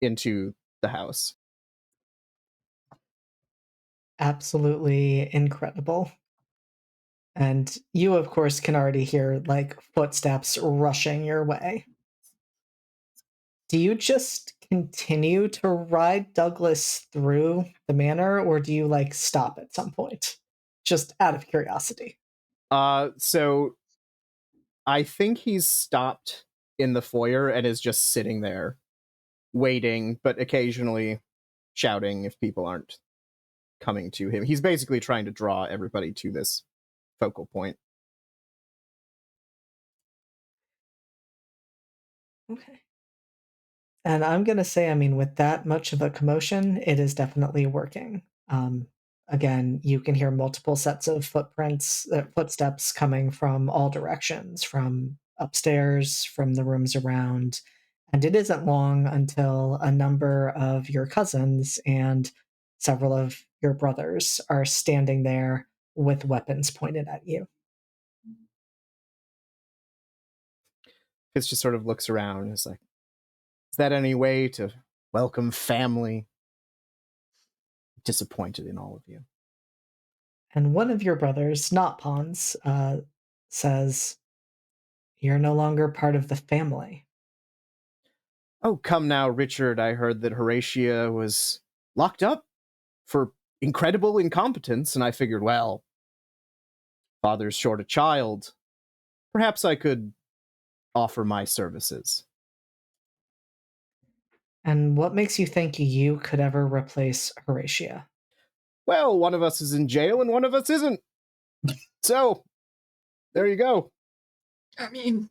into the house. Absolutely incredible. And you, of course, can already hear like footsteps rushing your way. Do you just continue to ride Douglas through the manor, or do you like stop at some point? just out of curiosity. So I think he's stopped in the foyer and is just sitting there waiting, but occasionally shouting if people aren't coming to him. He's basically trying to draw everybody to this focal point. Okay. And I'm going to say, I mean, with that much of a commotion, it is definitely working. Again, you can hear multiple sets of footsteps coming from all directions, from upstairs, from the rooms around. And it isn't long until a number of your cousins and several of your brothers are standing there with weapons pointed at you. Fitz just sort of looks around and is like, is that any way to welcome family? Disappointed in all of you. And one of your brothers, not Pons, says, "You're no longer part of the family." Oh, come now, Richard. I heard that Horatia was locked up for incredible incompetence, and I figured, well, father's short a child. Perhaps I could offer my services. And what makes you think you could ever replace Horatia? Well, one of us is in jail and one of us isn't. So, there you go. I mean,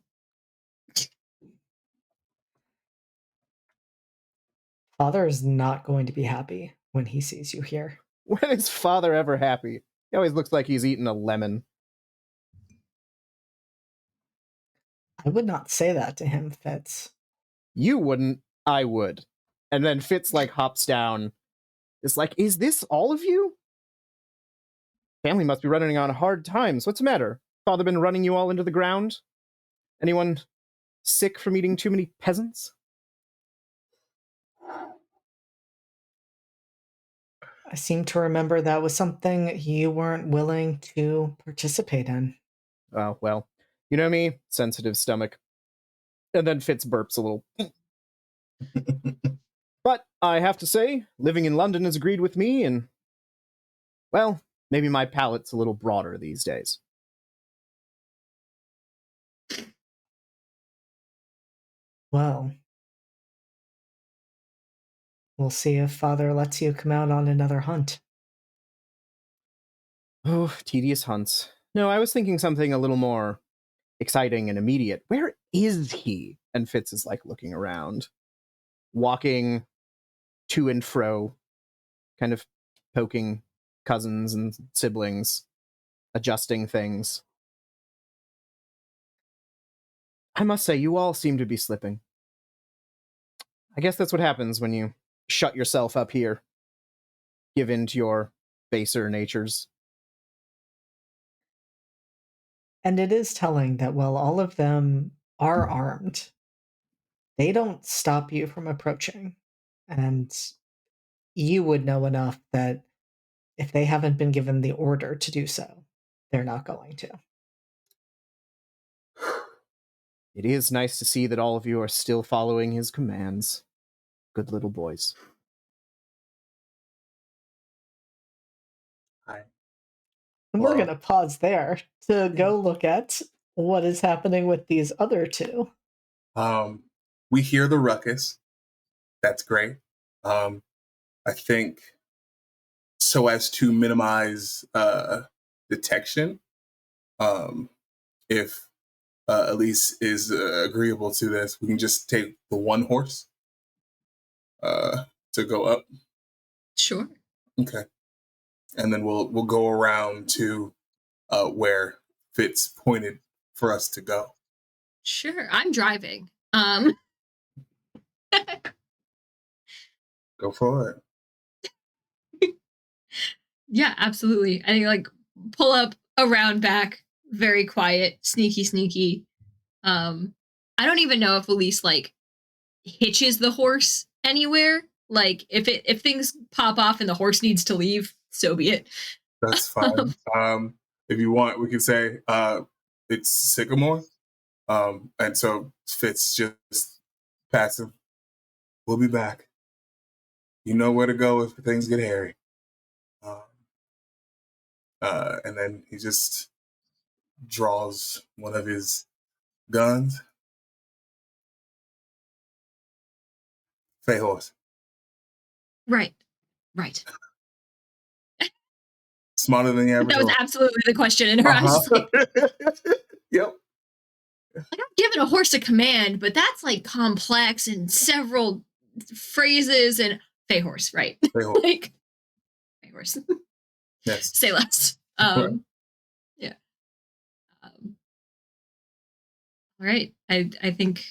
Father is not going to be happy when he sees you here. When is father ever happy? He always looks like he's eaten a lemon. I would not say that to him, Fitz. You wouldn't, I would. And then Fitz like hops down. It's like, is this all of you? Family must be running on hard times. What's the matter? Father been running you all into the ground? Anyone sick from eating too many peasants? I seem to remember that was something you weren't willing to participate in. Oh, well, you know me, sensitive stomach. And then Fitz burps a little. But I have to say, living in London has agreed with me, and, well, maybe my palate's a little broader these days. Well, we'll see if Father lets you come out on another hunt. Oh, tedious hunts. No, I was thinking something a little more exciting and immediate. Where is he? And Fitz is like looking around, walking to and fro, kind of poking cousins and siblings, adjusting things. I must say, you all seem to be slipping. I guess that's what happens when you shut yourself up here, give in to your baser natures. And it is telling that while all of them are armed, they don't stop you from approaching. And you would know enough that if they haven't been given the order to do so, they're not going to. It is nice to see that all of you are still following his commands. Good little boys. And we're going to pause there to go look at what is happening with these other two. We hear the ruckus. That's great. I think so as to minimize detection, if Elise is agreeable to this, we can just take the one horse to go up. sure. Okay, and then we'll go around to where Fitz pointed for us to go. Sure. I'm driving. Go for it. Yeah, absolutely. I think like pull up around back, very quiet, sneaky. I don't even know if Elise like hitches the horse anywhere. Like if things pop off and the horse needs to leave, so be it. That's fine. If you want, we can say it's Sycamore. And so Fitz just passive. We'll be back. You know where to go if things get hairy. And then he just draws one of his guns. Fey horse. Right. Smarter than your average That was horse. absolutely the question in her eyes. Like, Yep. I'm giving a horse a command, but that's like complex and several phrases and Fey horse, right? Fey horse. Like Fey horse. Yes. Say less. Right. Yeah. All right. I think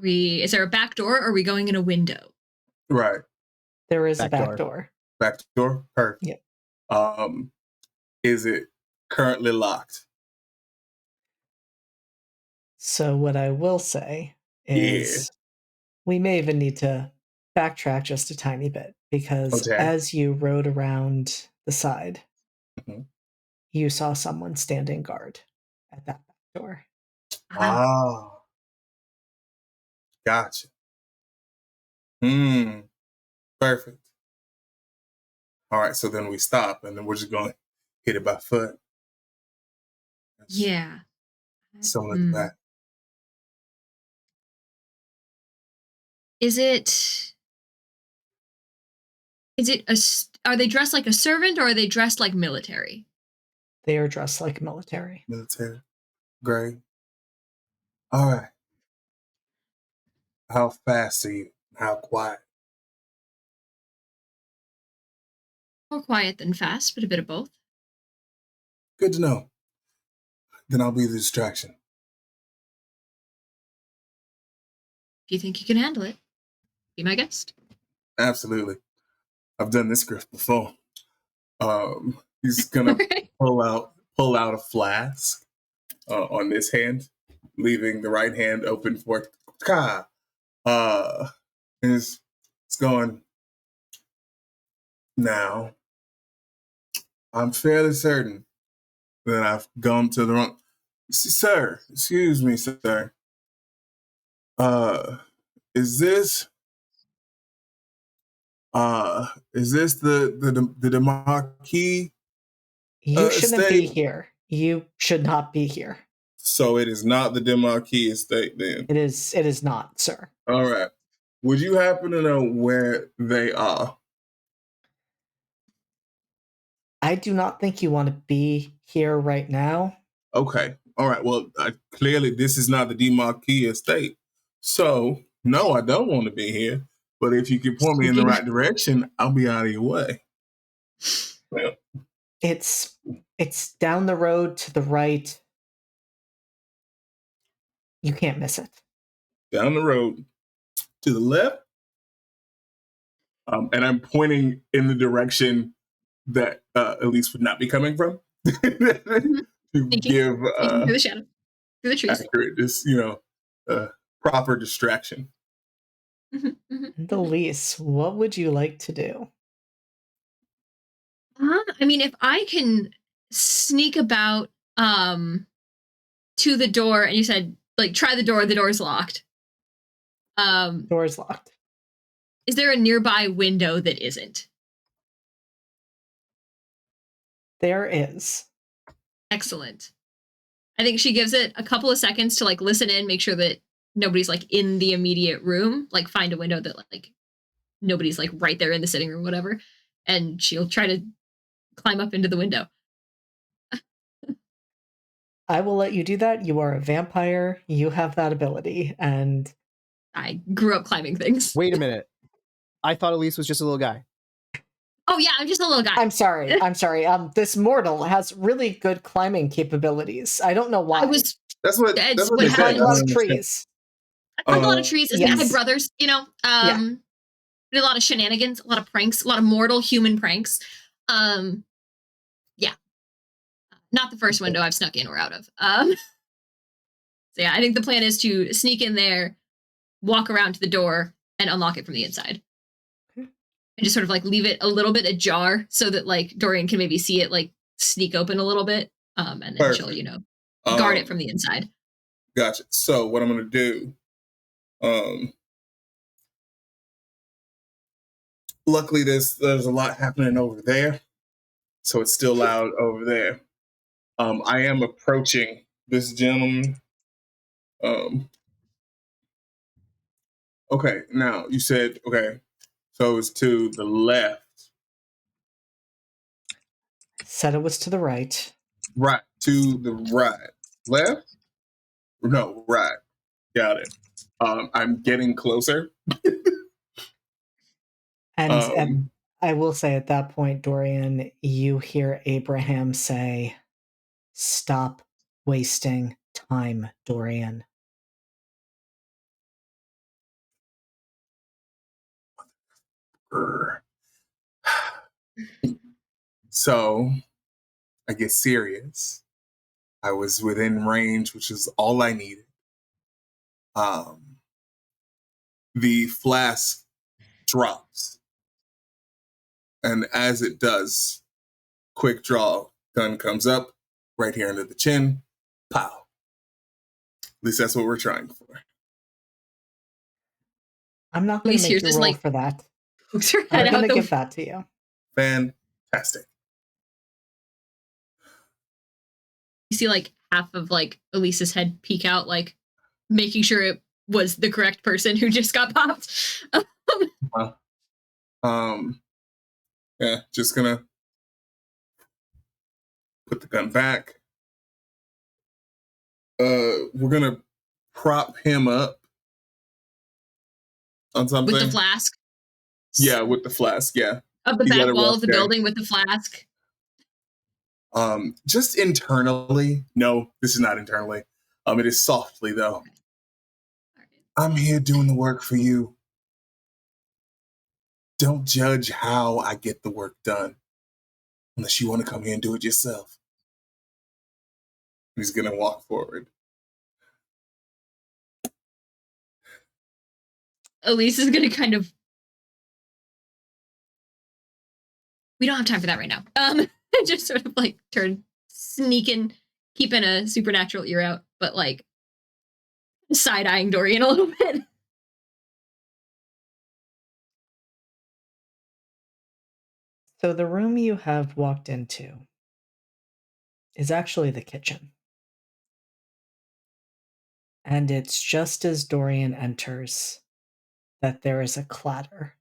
is there a back door or are we going in a window? Right. There is Back a back door. door. Back door. Perfect. Yeah. Is it currently locked? So what I will say is we may even need to backtrack just a tiny bit because Okay. as you rode around the side, Mhm. you saw someone standing guard at that back door. Ah. Gotcha. Perfect. All right, so then we stop and then we're just going to hit it by foot. Yeah. Similar to that. Is it are they dressed like a servant or are they dressed like military? They are dressed like military. Military. Great. All right. How fast are you? How quiet? More quiet than fast, but a bit of both. Good to know. Then I'll be the distraction. If you think you can handle it, be my guest. Absolutely. I've done this script before. He's gonna pull out a flask on this hand, leaving the right hand open for ka. And it's going. Now, I'm fairly certain that I've gone to the wrong. Sir, excuse me, sir. Is this the Marquis? You shouldn't be estate? here. You should not be here. So it is not the Demarquis estate then. It is not, sir. All right. Would you happen to know where they are? I do not think you want to be here right now. Okay. All right. Well, clearly this is not the Demarquis estate. So, no, I don't want to be here. But if you can point me in the right direction, I'll be out of your way. Well, It's down the road to the right. You can't miss it. down the road to the left. And I'm pointing in the direction that Elise would not be coming from. To give through the shadow, through the trees. accurate, just proper distraction. Elise, what would you like to do? I mean, if I can sneak about to the door, and you said like try the door's locked. Door's locked. Is there a nearby window that isn't? There is. Excellent. I think she gives it a couple of seconds to like listen in, make sure that nobody's like in the immediate room, like find a window that like nobody's like right there in the sitting room, whatever. And she'll try to climb up into the window. I will let you do that. You are a vampire. You have that ability. And I grew up climbing things. Wait a minute. I thought Elise was just a little guy. Oh yeah, I'm just a little guy. I'm sorry. This mortal has really good climbing capabilities. I don't know why. That's what It's they what say. Climb a lot of understand. trees. I climbed a lot of trees. Yes. I had brothers, you know. Did a lot of shenanigans, a lot of pranks, a lot of mortal human pranks. Yeah. Not the first window I've snuck in or out of. So yeah, I think the plan is to sneak in there, walk around to the door, and unlock it from the inside. And just sort of like leave it a little bit ajar so that like Dorian can maybe see it like sneak open a little bit. And then Perfect. she'll, you know, guard it from the inside. Gotcha. So what I'm gonna do, luckily there's a lot happening over there. so it's still loud over there. I am approaching this gentleman. Okay, now you said, okay, so it's to the left. Said it was to the right. Right, to the right. Left? No, right. Got it. I'm getting closer. And I will say at that point, Dorian, you hear Abraham say, "Stop wasting time, Dorian." So I get serious. I was within range, which is all I needed. The flask drops. And as it does, quick draw, gun comes up, right here under the chin, pow. At least that's what we're trying for. I'm not going to make you roll for that. I'm going to give that to you. Fantastic. You see like half of like Elise's head peek out, like making sure it was the correct person who just got popped. Yeah, just gonna put the gun back. We're gonna prop him up on something. With the flask? Yeah, with the flask, yeah. Of the back wall of the building with the flask? Just internally. No, this is not internally. It is softly, though. Okay. Right. I'm here doing the work for you. Don't judge how I get the work done. Unless you want to come here and do it yourself. He's going to walk forward. Elise is going to kind of... We don't have time for that right now. Just sort of like turn, sneaking, keeping a supernatural ear out, but like side-eyeing Dorian a little bit. So the room you have walked into is actually the kitchen. And it's just as Dorian enters that there is a clatter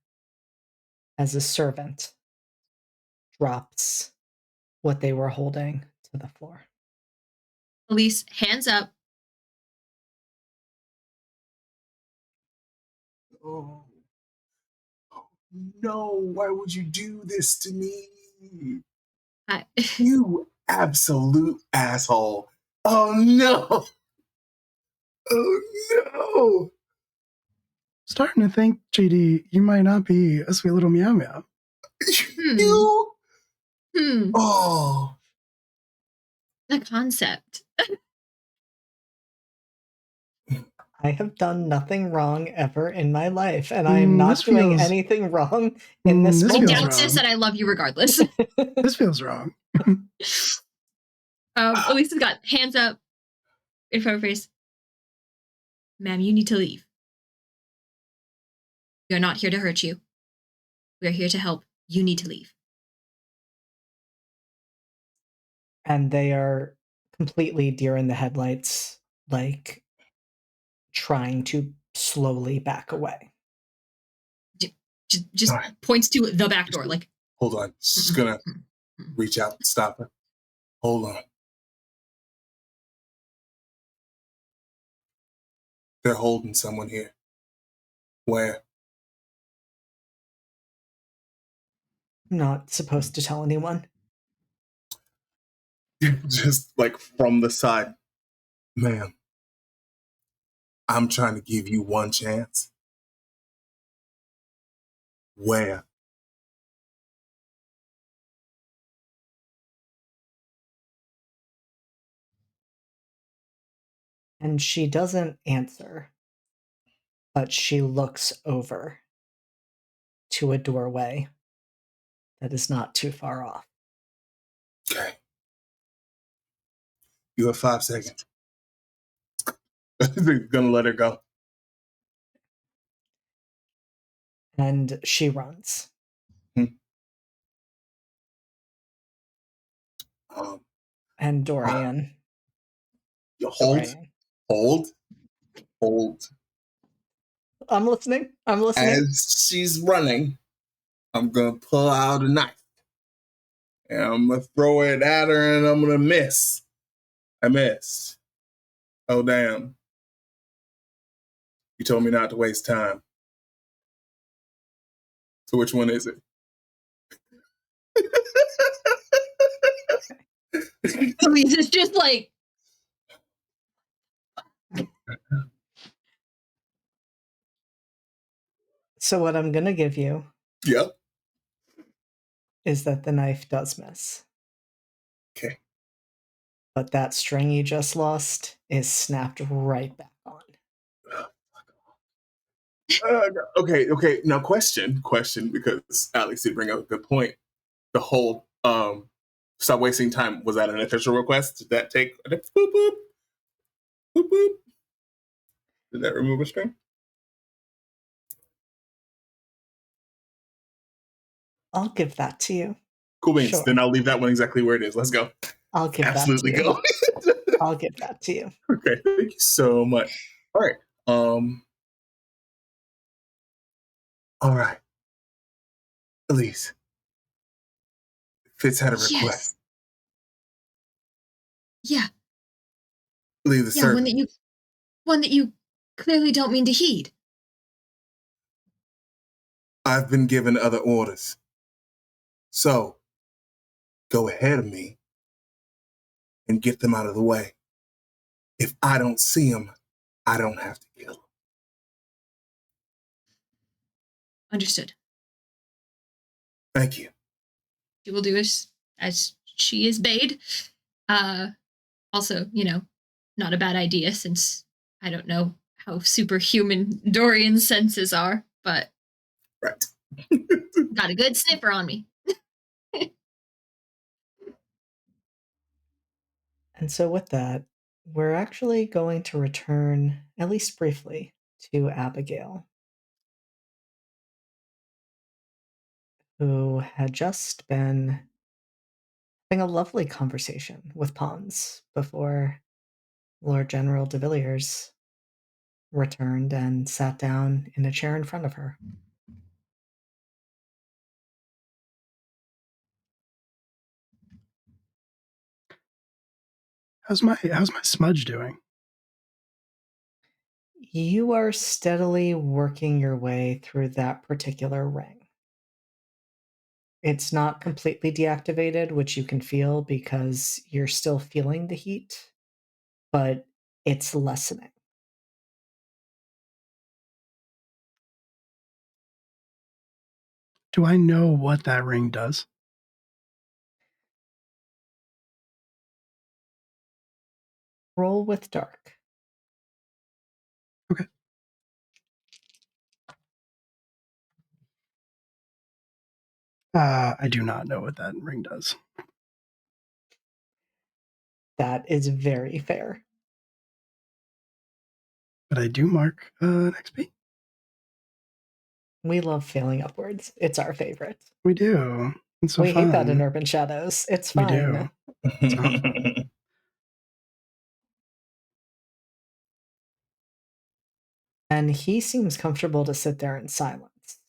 as a servant drops what they were holding to the floor. Elise, hands up. Oh. No, why would you do this to me? You absolute asshole. Oh no. Oh no. Starting to think, JD, you might not be a sweet little meow meow. You? Oh. The concept. I have done nothing wrong ever in my life, and I am not doing anything wrong in this I doubt this, and I love you regardless. This feels wrong. Elise has got hands up in front of her face. Ma'am, you need to leave. We are not here to hurt you. We are here to help. You need to leave. And they are completely deer in the headlights, like trying to slowly back away. Just points to the back door, like. Hold on. Just gonna reach out and stop her. Hold on. They're holding someone here. Where? I'm not supposed to tell anyone. Just like from the side. Ma'am, I'm trying to give you one chance. Where? And she doesn't answer, but she looks over to a doorway that is not too far off. Okay. You have 5 seconds. They're gonna let her go. And she runs. And Dorian. Hold, Dorian. hold. I'm listening. As she's running, I'm gonna pull out a knife. And I'm gonna throw it at her and I'm gonna miss. I missed. Oh, damn. You told me not to waste time. So which one is it? Louise is just like, So what I'm gonna give you Yep. is that the knife does miss. Okay. But that string you just lost is snapped right back on. Okay. Now, question, because Alex did bring up a good point. The whole stop wasting time, was that an official request? Did that take boop boop boop boop? Did that remove a string? I'll give that to you. Cool beans. Sure. Then I'll leave that one exactly where it is. Let's go. I'll give Absolutely that to go. you. I'll give that to you. Okay, thank you so much. All right. All right. Elise. Fitz had a request. yes. Yeah. Leave the Yeah, service. one that you clearly don't mean to heed. I've been given other orders. So, go ahead of me and get them out of the way. If I don't see them, I don't have to kill them. Understood. Thank you. She will do as she is bade. Also, not a bad idea since I don't know how superhuman Dorian's senses are, but Right. got a good sniffer on me. And so with that, we're actually going to return, at least briefly, to Abigail, who had just been having a lovely conversation with Pons before Lord General de Villiers returned and sat down in a chair in front of her. How's my smudge doing? You are steadily working your way through that particular ring. It's not completely deactivated, which you can feel because you're still feeling the heat, but it's lessening. Do I know what that ring does? Roll with dark. Okay. I do not know what that ring does. That is very fair. But I do mark an XP. We love failing upwards. It's our favorite. We do. It's so we fun. hate that in Urban Shadows. It's We fine. do. It's not fun. And he seems comfortable to sit there in silence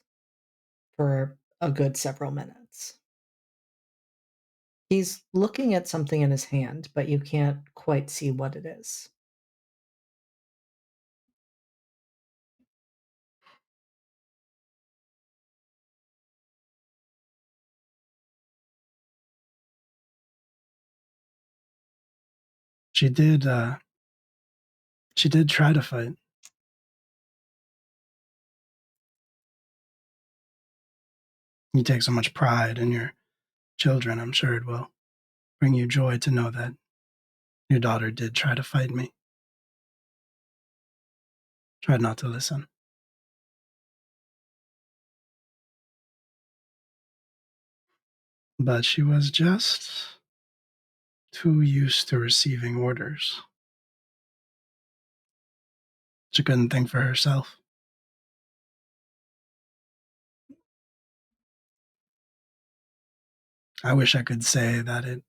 for a good several minutes. He's looking at something in his hand, but you can't quite see what it is. She did try to fight. You take so much pride in your children, I'm sure it will bring you joy to know that your daughter did try to fight me. Tried not to listen. But she was just too used to receiving orders. She couldn't think for herself. I wish I could say that it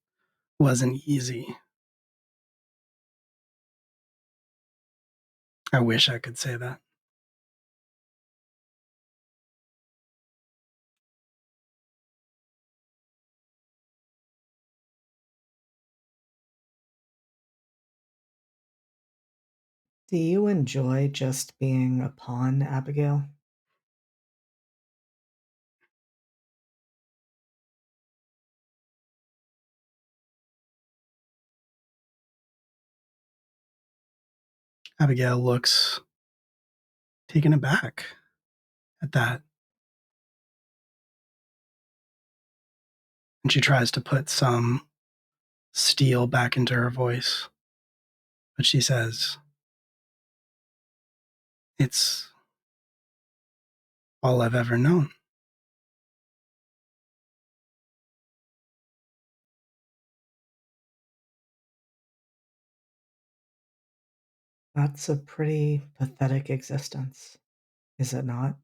wasn't easy. I wish I could say that. Do you enjoy just being a pawn, Abigail? Abigail looks taken aback at that. And she tries to put some steel back into her voice. But she says, "It's all I've ever known." That's a pretty pathetic existence, is it not?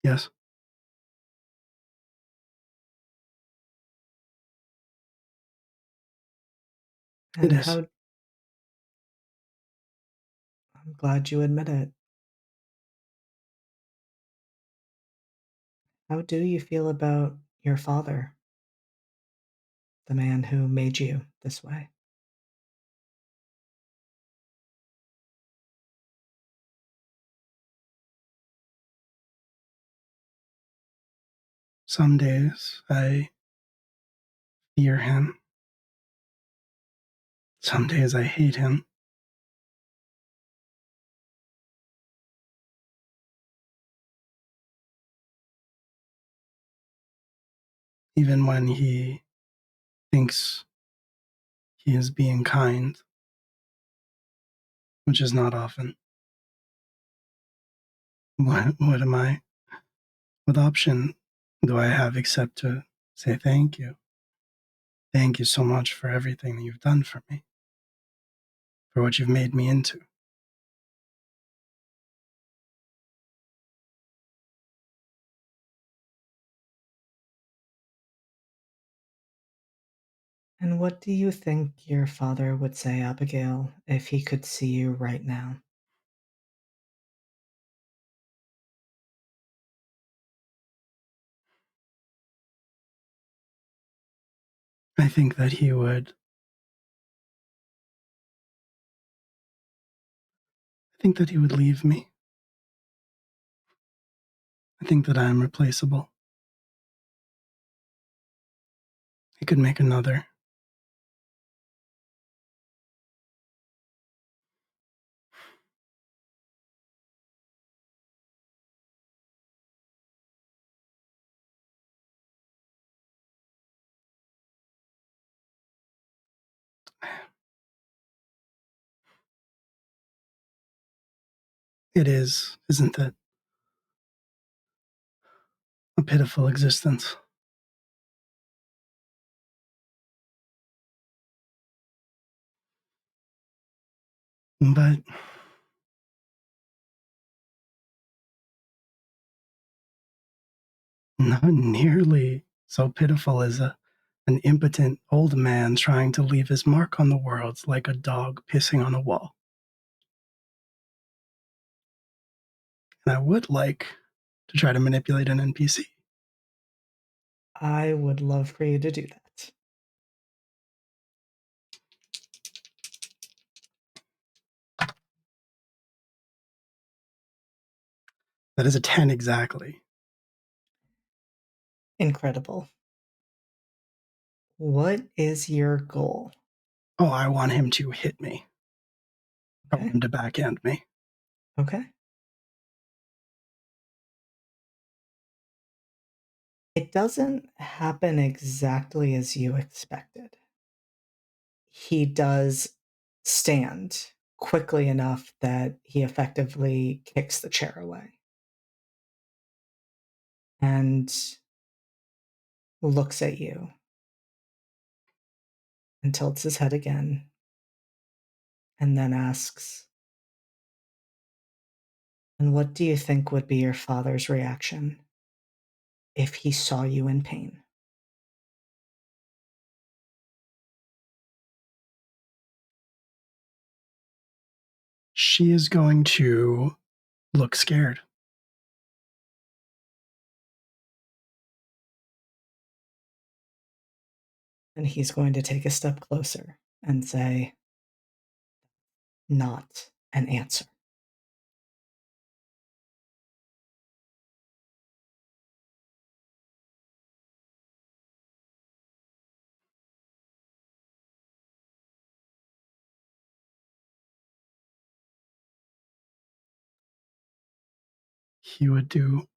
Yes. And It is. how I'm glad you admit it. How do you feel about your father, the man who made you this way? Some days I fear him. Some days I hate him. Even when he thinks he is being kind, which is not often. What am I? What option do I have except to say thank you? Thank you so much for everything that you've done for me, for what you've made me into. And what do you think your father would say, Abigail, if he could see you right now? I think that he would. I think that he would leave me. I think that I am replaceable. He could make another. It is, isn't it? A pitiful existence. But not nearly so pitiful as an impotent old man trying to leave his mark on the world like a dog pissing on a wall. And I would like to try to manipulate an NPC. I would love for you to do that. That is a 10 exactly. Incredible. What is your goal? Oh, I want him to hit me. I want Okay. him to backhand me. Okay. It doesn't happen exactly as you expected. He does stand quickly enough that he effectively kicks the chair away and looks at you and tilts his head again and then asks, "And what do you think would be your father's reaction if he saw you in pain?" She is going to look scared. And he's going to take a step closer and say, "Not an answer." He would do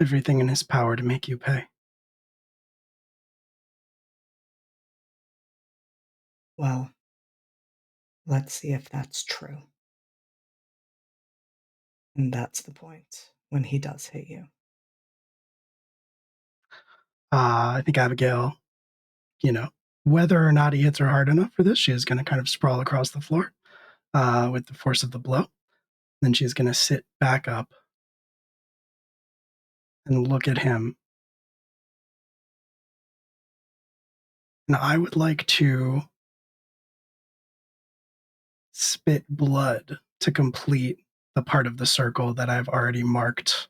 everything in his power to make you pay. Well, let's see if that's true. And that's the point when he does hit you. I think Abigail, whether or not he hits her hard enough for this, she is going to kind of sprawl across the floor with the force of the blow. Then she's going to sit back up and look at him. And I would like to spit blood to complete the part of the circle that I've already marked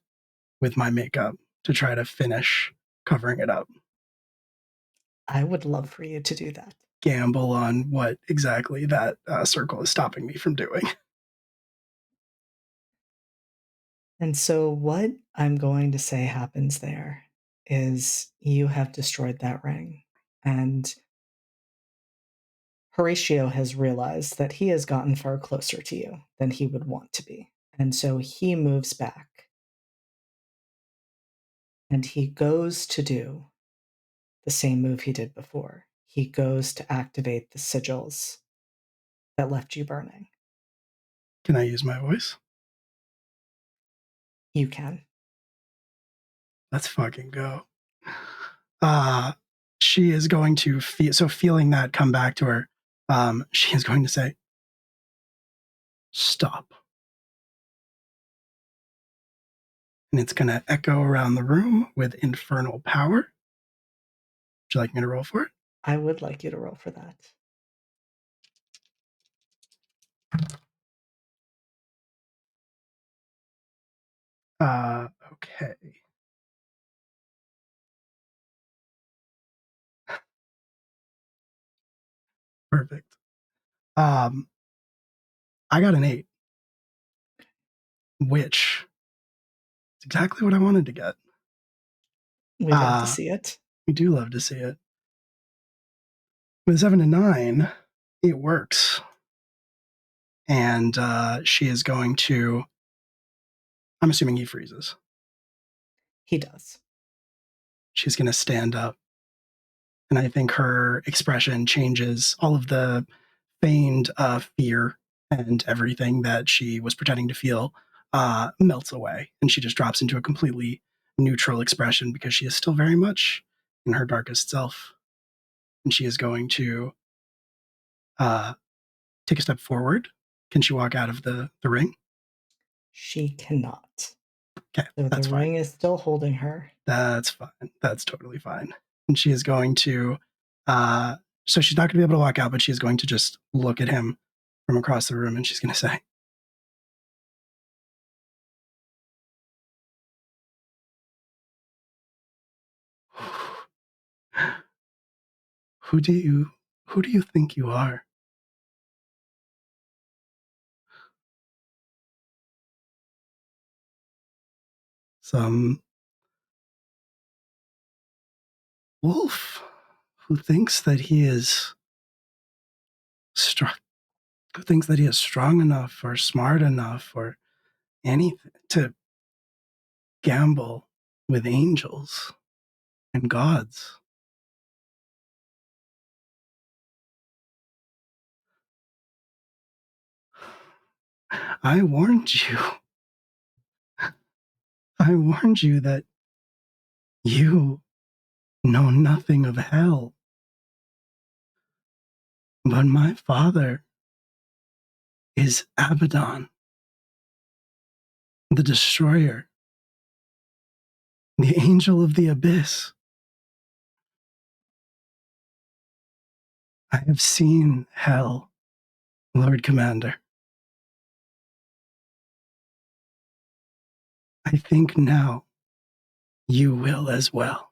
with my makeup to try to finish covering it up. I would love for you to do that. Gamble on what exactly that circle is stopping me from doing. And so, what I'm going to say happens there is you have destroyed that ring. And Horatio has realized that he has gotten far closer to you than he would want to be. And so he moves back. And he goes to do the same move he did before. He goes to activate the sigils that left you burning. Can I use my voice? You can. Let's fucking go. She is going to feeling that come back to her, she is going to say, "Stop." And it's going to echo around the room with infernal power. Would you like me to roll for it? I would like you to roll for that. Okay. Perfect. I got an 8, which is exactly what I wanted to get. We love to see it. We do love to see it. With 7 and 9, it works. And she is going to, I'm assuming he freezes. He does. She's going to stand up. And I think her expression changes. All of the feigned fear and everything that she was pretending to feel melts away. And she just drops into a completely neutral expression because she is still very much in her darkest self. And she is going to take a step forward. Can she walk out of the ring? She cannot. Okay, So that's the fine. ring is still holding her. That's fine. That's totally fine. And she is going to, so she's not going to be able to walk out, but she's going to just look at him from across the room and she's going to say, who do you think you are? Some wolf who thinks that he is strong, who thinks that he is strong enough or smart enough or anything to gamble with angels and gods. I warned you. I warned you that you know nothing of hell. But my father is Abaddon, the destroyer, the angel of the abyss. I have seen hell, Lord Commander. I think now you will as well.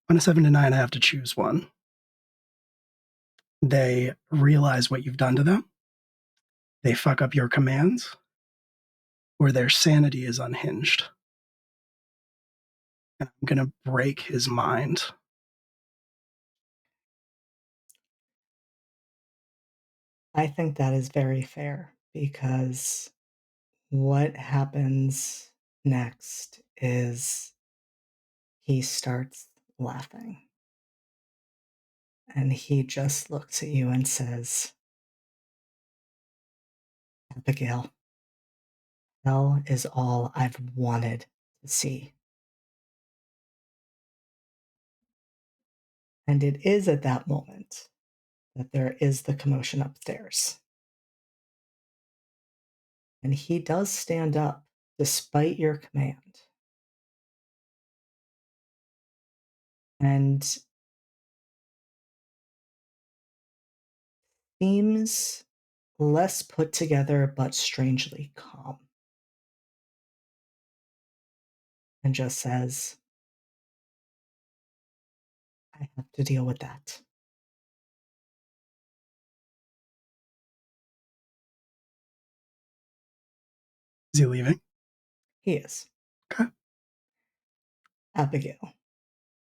On a 7 to 9, I have to choose one. They realize what you've done to them, they fuck up your commands, or their sanity is unhinged. And I'm going to break his mind. I think that is very fair, because what happens next is he starts laughing. And he just looks at you and says, Abigail, hell is all I've wanted to see. And it is at that moment that there is the commotion upstairs. And he does stand up despite your command. And seems less put together, but strangely calm. And just says, I have to deal with that. Is he leaving? He is. Okay. Abigail,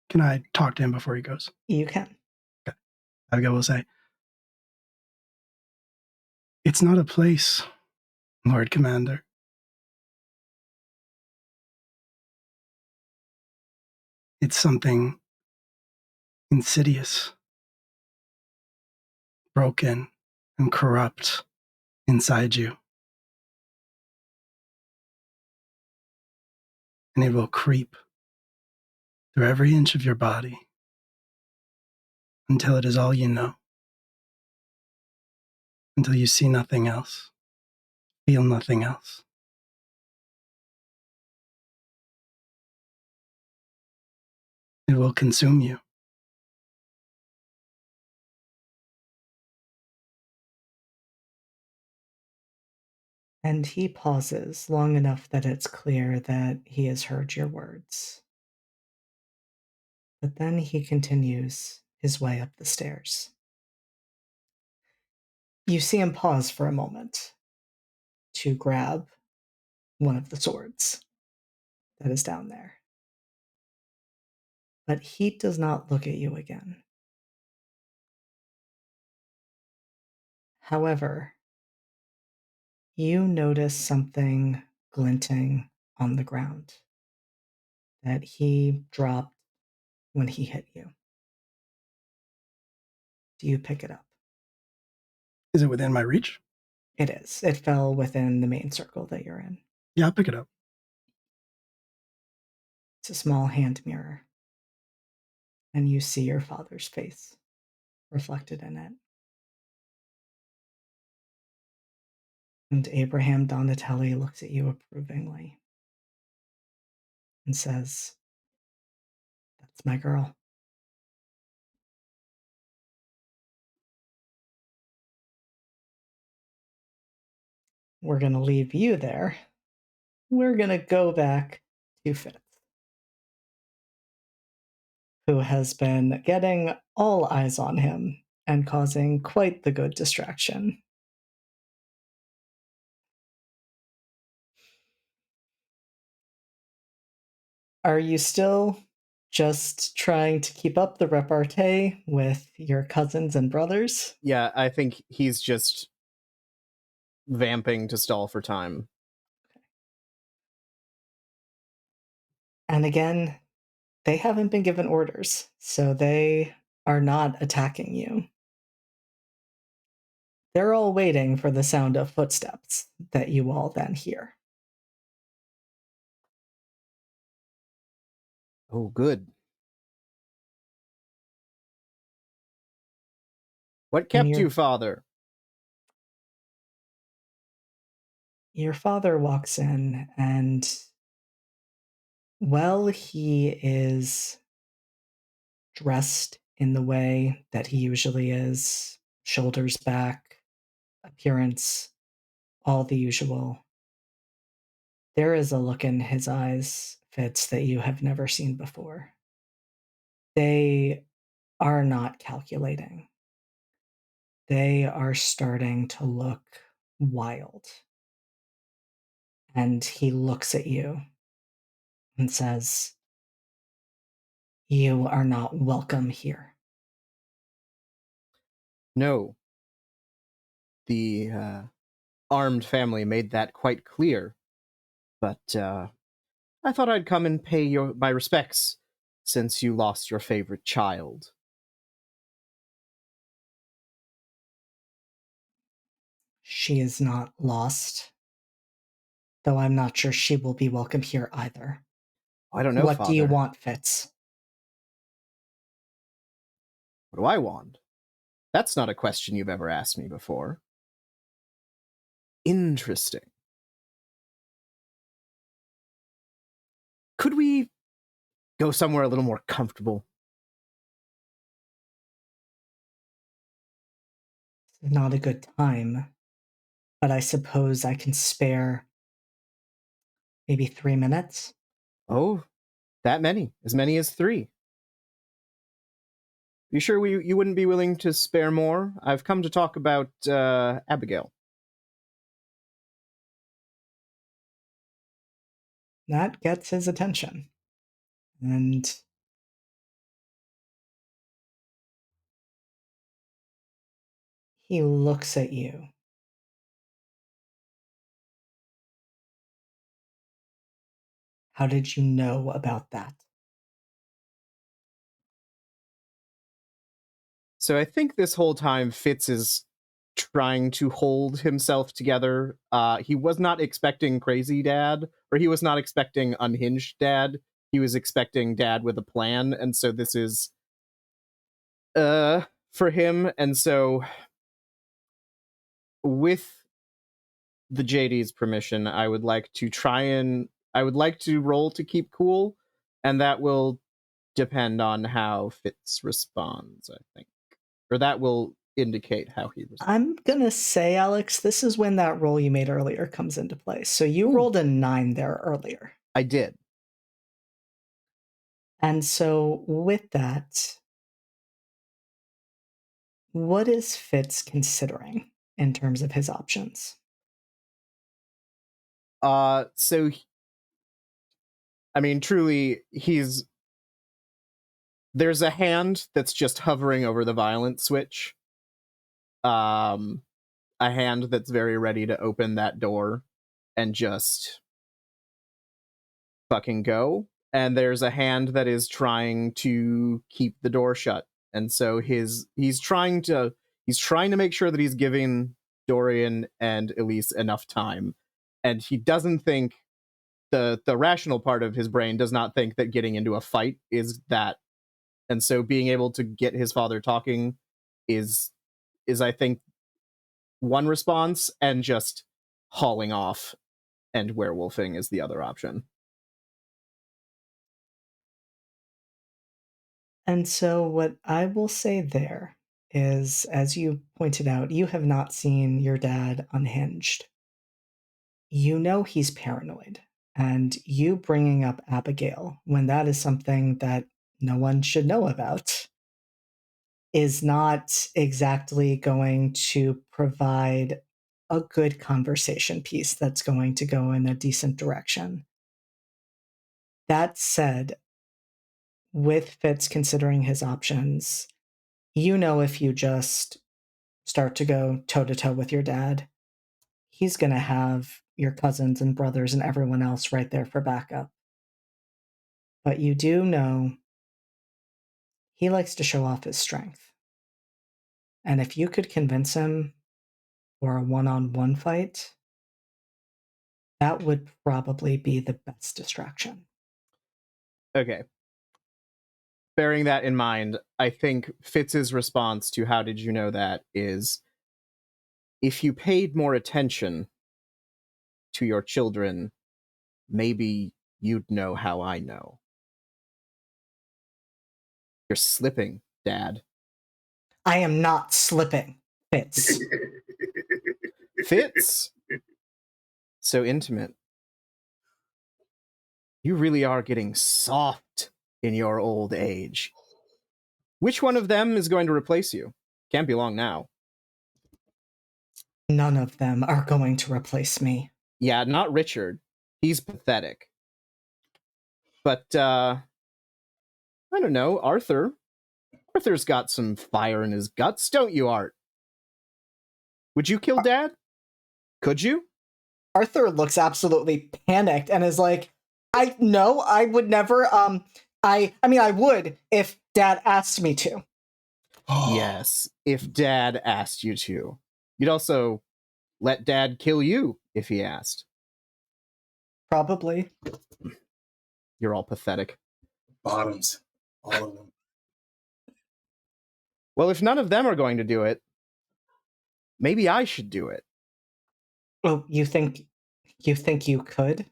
Can I talk to him before he goes? you can. Okay. Abigail will say, it's not a place, Lord Commander. It's something insidious, broken, and corrupt inside you. And it will creep through every inch of your body until it is all you know, until you see nothing else, feel nothing else. It will consume you. And he pauses long enough that it's clear that he has heard your words. But then he continues his way up the stairs. You see him pause for a moment to grab one of the swords that is down there. But he does not look at you again. However, you notice something glinting on the ground that he dropped when he hit you. Do you pick it up? Is it within my reach? It is. It fell within the main circle that you're in. Yeah, I'll pick it up. It's a small hand mirror. And you see your father's face reflected in it. And Abraham Donatelli looks at you approvingly and says, that's my girl. We're going to leave you there. We're going to go back to Fitz, who has been getting all eyes on him and causing quite the good distraction. Are you still just trying to keep up the repartee with your cousins and brothers? Yeah, I think he's just vamping to stall for time. And again, they haven't been given orders, so they are not attacking you. They're all waiting for the sound of footsteps that you all then hear. Oh, good. What kept you, father? Your father walks in, and well, he is dressed in the way that he usually is, shoulders back, appearance, all the usual. There is a look in his eyes, Fitz, that you have never seen before. They are not calculating. They are starting to look wild. And he looks at you and says, "You are not welcome here." No. The armed family made that quite clear. But I thought I'd come and pay my respects since you lost your favorite child. She is not lost, though I'm not sure she will be welcome here either. I don't know, What Father. do you want, Fitz? What do I want? That's not a question you've ever asked me before. Interesting. Could we go somewhere a little more comfortable? Not a good time, but I suppose I can spare maybe 3 minutes. Oh, that many. As many as 3. You sure you wouldn't be willing to spare more? I've come to talk about Abigail. That gets his attention. And he looks at you. How did you know about that? So I think this whole time Fitz is trying to hold himself together. He was not expecting crazy dad, or he was not expecting unhinged dad. He was expecting dad with a plan, and so this is for him. And so with the JD's permission, I would like to roll to keep cool, and that will depend on how Fitz responds, I think. Or that will indicate how he responds. I'm going to say, Alex, this is when that roll you made earlier comes into play. So you rolled a 9 there earlier. I did. And so with that, what is Fitz considering in terms of his options? So I mean, truly, there's a hand that's just hovering over the violence switch. A hand that's very ready to open that door and just fucking go. And there's a hand that is trying to keep the door shut. And so he's trying to make sure that he's giving Dorian and Elise enough time. And he doesn't think the rational part of his brain does not think that getting into a fight is that. And so being able to get his father talking is I think one response, and just hauling off and werewolfing is the other option. And so what I will say there is, as you pointed out, you have not seen your dad unhinged. You know he's paranoid. And you bringing up Abigail, when that is something that no one should know about, is not exactly going to provide a good conversation piece that's going to go in a decent direction. That said, with Fitz considering his options, you know if you just start to go toe-to-toe with your dad, he's going to have your cousins and brothers and everyone else right there for backup. But you do know he likes to show off his strength. And if you could convince him for a one-on-one fight, that would probably be the best distraction. Okay. Bearing that in mind, I think Fitz's response to how did you know that is, if you paid more attention to your children, maybe you'd know how I know. You're slipping, Dad. I am not slipping, Fitz. Fitz! So intimate. You really are getting soft in your old age. Which one of them is going to replace you? Can't be long now. None of them are going to replace me. Yeah, not Richard. He's pathetic. But, I don't know, Arthur. Arthur's got some fire in his guts, don't you, Art? Would you kill Dad? Could you? Arthur looks absolutely panicked and is like, I would never, I mean, I would if Dad asked me to. Yes, if Dad asked you to. You'd also let Dad kill you if he asked. Probably. You're all pathetic. Bottoms. All of them. Well, if none of them are going to do it, maybe I should do it. Oh, you think you could?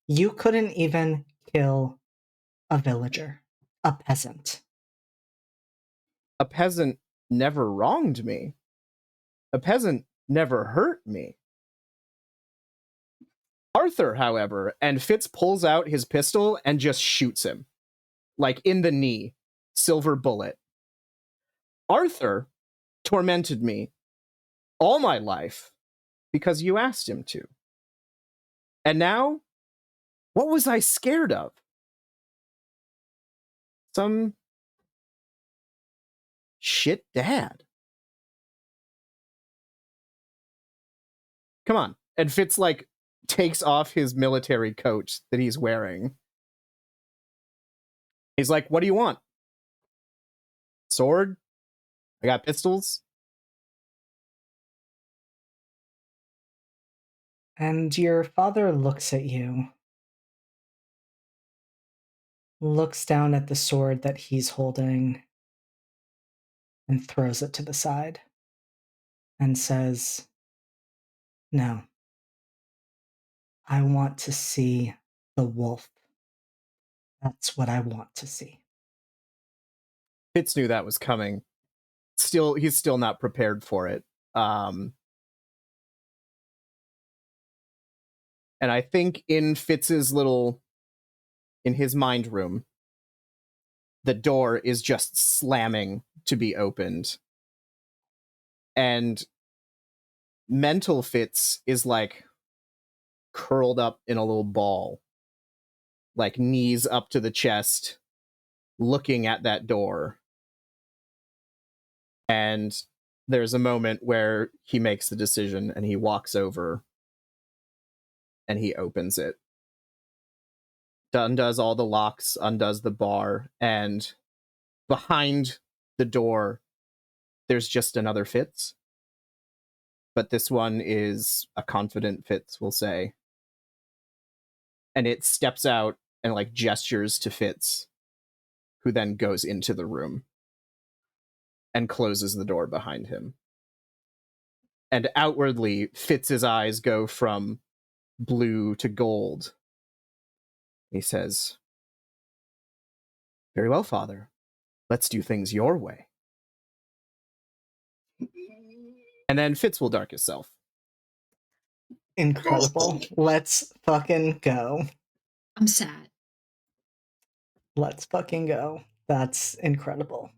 You couldn't even kill a villager, a peasant. A peasant never wronged me. A peasant never hurt me. Arthur, however, and Fitz pulls out his pistol and just shoots him. Like in the knee. Silver bullet. Arthur tormented me all my life because you asked him to. And now, what was I scared of? Some shit dad. Come on. And Fitz, like, takes off his military coat that he's wearing. He's like, what do you want? Sword? I got pistols. And your father looks at you, looks down at the sword that he's holding, and throws it to the side, and says, no. I want to see the wolf. That's what I want to see. Fitz knew that was coming. He's still not prepared for it. And I think in Fitz's in his mind room, the door is just slamming to be opened. And mental Fitz is like curled up in a little ball, like knees up to the chest, looking at that door. And there's a moment where he makes the decision and he walks over and he opens it. Undoes all the locks, undoes the bar, and behind the door, there's just another Fitz. But this one is a confident Fitz, we'll say. And it steps out and like gestures to Fitz, who then goes into the room and closes the door behind him. And outwardly, Fitz's eyes go from blue to gold. He says, very well, Father. Let's do things your way. And then Fitz will dark himself. Incredible. Let's fucking go. I'm sad. Let's fucking go. That's incredible.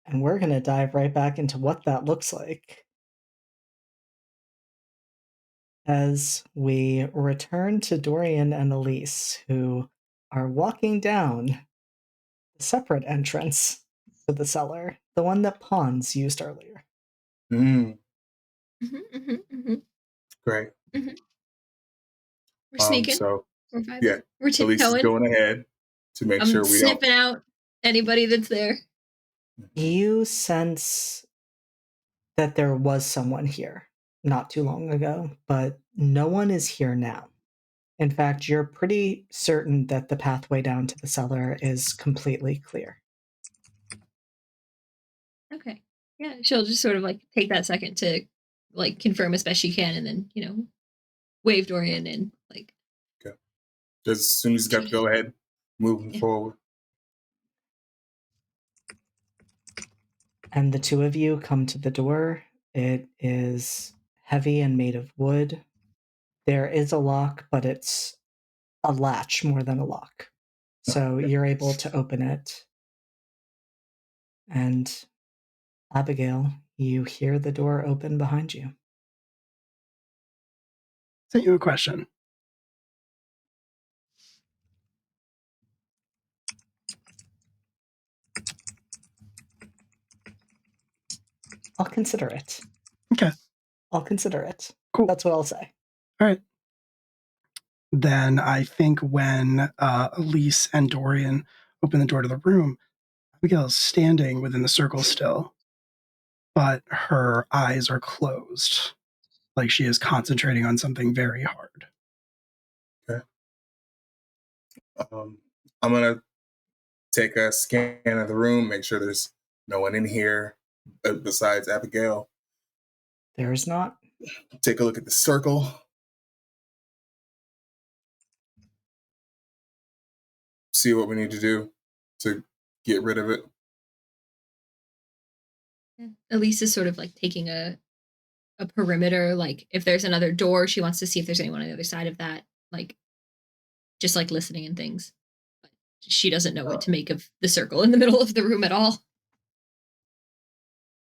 And we're going to dive right back into what that looks like as we return to Dorian and Elise, who are walking down a separate entrance to the cellar, the one that Pawns used earlier. Mm, great. We're sneaking. So, We're vibing. yeah, We're Elise is tiptoeing. going ahead to make I'm sure we don't. sniffing out anybody that's there. You sense that there was someone here not too long ago, but no one is here now. In fact, you're pretty certain that the pathway down to the cellar is completely clear. Okay. Yeah, she'll just sort of like take that second to like confirm as best she can, and then wave Dorian and like. Okay. Just as soon as you got to go ahead, moving forward. And the two of you come to the door. It is heavy and made of wood. There is a lock, but it's a latch more than a lock. So you're able to open it. And Abigail, you hear the door open behind you. Sent you a question. I'll consider it. Okay. I'll consider it. Cool. That's what I'll say. All right. Then I think when Elise and Dorian open the door to the room, Abigail is standing within the circle still, but her eyes are closed, like she is concentrating on something very hard. Okay. I'm gonna take a scan of the room, make sure there's no one in here besides Abigail. There is not. Take a look at the circle. See what we need to do to get rid of it. Elise is sort of like taking a perimeter, like if there's another door, she wants to see if there's anyone on the other side of that, like just like listening and things. But she doesn't know what to make of the circle in the middle of the room at all.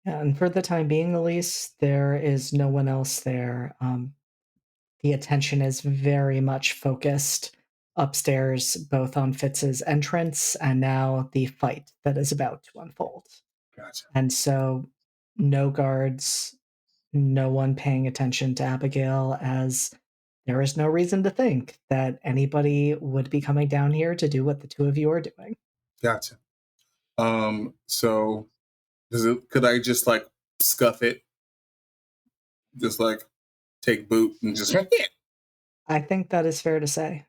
Yeah, and for the time being, Elise, there is no one else there. The attention is very much focused upstairs, both on Fitz's entrance and now the fight that is about to unfold. Gotcha. And so, no guards, no one paying attention to Abigail, as there is no reason to think that anybody would be coming down here to do what the two of you are doing. Gotcha. So could I just like scuff it? Just like take boot and just I think that is fair to say.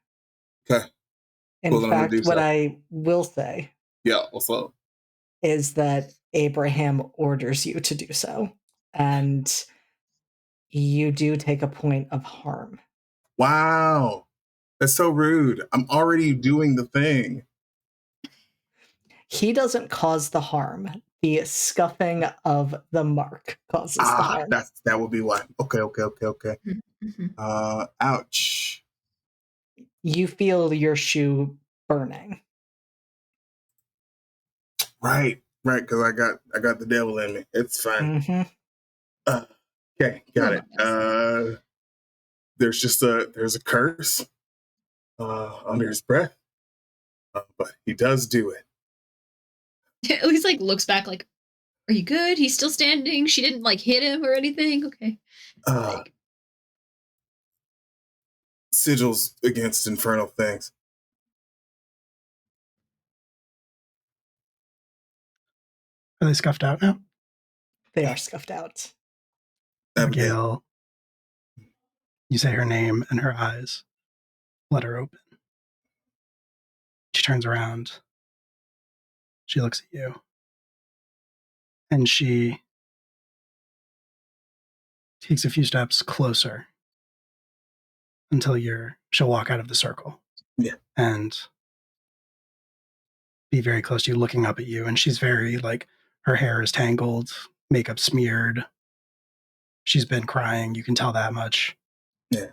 Okay. In Well, then I'm gonna fact, do what so. I will say Yeah, what's up? is that Abraham orders you to do so. And you do take a point of harm. Wow. That's so rude. I'm already doing the thing. He doesn't cause the harm. The scuffing of the mark causes the harm. That would be why. Okay. Mm-hmm. Ouch. You feel your shoe burning. Right, because I got the devil in me. It's fine. Mm-hmm. Okay, got it. There's a curse under his breath, but he does do it. At least like looks back like, are you good? He's still standing. She didn't like hit him or anything. Okay. Sigils against infernal things. Are they scuffed out now? They are scuffed out. Abigail, you say her name and her eyes let her open. She turns around. She looks at you. And she takes a few steps closer until she'll walk out of the circle. Yeah. And be very close to you, looking up at you. And she's very like, her hair is tangled, makeup smeared. She's been crying. You can tell that much. Yeah.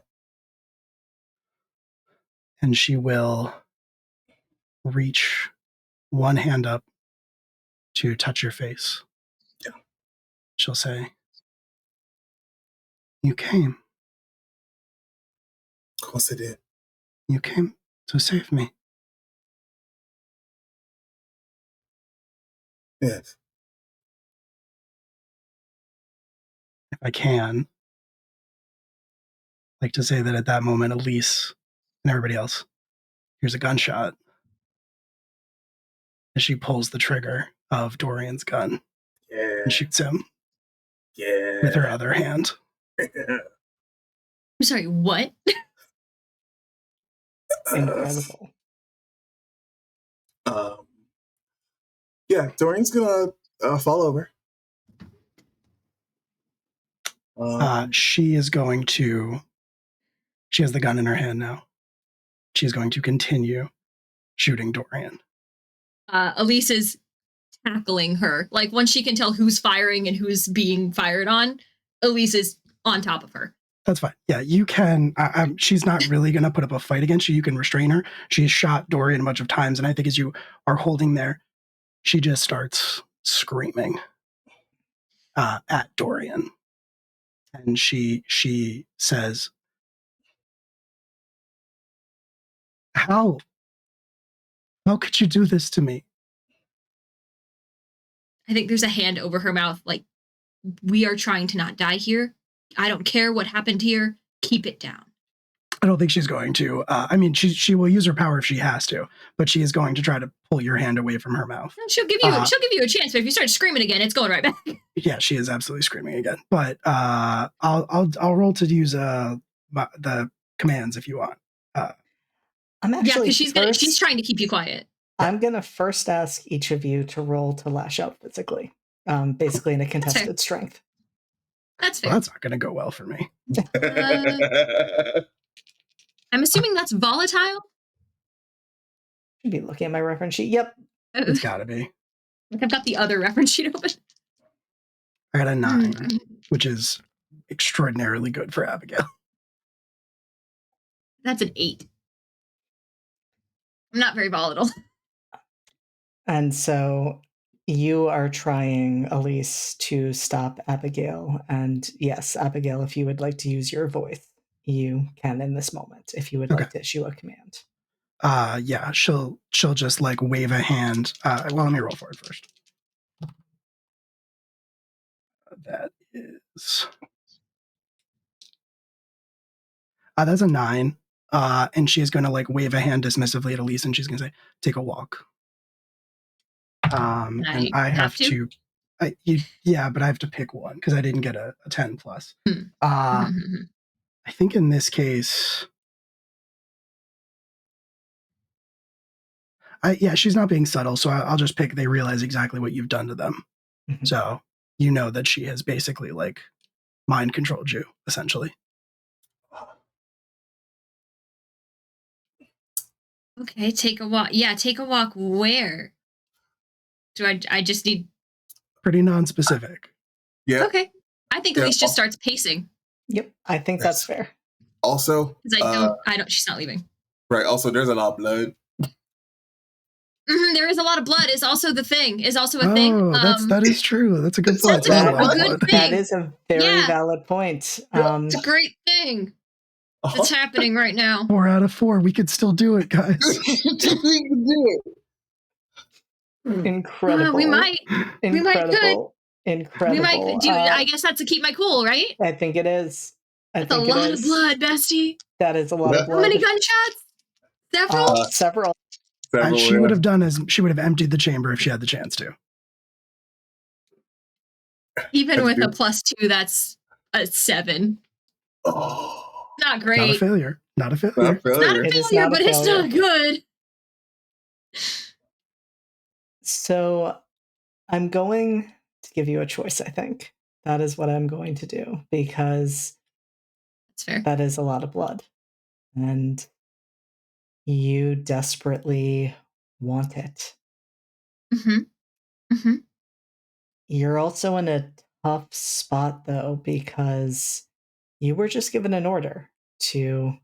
And she will reach one hand up to touch your face. Yeah. She'll say, "You came. Of course I did. You came to save me." Yes. If I can, I'd like to say that at that moment, Elise and everybody else hears a gunshot as she pulls the trigger of Dorian's gun and shoots him. Yeah. with her other hand. I'm sorry, what? Incredible. Yeah, Dorian's gonna fall over. She is going to. She has the gun in her hand now. She's going to continue shooting Dorian. Elise is tackling her. Like, once she can tell who's firing and who's being fired on, Elise is on top of her. That's fine. Yeah, you can. She's not really going to put up a fight against you. You can restrain her. She's shot Dorian a bunch of times, and I think as you are holding there, she just starts screaming at Dorian, and she says, "How could you do this to me?" I think there's a hand over her mouth, like, we are trying to not die here. I don't care what happened here. Keep it down. I don't think she's going to. I mean, she will use her power if she has to, but she is going to try to pull your hand away from her mouth. She'll give you a chance, but if you start screaming again, it's going right back. Yeah, she is absolutely screaming again. But I'll roll to use the commands if you want. I'm actually because she's trying to keep you quiet. I'm gonna first ask each of you to roll to lash out physically, basically in a contested strength. That's fair. Well, that's not going to go well for me. I'm assuming that's volatile. Should be looking at my reference sheet. Yep, It's got to be. I've got the other reference sheet open. I got a 9, which is extraordinarily good for Abigail. That's an 8. I'm not very volatile. and so you are trying, Elise, to stop Abigail. And yes, Abigail, if you would like to use your voice, you can in this moment. If you would like to issue a command. Yeah, she'll just like wave a hand. Well, let me roll for it first. That is that's a 9. And she is going to like wave a hand dismissively at Elise, and she's going to say, "Take a walk." And I have to. Yeah, but I have to pick one because I didn't get a 10 plus. I think in this case, she's not being subtle, so I'll just pick. They realize exactly what you've done to them, so you know that she has basically like mind controlled you, essentially. Okay, take a walk. Yeah, take a walk where? Do I just need... Pretty non-specific. Yeah. Okay. I think Elise just starts pacing. Yep, I think that's fair. Also, because she's not leaving. Right. Also, there's a lot of blood. There is a lot of blood. Is also the thing. Is also a thing. Oh, that is true. That's a good point. That is a very valid point. It's a great thing that's happening right now. 4 out of 4. We could still do it, guys. Incredible. We might. Incredible. We might. Dude, I guess that's to keep my cool, right? I think it is. That's a lot of blood, bestie. That is a lot of blood. How many gunshots? Several? Several. And she would have done as she would have emptied the chamber if she had the chance to. Even with a +2, that's a 7. Oh, not great. Not a failure. Not a It's not a failure, but it's not good. So I'm going to give you a choice, I think. That is what I'm going to do, because that's fair. That is a lot of blood. And you desperately want it. You're also in a tough spot, though, because you were just given an order to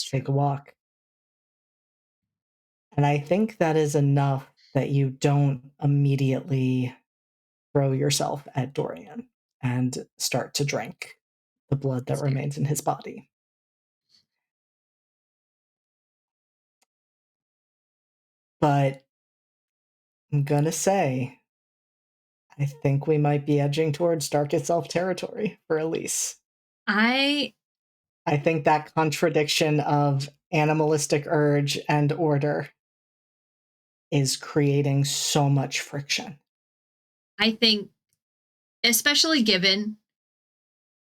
take a walk. And I think that is enough that you don't immediately throw yourself at Dorian and start to drink the blood that remains in his body. But I'm gonna say, I think we might be edging towards dark itself territory for Elise. I think that contradiction of animalistic urge and order is creating so much friction. I think, especially given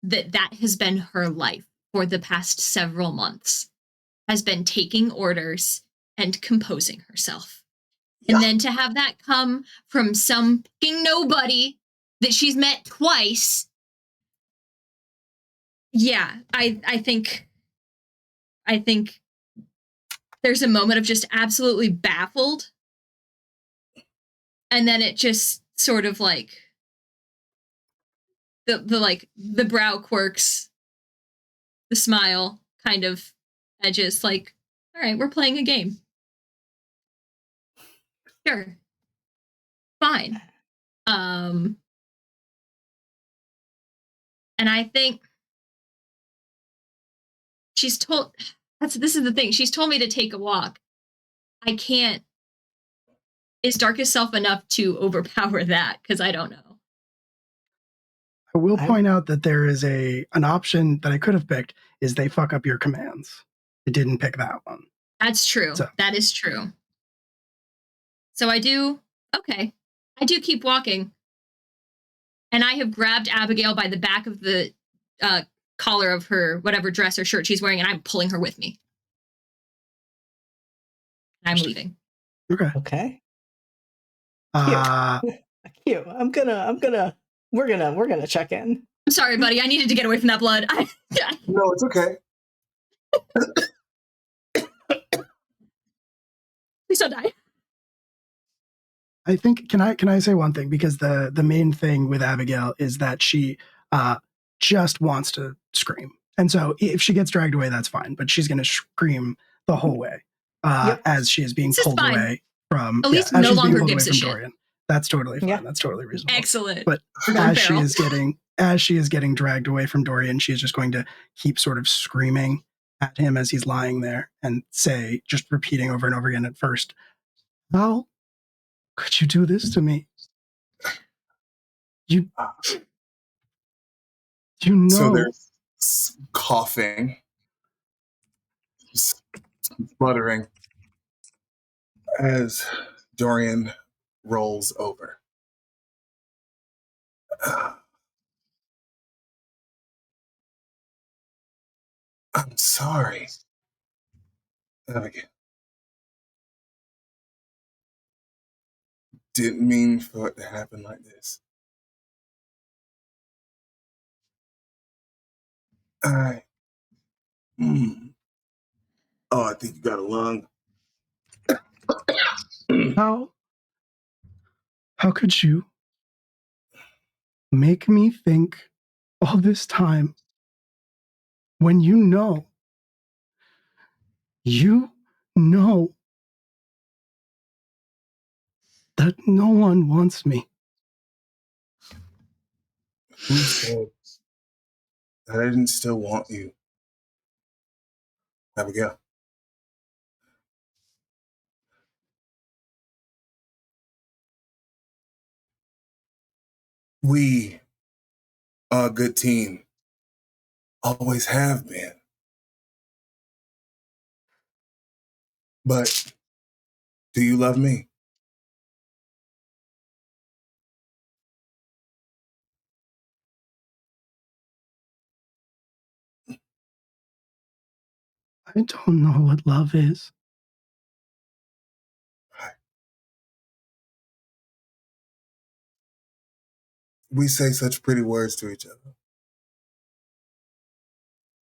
that has been her life for the past several months, has been taking orders and composing herself. And then to have that come from some fucking nobody that she's met twice. Yeah, I think there's a moment of just absolutely baffled. And then it just sort of like the brow quirks, the smile kind of edges, like, all right, we're playing a game. Sure. Fine. And I think this is the thing. She's told me to take a walk. I can't. Is Darkest Self enough to overpower that? Because I don't know. I will point out that there is an option that I could have picked is they fuck up your commands. I didn't pick that one. That's true. So. That is true. So I do keep walking. And I have grabbed Abigail by the back of the collar of her whatever dress or shirt she's wearing, and I'm pulling her with me. I'm leaving. Okay. Cute. We're gonna check in. I'm sorry, buddy. I needed to get away from that blood. No, it's okay. Please don't die. I think can I say one thing, because the main thing with Abigail is that she just wants to scream, and so if she gets dragged away, that's fine, but she's going to scream the whole way as she is being pulled away from. At least no longer gives a shit. Dorian. That's totally fine. Yeah. That's totally reasonable. Excellent. But as she is getting dragged away from Dorian, she's just going to keep sort of screaming at him as he's lying there and say, just repeating over and over again at first, "How could you do this to me? You know." So there's coughing, spluttering as Dorian rolls over. I'm sorry, Abigail. Didn't mean for it to happen like this. Oh, I think you got a lung. How could you make me think all this time when you know that no one wants me? Who said that I didn't still want you? Abigail. We are a good team. Always have been. But do you love me? I don't know what love is. We say such pretty words to each other.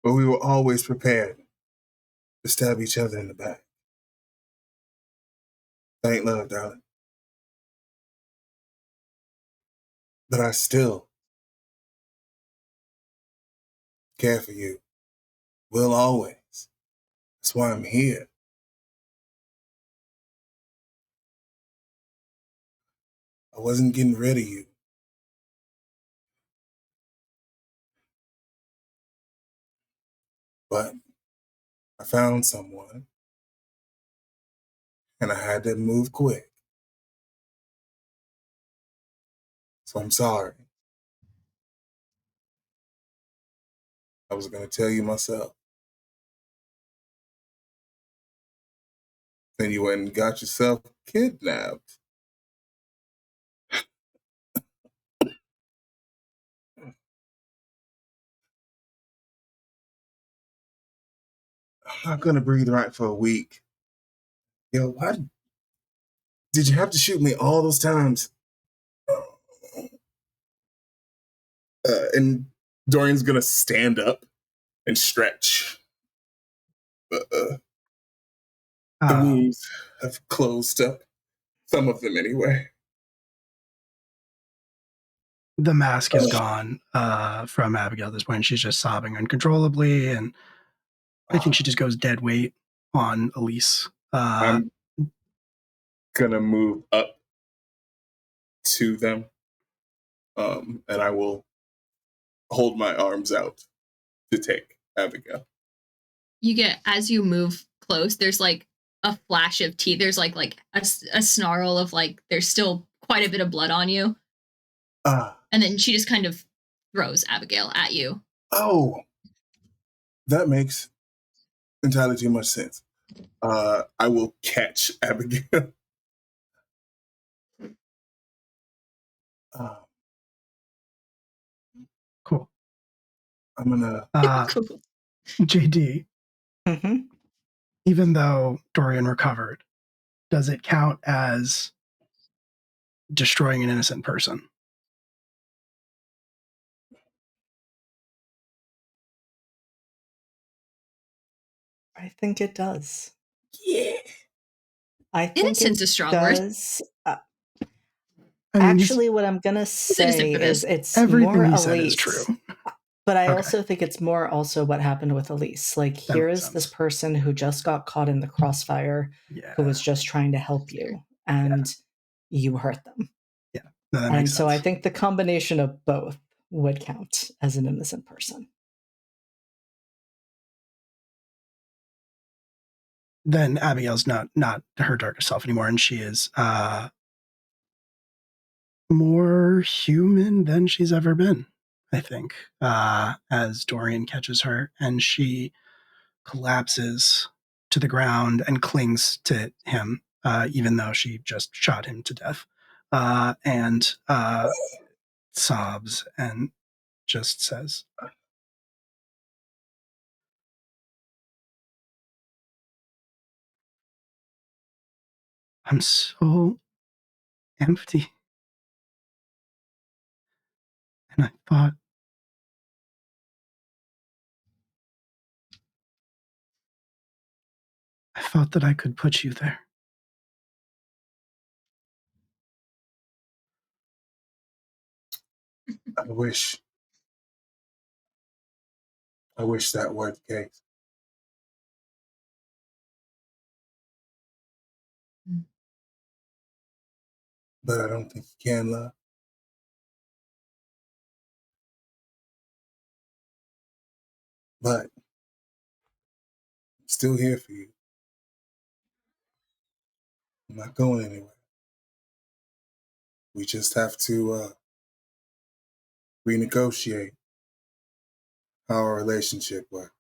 But we were always prepared to stab each other in the back. That ain't love, darling. But I still care for you. Will always. That's why I'm here. I wasn't getting rid of you. But I found someone, and I had to move quick. So I'm sorry. I was going to tell you myself. Then you went and got yourself kidnapped. not gonna breathe right for a week. Yo, why did you have to shoot me all those times? And Dorian's gonna stand up and stretch. The wounds have closed up. Some of them, anyway. The mask is gone from Abigail at this point. She's just sobbing uncontrollably, and I think she just goes dead weight on Elise. I'm gonna move up to them, and I will hold my arms out to take Abigail. You get, as you move close, there's like a flash of teeth. There's like a snarl of like, there's still quite a bit of blood on you. And then she just kind of throws Abigail at you. Oh, that makes entirely too much sense. I will catch Abigail. Cool. I'm gonna. Cool. JD, Mm-hmm. even though Dorian recovered, does it count as destroying an innocent person? I think it does. Yeah. I think Innocent's a strong word. does. I mean, Actually, what I'm gonna innocent say for is this. it's everything more he said Elise. is true. But I Okay. also think it's more also what happened with Elise. Like, That here makes is this sense. person who just got caught in the crossfire, Yeah. who was just trying to help you, and you hurt them. No, that And makes so sense. I think the combination of both would count as an innocent person. Then Abigail's not her darkest self anymore, and she is more human than she's ever been, I think, as Dorian catches her, and she collapses to the ground and clings to him, even though she just shot him to death, and sobs and just says, "I'm so empty. And I thought that I could put you there." I wish that were the case. But I don't think you can, love. But I'm still here for you. I'm not going anywhere. We just have to renegotiate how our relationship works.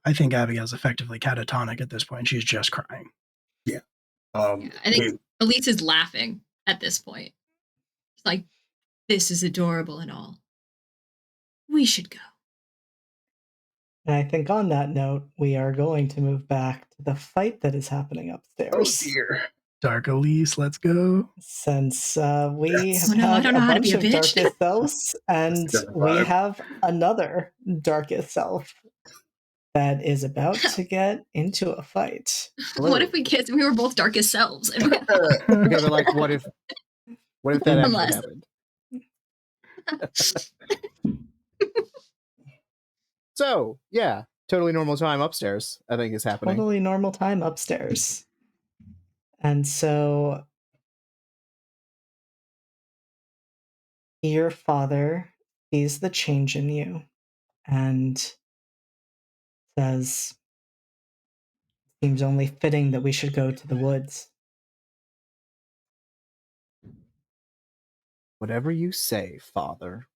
I think Abigail's effectively catatonic at this point. She's just crying. Yeah. I think Elise is laughing at this point. It's like, this is adorable and all. We should go. And I think on that note, we are going to move back to the fight that is happening upstairs. Oh dear. Dark Elise, let's go. Since we Yes. have Oh no, I had don't a know how to bunch be a of bitch. darkest selves, and That's the we vibe. have another darkest self that is about to get into a fight. What if we kissed and we were both darkest selves? Okay, but like, what if that actually Unless- happened? So, yeah, totally normal time upstairs, I think, is happening. Totally normal time upstairs. And so your father sees the change in you and says, "Seems only fitting that we should go to the woods." Whatever you say, father.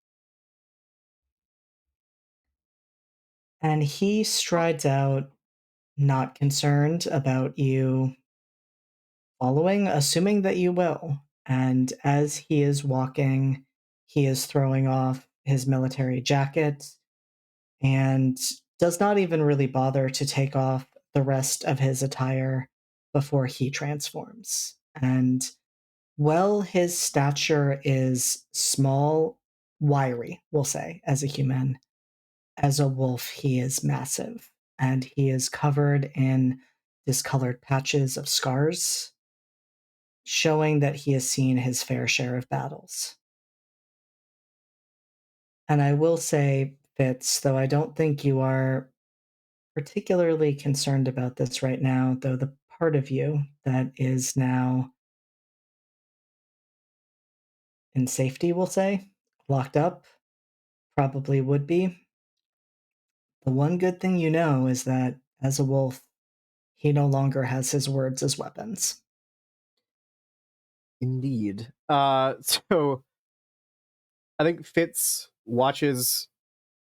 And he strides out, not concerned about you following, assuming that you will. And as he is walking, he is throwing off his military jacket and does not even really bother to take off the rest of his attire before he transforms. And well, his stature is small, wiry, we'll say, as a human. As a wolf, he is massive, and he is covered in discolored patches of scars, showing that he has seen his fair share of battles. And I will say, Fitz, though I don't think you are particularly concerned about this right now, though the part of you that is now in safety, we'll say, locked up, probably would be. The one good thing you know is that, as a wolf, he no longer has his words as weapons. Indeed. So I think Fitz watches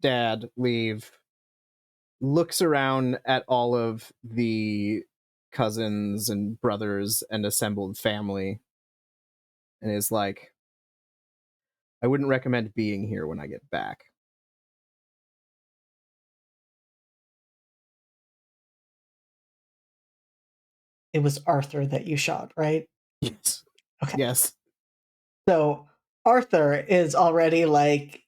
Dad leave, looks around at all of the cousins and brothers and assembled family, and is like, I wouldn't recommend being here when I get back. It was Arthur that you shot, right? Yes. Okay. Yes. So Arthur is already like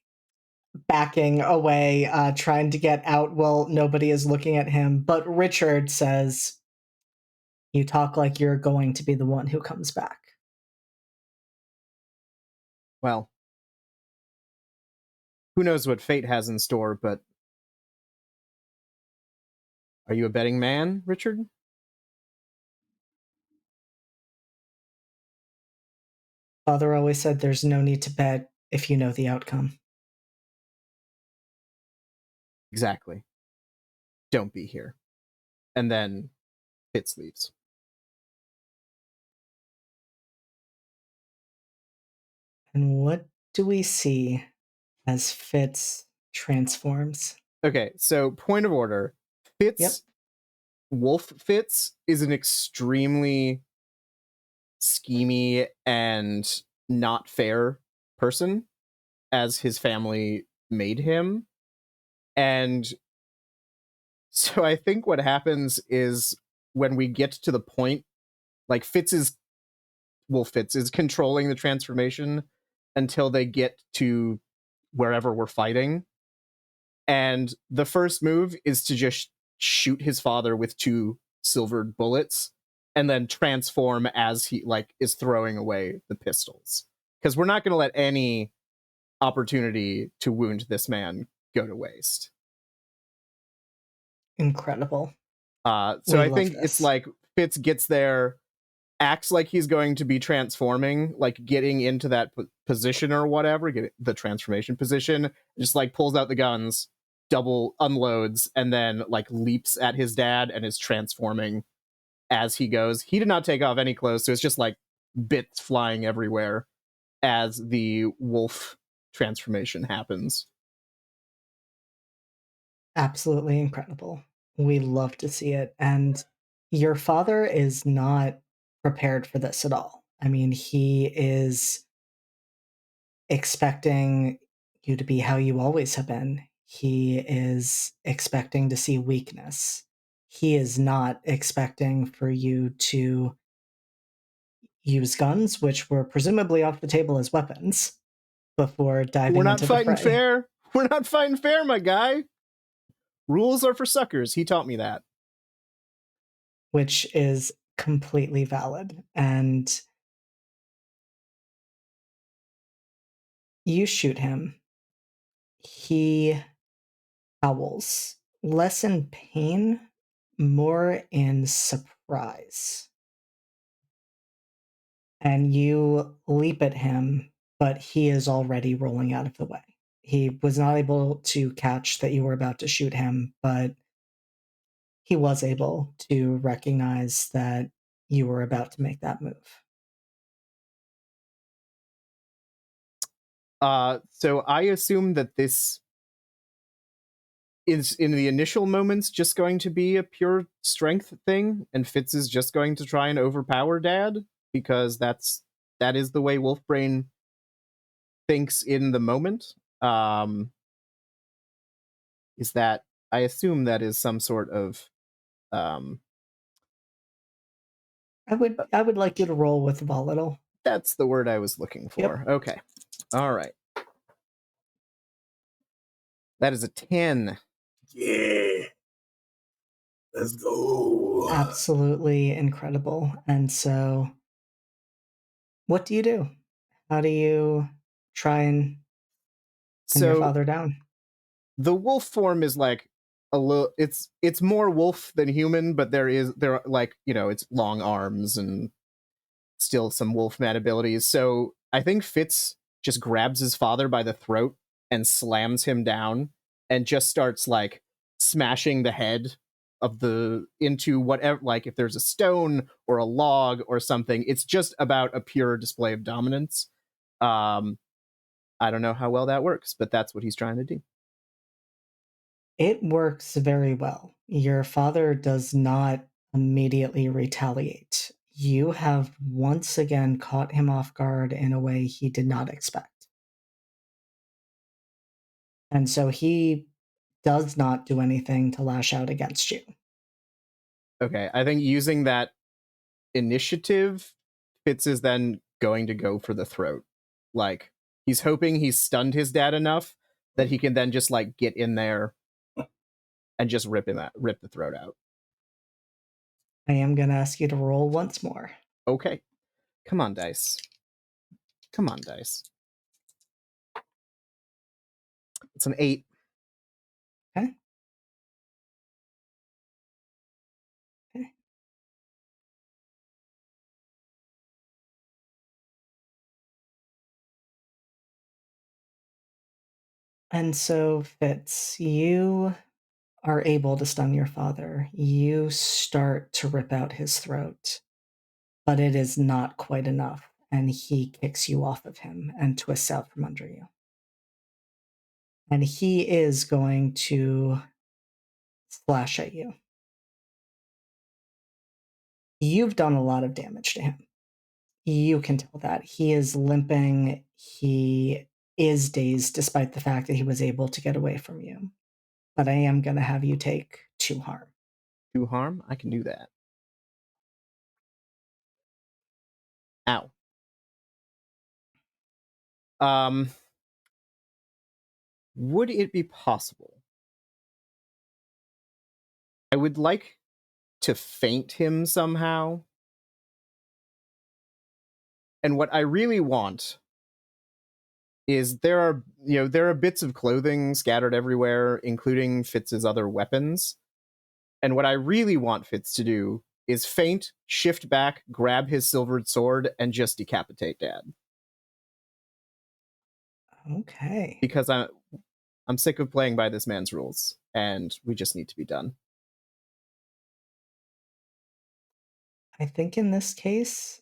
backing away, trying to get out while nobody is looking at him. But Richard says, "You talk like you're going to be the one who comes back." Well, who knows what fate has in store, but are you a betting man, Richard? Father always said there's no need to bet if you know the outcome. Exactly. Don't be here. And then Fitz leaves. And what do we see as Fitz transforms? Okay, so point of order. Fitz, Yep. Wolf Fitz, is an extremely schemy and not fair person, as his family made him. And so I think what happens is when we get to the point, like Wolf Fitz is controlling the transformation until they get to wherever we're fighting. And the first move is to just shoot his father with 2 silvered bullets and then transform as he like is throwing away the pistols. Because we're not going to let any opportunity to wound this man go to waste. Incredible. So We I love think this. it's like Fitz gets there, acts like he's going to be transforming, like getting into that position or whatever, get the transformation position, just like pulls out the guns, double unloads, and then like leaps at his dad and is transforming as he goes. He did not take off any clothes, so it's just like bits flying everywhere as the wolf transformation happens. Absolutely incredible. We love to see it. And your father is not prepared for this at all. I mean, he is expecting you to be how you always have been. He is expecting to see weakness. He is not expecting for you to use guns, which were presumably off the table as weapons, before diving We're not into the fighting fray. fair. We're not fighting fair, my guy. Rules are for suckers. He taught me that. Which is completely valid. And you shoot him. He howls, less in pain, more in surprise. And you leap at him, but he is already rolling out of the way. He was not able to catch that you were about to shoot him, but he was able to recognize that you were about to make that move. So I assume that this is in the initial moments just going to be a pure strength thing, and Fitz is just going to try and overpower Dad because that is the way Wolfbrain thinks in the moment. is that I assume that is some sort of I would like you to roll with volatile. that's the word I was looking for. Yep. Okay. All right. That is a 10. Yeah. Let's go. Absolutely incredible. And so, what do you do? How do you try and pin your So father down? the wolf form is like a little it's more wolf than human, but there are like, it's long arms and still some wolfman abilities. So I think Fitz just grabs his father by the throat and slams him down and just starts like smashing the head of into whatever, like if there's a stone or a log or something. It's just about a pure display of dominance. I don't know how well that works, but that's what he's trying to do. It works very well. Your father does not immediately retaliate. You have once again caught him off guard in a way he did not expect. And so he does not do anything to lash out against you. Okay, I think using that initiative, Fitz is then going to go for the throat. Like, he's hoping he's stunned his dad enough that he can then just like get in there and just rip the throat out. I am going to ask you to roll once more. Okay. Come on, dice. Come on, dice. It's an 8. Okay. Okay. And so, Fitz, you are able to stun your father. You start to rip out his throat, but it is not quite enough. And he kicks you off of him and twists out from under you. And he is going to slash at you. You've done a lot of damage to him. You can tell that. He is limping. He is dazed despite the fact that he was able to get away from you. But I am going to have you take 2 harm. 2 harm? I can do that. Ow. Would it be possible? I would like to feint him somehow. And what I really want is there are bits of clothing scattered everywhere, including Fitz's other weapons. And what I really want Fitz to do is feint, shift back, grab his silvered sword, and just decapitate Dad. Okay. Because I'm sick of playing by this man's rules, and we just need to be done. I think in this case,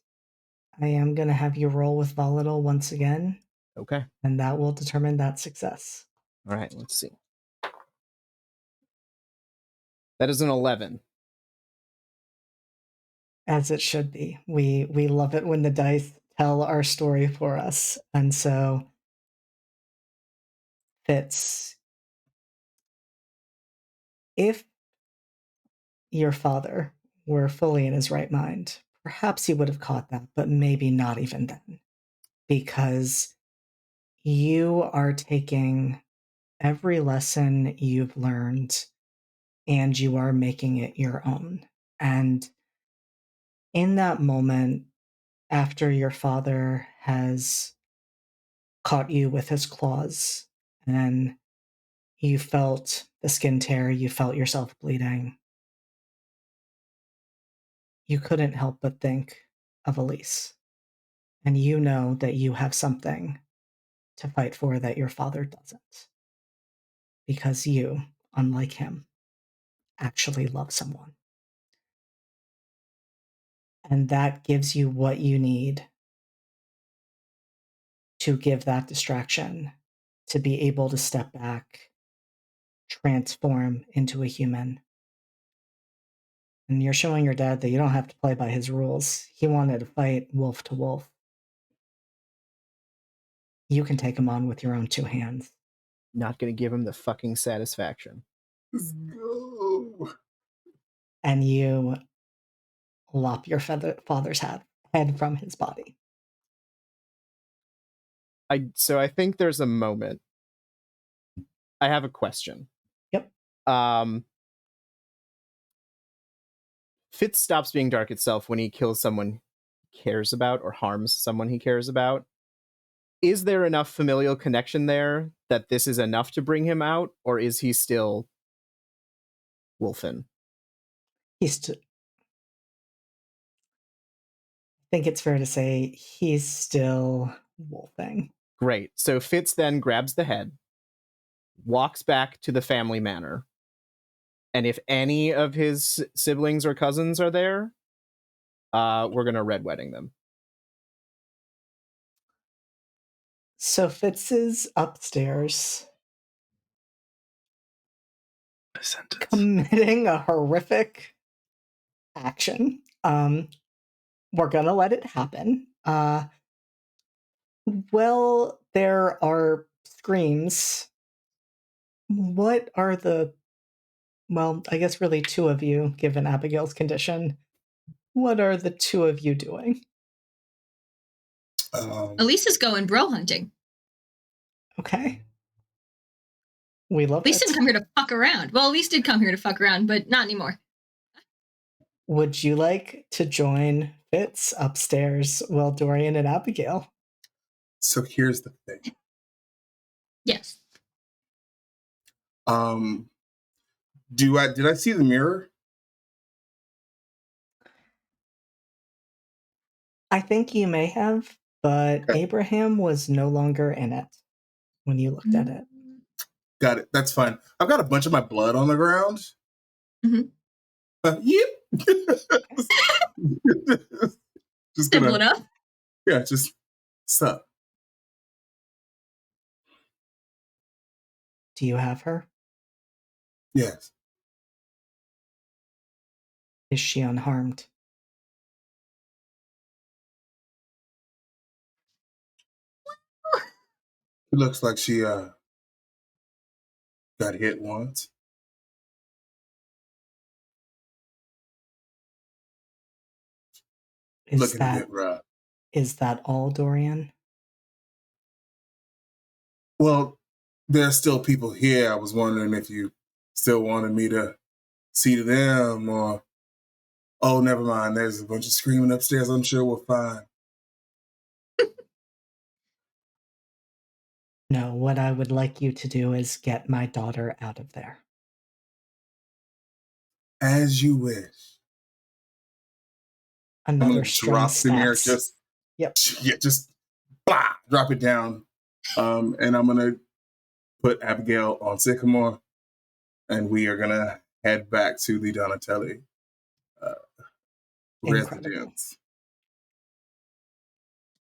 I am going to have you roll with volatile once again. Okay. And that will determine that success. All right, let's see. That is an 11. As it should be. We love it when the dice tell our story for us. And so, Fitz, if your father were fully in his right mind, perhaps he would have caught that, but maybe not even then. Because you are taking every lesson you've learned and you are making it your own. And in that moment, after your father has caught you with his claws and you felt the skin tear, you felt yourself bleeding, you couldn't help but think of Elise. And you know that you have something to fight for that your father doesn't. Because you, unlike him, actually love someone. And that gives you what you need to give that distraction, to be able to step back, transform into a human. And you're showing your dad that you don't have to play by his rules. He wanted to fight wolf to wolf. You can take him on with your own 2 hands. not going to give him the fucking satisfaction. Let's go. And you lop your father's head from his body. So I think there's a moment. I have a question. Yep. Fitz stops being dark itself when he kills someone he cares about or harms someone he cares about. Is there enough familial connection there that this is enough to bring him out, or is he still Wolfen? I think it's fair to say he's still wolfing. Great. So Fitz then grabs the head, walks back to the family manor, and if any of his siblings or cousins are there, we're going to red wedding them. So Fitz is upstairs committing a horrific action. We're gonna let it happen. Well, there are screams. What are I guess really two of you, given Abigail's condition. What are the two of you doing? Elisa's going bro hunting. Okay. We love Elise it. didn't come here to fuck around. Well, Elise did come here to fuck around, but not anymore. Would you like to join Fitz upstairs while Dorian and Abigail? So here's the thing. Yes. Did I see the mirror? I think you may have, but Okay. Abraham was no longer in it when you looked at it. Got it. That's fine. I've got a bunch of my blood on the ground. Mm-hmm. Yep. Just Simple enough. Yeah, just sup. Do you have her? Yes. Is she unharmed? It looks like she got hit once. Looking a bit rough. Is that all, Dorian? Well, there's still people here. I was wondering if you still wanted me to see to them or... Oh, never mind. There's a bunch of screaming upstairs. I'm sure we're fine. No, what I would like you to do is get my daughter out of there. As you wish. Another I'm drop the mirror, just blah, drop it down. And I'm gonna put Abigail on Sycamore, and we are gonna head back to the Donatelli residence.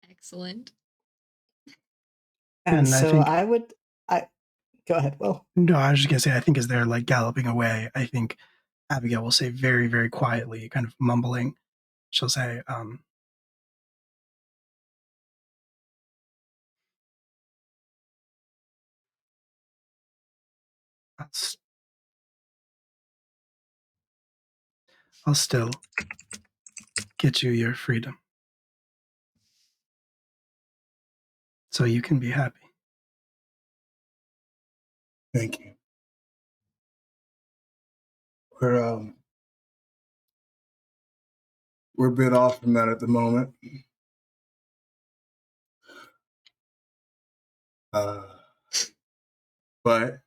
Excellent. And so I go ahead, Will. No, I was just gonna say, I think as they're like galloping away, I think Abigail will say very, very quietly, kind of mumbling, she'll say, I'll still get you your freedom. So you can be happy. Thank you. We're a bit off from that at the moment. But I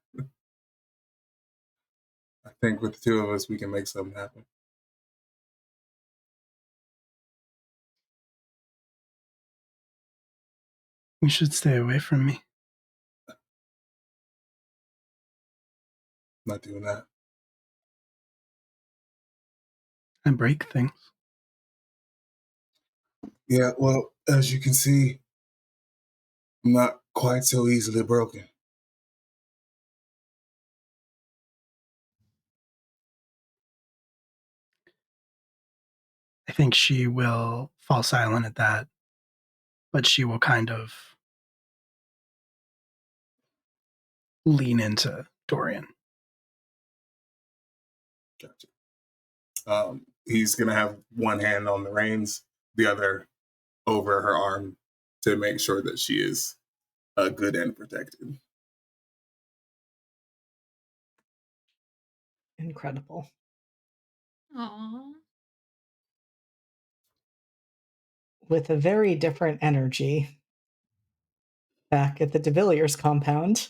think with the two of us, we can make something happen. You should stay away from me. Not doing that. I break things. Yeah, well, as you can see, I'm not quite so easily broken. I think she will fall silent at that, but she will kind of lean into Dorian. Gotcha. He's gonna have one hand on the reins, the other over her arm to make sure that she is good and protected. Incredible. Aww. With a very different energy, back at the de Villiers compound,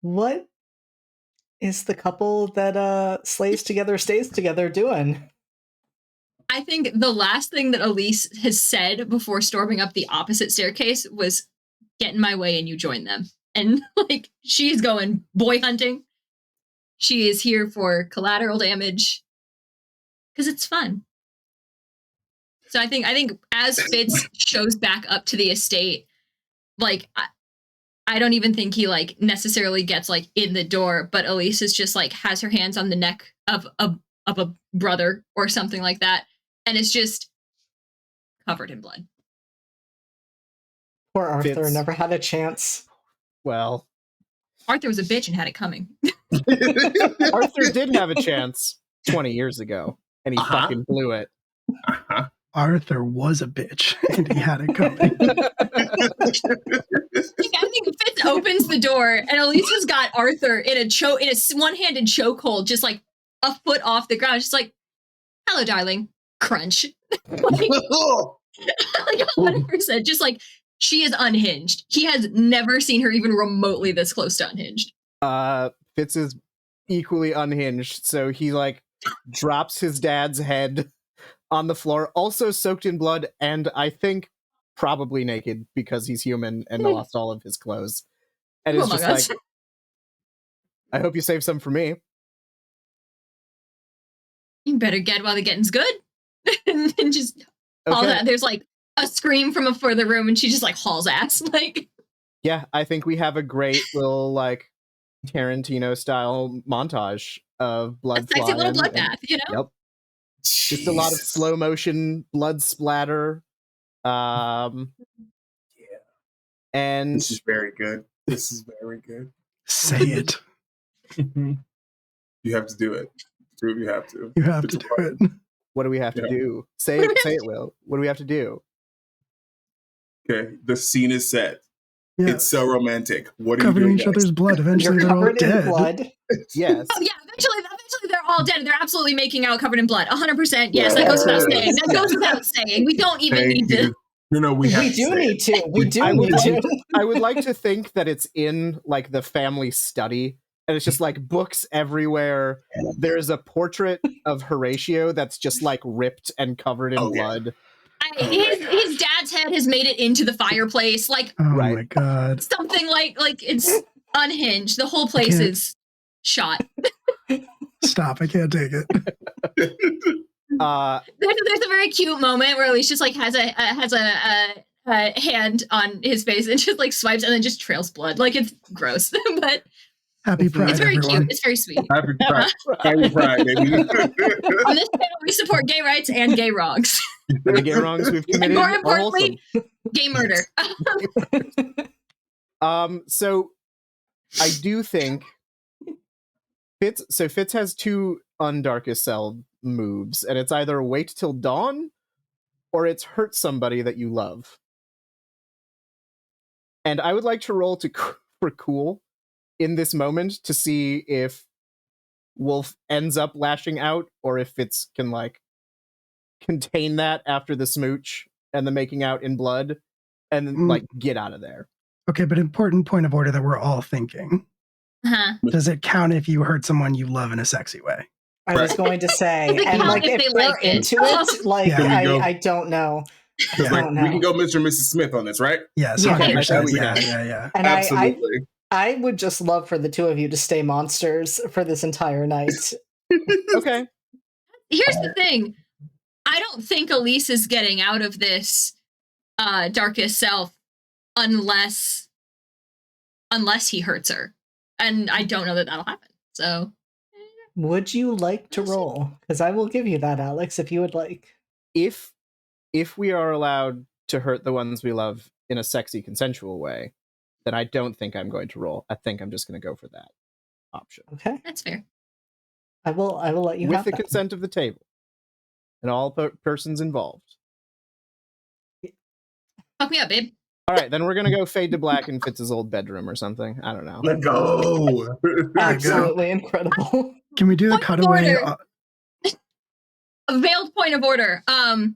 what is the couple that slays together, stays together doing? I think the last thing that Elise has said before storming up the opposite staircase was, "Get in my way and you join them." And like, she's going boy hunting. She is here for collateral damage because it's fun. So I think as Fitz shows back up to the estate, like I don't even think he like necessarily gets like in the door, but Elise is just like has her hands on the neck of a brother or something like that, and it's just covered in blood. Poor Arthur Fitz. never had a chance. Well, Arthur was a bitch and had it coming. Arthur did have a chance 20 years ago, and he fucking blew it. Arthur was a bitch, and he had it coming. I think Fitz opens the door, and Elise has got Arthur in a one-handed chokehold, just like a foot off the ground. She's like, "Hello, darling." Crunch. Like 100%. Just like, she is unhinged. He has never seen her even remotely this close to unhinged. Fitz is equally unhinged, so he like drops his dad's head on the floor, also soaked in blood, and I think probably naked because he's human and lost all of his clothes. And it's just like, I hope you save some for me. You better get while the getting's good. And then just all that. There's like a scream from a further room, and she just like hauls ass. Like, yeah, I think we have a great little like Tarantino style montage of blood. A sexy little bloodbath, you know? Yep. Just a lot of slow motion blood splatter. Yeah. And this is very good. This is very good. Say it. You have to do it. You have to. You have to do it. What do we have to do? Say it, Will. What do we have to do? Okay, the scene is set. Yeah. It's so romantic. What are Covering you doing each other's blood. Eventually, You're they're all covered in dead. blood. Yes. Oh, yeah, eventually they're all dead. They're absolutely making out covered in blood. 100%. Yes, that goes without saying. That goes without saying. We don't even need to. No, we have We to do say need it. to. We do need to. I would like to think that it's in like the family study, and it's just like books everywhere. There's a portrait of Horatio that's just like ripped and covered in blood. His dad's head has made it into the fireplace. Like, Oh Right. my god. something like it's unhinged. The whole place is shot. Stop. I can't take it. There's a very cute moment where Elise just like has a hand on his face and just like swipes and then just trails blood. Like, it's gross, but Happy Pride, it's very everyone. cute. It's very sweet. Happy Pride. Happy Pride, baby. On this channel, we support gay rights and gay wrongs. The gay wrongs we've And committed more are importantly, wholesome. gay murder. So I do think Fitz has two Undarkest Cell moves, and it's either wait till dawn or it's hurt somebody that you love. And I would like to roll for cool in this moment to see if Wolf ends up lashing out or if Fitz can like contain that after the smooch and the making out in blood and then like get out of there. Okay, but important point of order that we're all thinking. Uh-huh. Does it count if you hurt someone you love in a sexy way? I was going to say, Does it and count like if if they they're like it? into it, like Yeah. I don't know. I Yeah. don't know. We can go Mr. and Mrs. Smith on this, right? Yes, Yeah. 100%. Okay, Yeah. And Absolutely. I would just love for the two of you to stay monsters for this entire night. Okay. Here's the thing. I don't think Elise is getting out of this darkest self unless he hurts her. And I don't know that that'll happen. So Would you like to roll? Because I will give you that, Alex, if you would like. If we are allowed to hurt the ones we love in a sexy, consensual way, then I don't think I'm going to roll. I think I'm just going to go for that option. Okay. That's fair. I will let you with have the that. consent of the table and all persons involved. Fuck me up, babe. All right, then we're going to go fade to black in Fitz's old bedroom or something. I don't know. Let's go. Absolutely incredible. Can we do the Point of cutaway? order. A veiled point of order. Put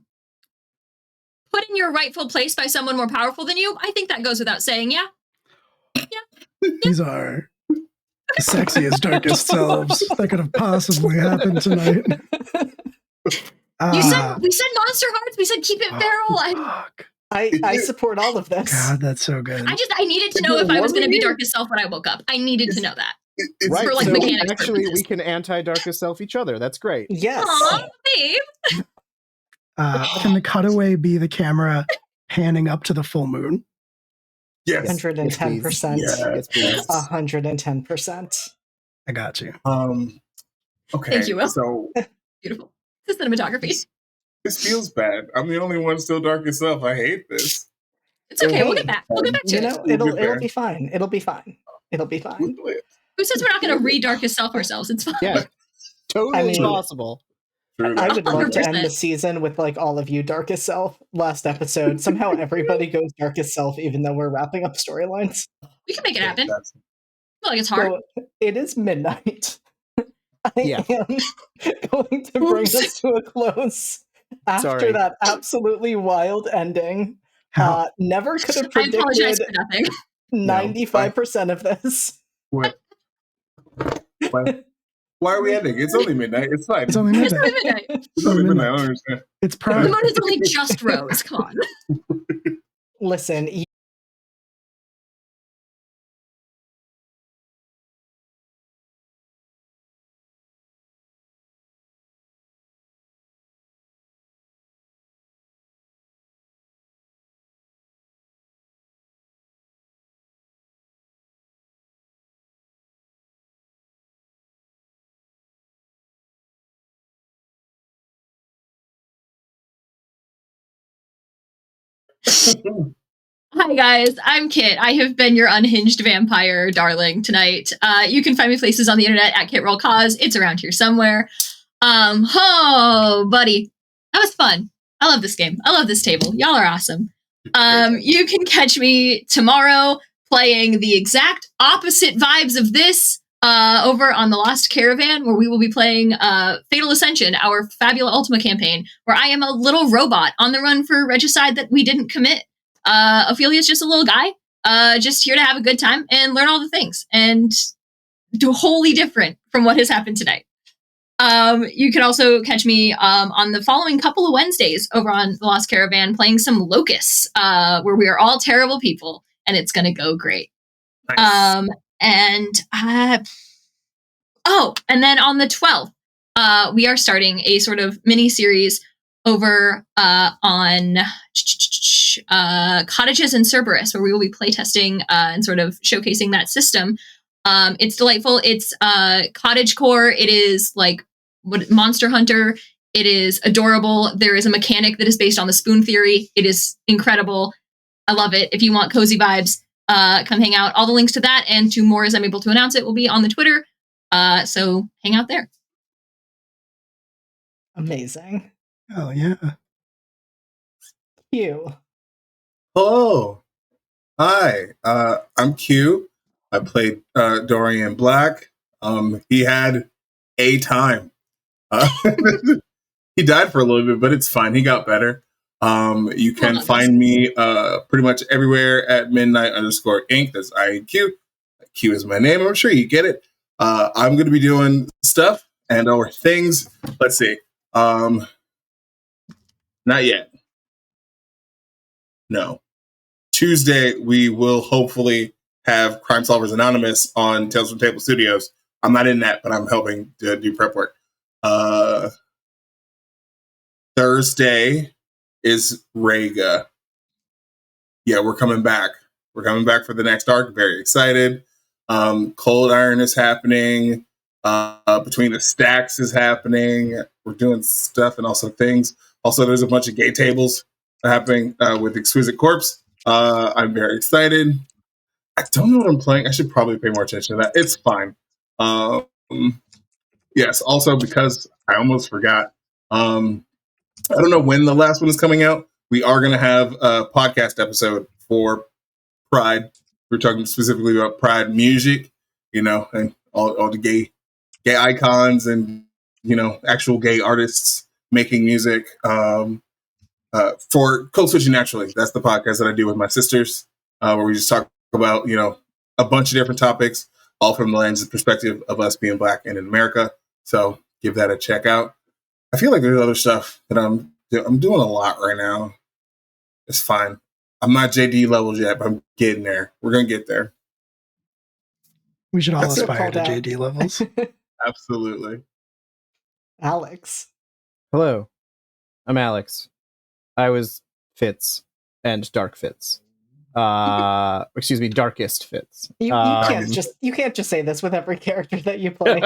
in your rightful place by someone more powerful than you. I think that goes without saying, yeah? These are the sexiest, darkest selves that could have possibly happened tonight. We said Monsterhearts. We said keep it feral. Fuck. I support all of this. God, that's so good. I needed to know if I was going to be darkest self when I woke up. I needed to know that. Right, For, like, so mechanics actually purposes. we can anti-darkest self each other. That's great. Yes. Aw, babe. Can the cutaway be the camera panning up to the full moon? Yes. 110%. Yes, please. 110%. I got you. Okay. Thank you, Will. So Beautiful. The cinematography. this feels bad. I'm the only one still dark as self. I hate this. It's okay. We'll Hey, get back. We'll get back to You it. know, We'll it'll get there. be fine. It'll be fine. It'll be fine. Who says we're not going to re-darkest self ourselves? It's fine. Yeah, totally I mean- possible. True. I would love to 100%. end the season with like all of you darkest self. Last episode, somehow everybody goes darkest self, even though we're wrapping up storylines. We can make it happen. That's- I feel like it's hard. So it is midnight. I Yeah. am going to bring us to a close after Sorry. that absolutely wild ending. How? Never could have I apologize predicted for nothing. 95% of this. What? Why are we ending? It's only midnight. It's fine. It's only It's midnight. only midnight. It's only midnight. I don't understand. It's The prime. moon is only just rose. Come on. Listen, Hi guys, I'm Kit. I have been your unhinged vampire darling tonight. You can find me places on the internet at KitRollCause. It's around here somewhere. Oh, buddy, that was fun. I love this game. I love this table. Y'all are awesome. You can catch me tomorrow playing the exact opposite vibes of this over on the Lost Caravan, where we will be playing Fatal Ascension, our Fabula Ultima campaign, where I am a little robot on the run for regicide that we didn't commit. Ophelia's just a little guy, just here to have a good time and learn all the things, and do wholly different from what has happened tonight. You can also catch me on the following couple of Wednesdays over on the Lost Caravan playing some Locusts, where we are all terrible people, and it's going to go great. Nice. And then on the 12th, we are starting a sort of mini series over on Cottages in Cerberus, where we will be playtesting and sort of showcasing that system. It's delightful. It's cottage core. It is like Monster Hunter. It is adorable. There is a mechanic that is based on the spoon theory. It is incredible. I love it. If you want cozy vibes, come hang out. All the links to that and to more as I'm able to announce it will be on the Twitter. So hang out there. amazing. Oh, yeah. You. Hello. Hi. I'm Q. I played Dorian Black. He had a time. He died for a little bit, but it's fine. He got better. You can find me pretty much everywhere at midnight_Inc. That's IQ. Q is my name. I'm sure you get it. I'm going to be doing stuff and or things. Let's see. Not yet. No. Tuesday, we will hopefully have Crime Solvers Anonymous on Tales from Table Studios. I'm not in that, but I'm helping to do prep work. Thursday is Rega. Yeah, we're coming back. We're coming back for the next arc. Very excited. Cold Iron is happening. Between the Stacks is happening. We're doing stuff and also things. Also, there's a bunch of gay tables happening with Exquisite Corpse. I'm very excited. I don't know what I'm playing. I should probably pay more attention to that. It's fine. Yes. Also, because I almost forgot. I don't know when the last one is coming out. We are going to have a podcast episode for Pride. We're talking specifically about Pride music, and all the gay icons and actual gay artists making music. For Code Switching Naturally, that's the podcast that I do with my sisters, where we just talk about a bunch of different topics, all from the lens and perspective of us being Black and in America. So give that a check out. I feel like there's other stuff that I'm doing a lot right now. It's fine. I'm not JD levels yet, but I'm getting there. We're gonna get there. We should all That's it. aspire to JD levels. Absolutely. Alex. Hello, I'm Alex. I was Fitz and Dark Fitz. Excuse me, Darkest Fitz. You can't just say this with every character that you play.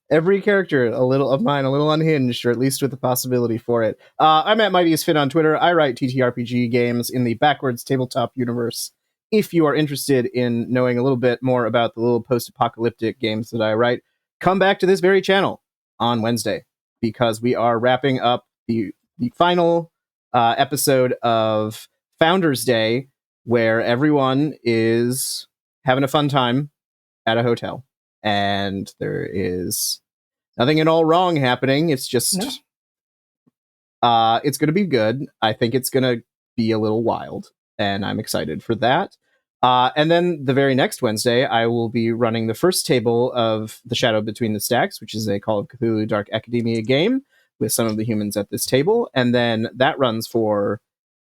Every character, a little of mine, a little unhinged, or at least with the possibility for it. I'm at Mightiest Fit on Twitter. I write TTRPG games in the backwards tabletop universe. If you are interested in knowing a little bit more about the little post-apocalyptic games that I write, come back to this very channel on Wednesday, because we are wrapping up the final episode of Founders Day, where everyone is having a fun time at a hotel, and there is nothing at all wrong happening. It's just it's going to be good. I think it's going to be a little wild, and I'm excited for that. And then the very next Wednesday, I will be running the first table of The Shadow Between the Stacks, which is a Call of Cthulhu Dark Academia game with some of the humans at this table. And then that runs for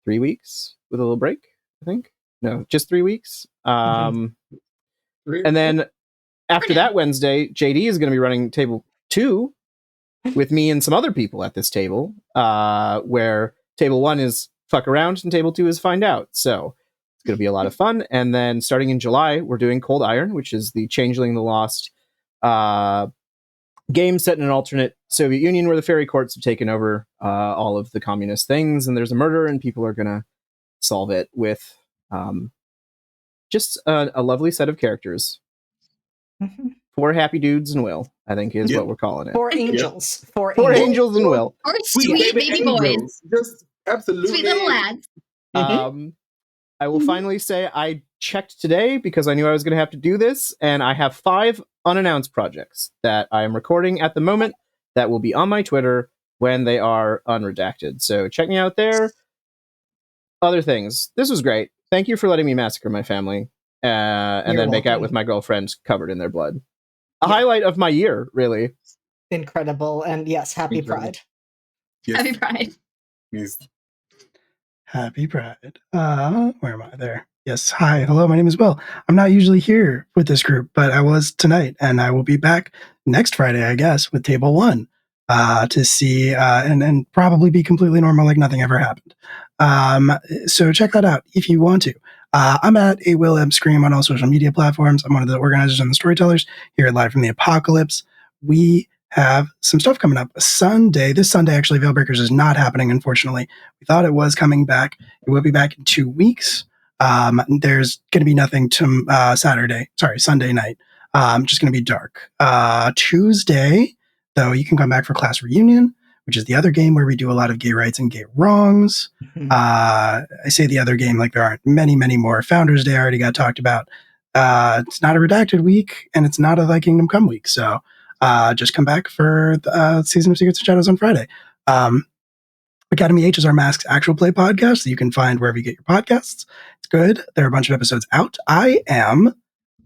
3 weeks with a little break, I think. No, just 3 weeks. And then after that Wednesday, JD is going to be running table 2 with me and some other people at this table, where table 1 is fuck around and table 2 is find out. So it's going to be a lot of fun. And then starting in July, we're doing Cold Iron, which is the Changeling the Lost game set in an alternate Soviet Union where the fairy courts have taken over all of the communist things, and there's a murder, and people are going to solve it with just a lovely set of characters. 4 happy dudes and Will, I think, is what we're calling it. 4 angels. 4 angels and Will. Or sweet baby boys. Just absolutely. Sweet little lads. I will finally say I checked today because I knew I was going to have to do this, and I have 5 unannounced projects that I am recording at the moment that will be on my Twitter when they are unredacted. So check me out there. Other things. This was great. Thank you for letting me massacre my family and then make out with my girlfriend covered in their blood. A highlight of my year, really. Incredible. And yes, happy Pride. Yes. Happy Pride. Yes. Happy Pride. Where am I? There. Yes. Hi. Hello. My name is Will. I'm not usually here with this group, but I was tonight, and I will be back next Friday, I guess, with Table 1 to see and probably be completely normal, like nothing ever happened. So check that out if you want to. I'm at a Will M. Scream on all social media platforms. I'm one of the organizers and the storytellers here at Live from the Apocalypse. We have some stuff coming up. This Sunday, actually, Veilbreakers is not happening, unfortunately. We thought it was coming back. It will be back in 2 weeks. There's going to be nothing to Sunday night. Just going to be dark. Tuesday, though, you can come back for Class Reunion, which is the other game where we do a lot of gay rights and gay wrongs. I say the other game like there aren't many, many more. Founders Day already got talked about. It's not a redacted week, and it's not a Thy Kingdom Come week. So just come back for the Season of Secrets and Shadows on Friday. Academy H is our Masks actual play podcast that you can find wherever you get your podcasts. It's good. There are a bunch of episodes out. I am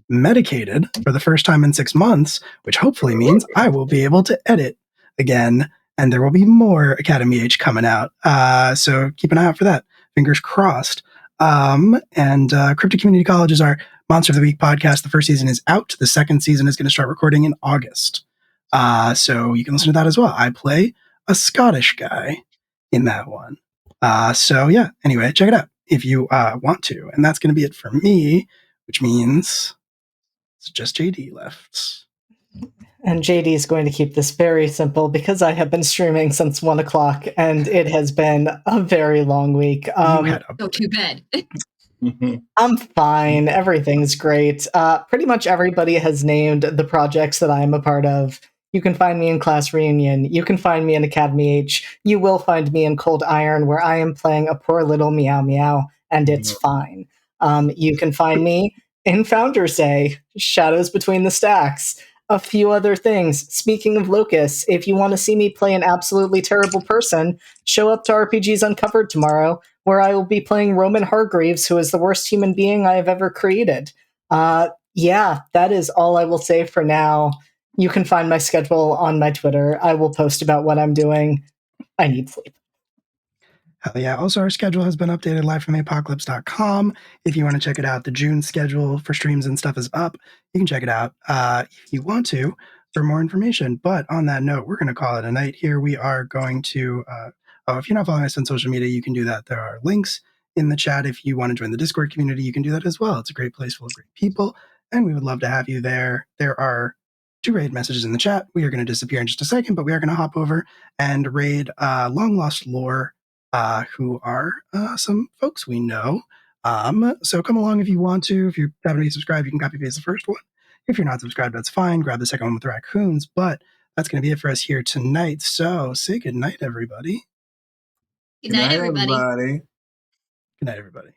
medicated for the first time in 6 months, which hopefully means I will be able to edit again, and there will be more Academy H coming out. So keep an eye out for that. Fingers crossed. Cryptic Community College is our Monster of the Week podcast. The first season is out. The second season is going to start recording in August. So you can listen to that as well. I play a Scottish guy in that one. Anyway, check it out if you want to. And that's going to be it for me, which means it's just JD left. And JD is going to keep this very simple because I have been streaming since 1:00 and it has been a very long week. Go to bed. I'm fine. Everything's great. Pretty much everybody has named the projects that I'm a part of. You can find me in Class Reunion. You can find me in Academy H. You will find me in Cold Iron, where I am playing a poor little meow meow, and it's fine. You can find me in Founders Day, Shadows Between the Stacks, a few other things. Speaking of Locus, if you want to see me play an absolutely terrible person, show up to RPGs Uncovered tomorrow, where I will be playing Roman Hargreaves, who is the worst human being I have ever created. Yeah, that is all I will say for now. You can find my schedule on my Twitter. I will post about what I'm doing. I need sleep. Hell yeah. Also, our schedule has been updated live from theapocalypse.com. If you want to check it out, the June schedule for streams and stuff is up. You can check it out if you want to for more information. But on that note, we're going to call it a night here. We are going to, if you're not following us on social media, you can do that. There are links in the chat. If you want to join the Discord community, you can do that as well. It's a great place full of great people, and we would love to have you there. There are 2 raid messages in the chat. We are going to disappear in just a second, but we are going to hop over and raid Long Lost Lore, who are some folks we know. So come along if you want to. If you haven't already subscribed, you can copy paste the first one. If you're not subscribed, that's fine. Grab the second one with the raccoons. But that's going to be it for us here tonight. So say good night, everybody. Good night, everybody. Good night, everybody.